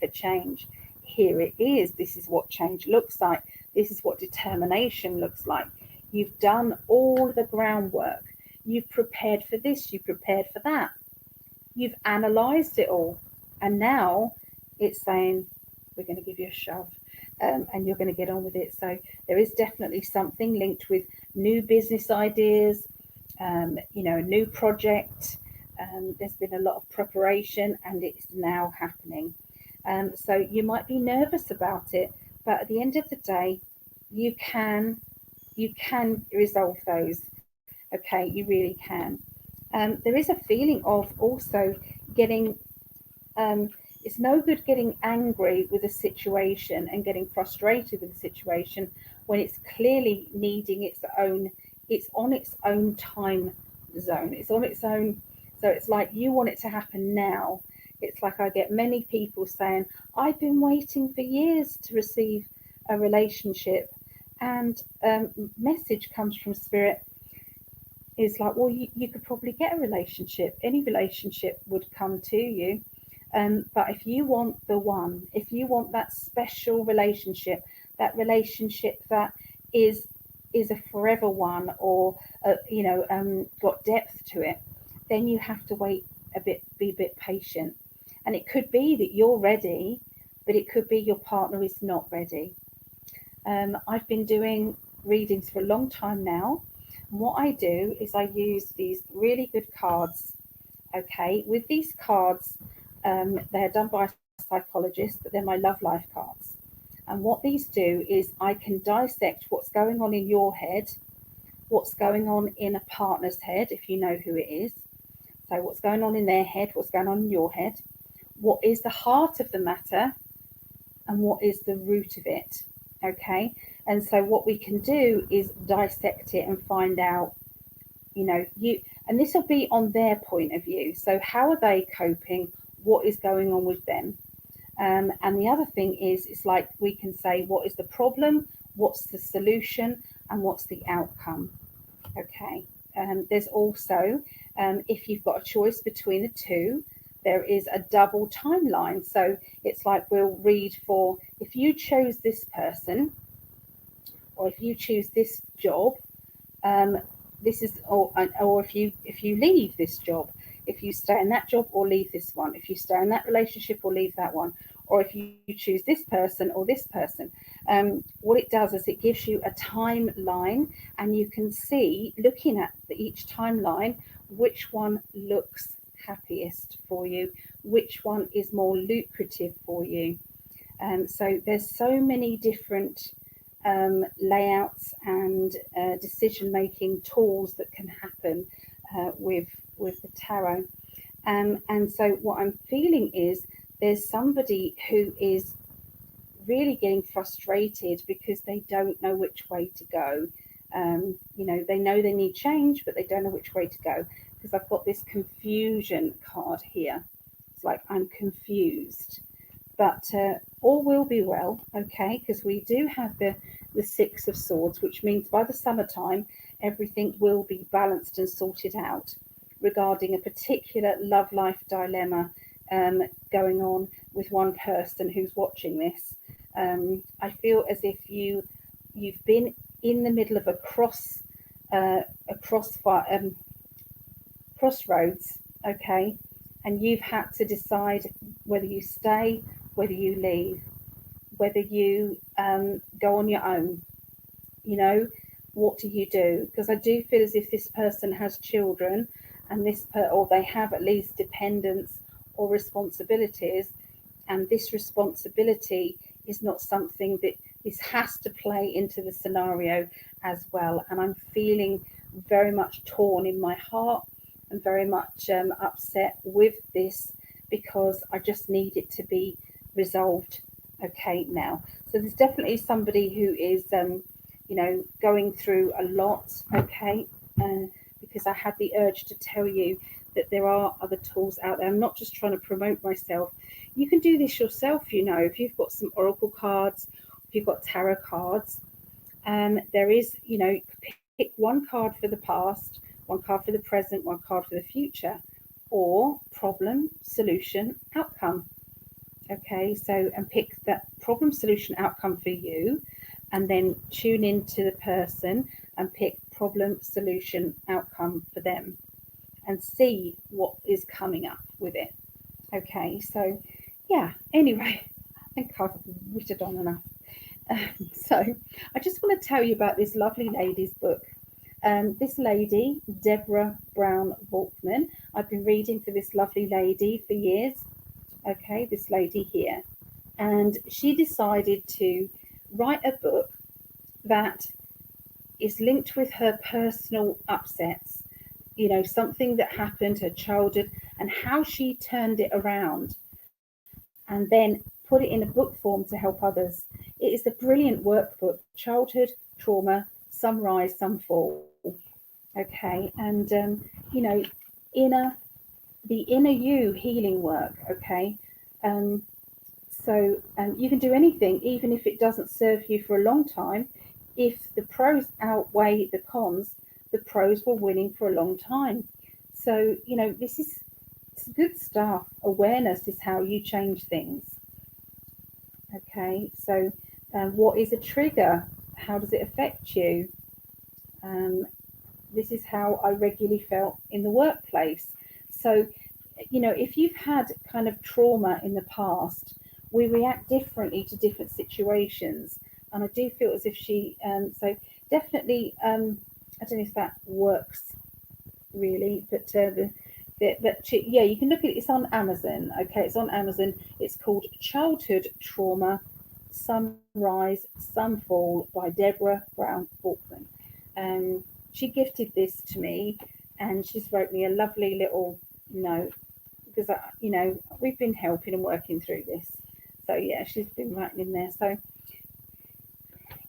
for change. Here it is. This is what change looks like. This is what determination looks like. You've done all the groundwork. You've prepared for this. You prepared for that. You've analysed it all. And now it's saying, we're going to give you a shove. And you're going to get on with it. So there is definitely something linked with new business ideas, a new project. There's been a lot of preparation and it's now happening. So you might be nervous about it, but at the end of the day, you can resolve those. Okay, you really can. There is a feeling of also getting, it's no good getting angry with a situation and getting frustrated with the situation when it's clearly needing it's on its own time zone. It's on its own. So it's like you want it to happen now. It's like I get many people saying, I've been waiting for years to receive a relationship. And message comes from Spirit is like, well, you could probably get a relationship. Any relationship would come to you. But if you want the one, if you want that special relationship that is a forever one, or got depth to it, then you have to wait be a bit patient. And it could be that you're ready, but it could be your partner is not ready. I've been doing readings for a long time now. And what I do is I use these really good cards. Okay, with these cards, they're done by a psychologist, but they're my love life cards. And what these do is I can dissect what's going on in your head, what's going on in a partner's head, if you know who it is. So what's going on in their head, what's going on in your head, what is the heart of the matter, and what is the root of it. Okay, and so what we can do is dissect it and find out, and this will be on their point of view. So how are they coping? What is going on with them? And the other thing is, it's like we can say, what is the problem? What's the solution? And what's the outcome? Okay. There's also, if you've got a choice between the two, there is a double timeline. So it's like we'll read for, if you chose this person, or if you choose this job, this is, or if you leave this job, if you stay in that job or leave this one, if you stay in that relationship or leave that one, or if you choose this person or this person. What it does is it gives you a timeline, and you can see, looking at each timeline, which one looks happiest for you, which one is more lucrative for you. So there's so many different layouts and decision-making tools that can happen with the tarot. And so what I'm feeling is there's somebody who is really getting frustrated because they don't know which way to go. They know they need change, but they don't know which way to go, because I've got this confusion card here. It's like, I'm confused. but all will be well, okay, because we do have the Six of Swords, which means by the summertime everything will be balanced and sorted out regarding a particular love life dilemma going on with one person who's watching this. I feel as if you've been in the middle of a crossroads, okay, and you've had to decide whether you stay, whether you leave, whether you go on your own. You know, what do you do? Because I do feel as if this person has children, and or they have at least dependents or responsibilities, and this responsibility is not something that this has to play into the scenario as well. And I'm feeling very much torn in my heart and very much upset with this, because I just need it to be resolved, okay, now. So there's definitely somebody who is going through a lot, okay, because I had the urge to tell you that there are other tools out there. I'm not just trying to promote myself. You can do this yourself, if you've got some oracle cards, if you've got tarot cards. There is, pick one card for the past, one card for the present, one card for the future, or problem, solution, outcome. Okay, so and pick that problem, solution, outcome for you, and then tune into the person and pick problem, solution, outcome for them, and see what is coming up with it. Okay, so yeah, anyway, I think I've whittled on enough. So I just want to tell you about this lovely lady's book. This lady, Deborah Brown Volkman, I've been reading for this lovely lady for years. Okay, this lady here. And she decided to write a book that is linked with her personal upsets, something that happened, her childhood, and how she turned it around and then put it in a book form to help others. It is a brilliant workbook, childhood trauma, some rise, some fall. Okay, and the inner you healing work. Okay, so you can do anything, even if it doesn't serve you for a long time. If the pros outweigh the cons, the pros were winning for a long time. So it's good stuff. Awareness is how you change things. Okay, so what is a trigger? How does it affect you? This is how I regularly felt in the workplace. So, if you've had kind of trauma in the past, we react differently to different situations. And I do feel as if so definitely, I don't know if that works really, but yeah, you can look at it. It's on Amazon. Okay, it's on Amazon. It's called Childhood Trauma, Some Rise, Some Fall by Deborah Brown Volkman. She gifted this to me, and she's wrote me a lovely little note, because we've been helping and working through this. So yeah, she's been writing in there. So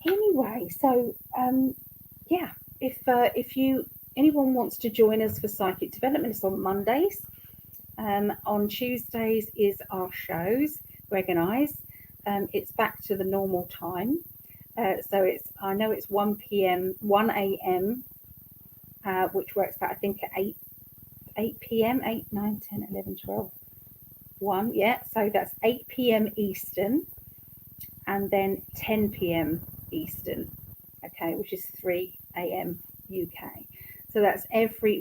anyway, so yeah, if anyone wants to join us for psychic development, it's on Mondays. On Tuesdays is our shows, Greg and I's. It's back to the normal time. So I know it's 1 a.m., which works out, I think, at 8 p.m., 8, 9, 10, 11, 12, 1. Yeah, so that's 8 p.m. Eastern, and then 10 p.m. Eastern, okay, which is 3 a.m. UK. So that's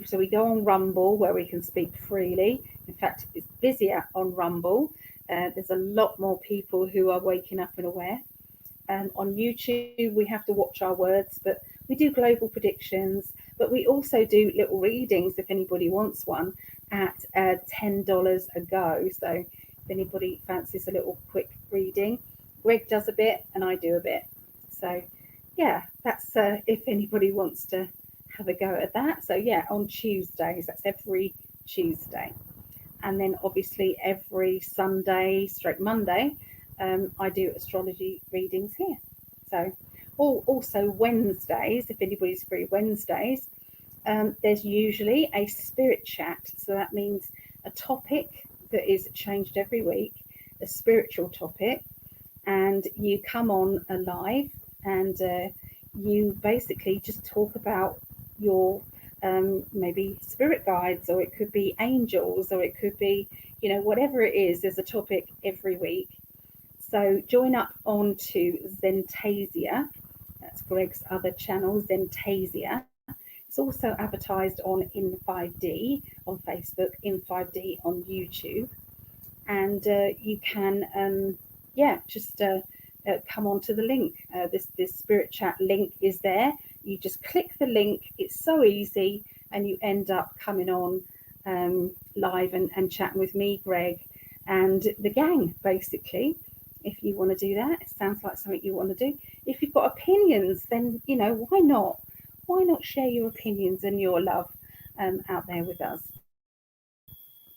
so we go on Rumble, where we can speak freely. In fact, it's busier on Rumble. There's a lot more people who are waking up and aware. On YouTube, we have to watch our words, but we do global predictions, but we also do little readings if anybody wants one at $10 a go. So if anybody fancies a little quick reading, Greg does a bit and I do a bit. So yeah, that's if anybody wants to have a go at that. So yeah, on Tuesdays, that's every Tuesday. And then obviously every Sunday / Monday, I do astrology readings here. So also Wednesdays, if anybody's free Wednesdays, there's usually a spirit chat. So that means a topic that is changed every week. a spiritual topic, and you come on a live, and you basically just talk about your maybe spirit guides, or it could be angels, or it could be, you know, whatever it is. There's a topic every week. So join up onto Zentasia. That's Greg's other channel, Zentasia. It's also advertised on In5D on Facebook, In5D on YouTube, and you can, just come onto the link. This Spirit Chat link is there. You just click the link. It's so easy, and you end up coming on live and chatting with me, Greg, and the gang, basically. If you want to do that, it sounds like something you want to do. If you've got opinions, then, you know, why not? Why not share your opinions and your love out there with us?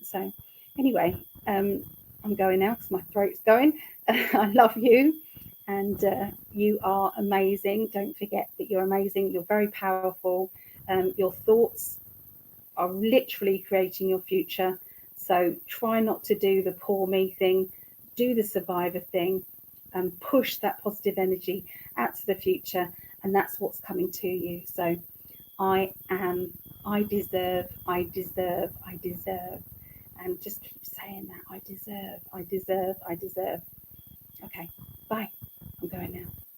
So, anyway, I'm going now because my throat's going. I love you, and you are amazing. Don't forget that you're amazing. You're very powerful. Your thoughts are literally creating your future. So try not to do the poor me thing. Do the survivor thing, and push that positive energy out to the future. And that's what's coming to you. So I am, I deserve, I deserve, I deserve. And just keep saying that. I deserve, I deserve, I deserve. Okay, bye. I'm going now.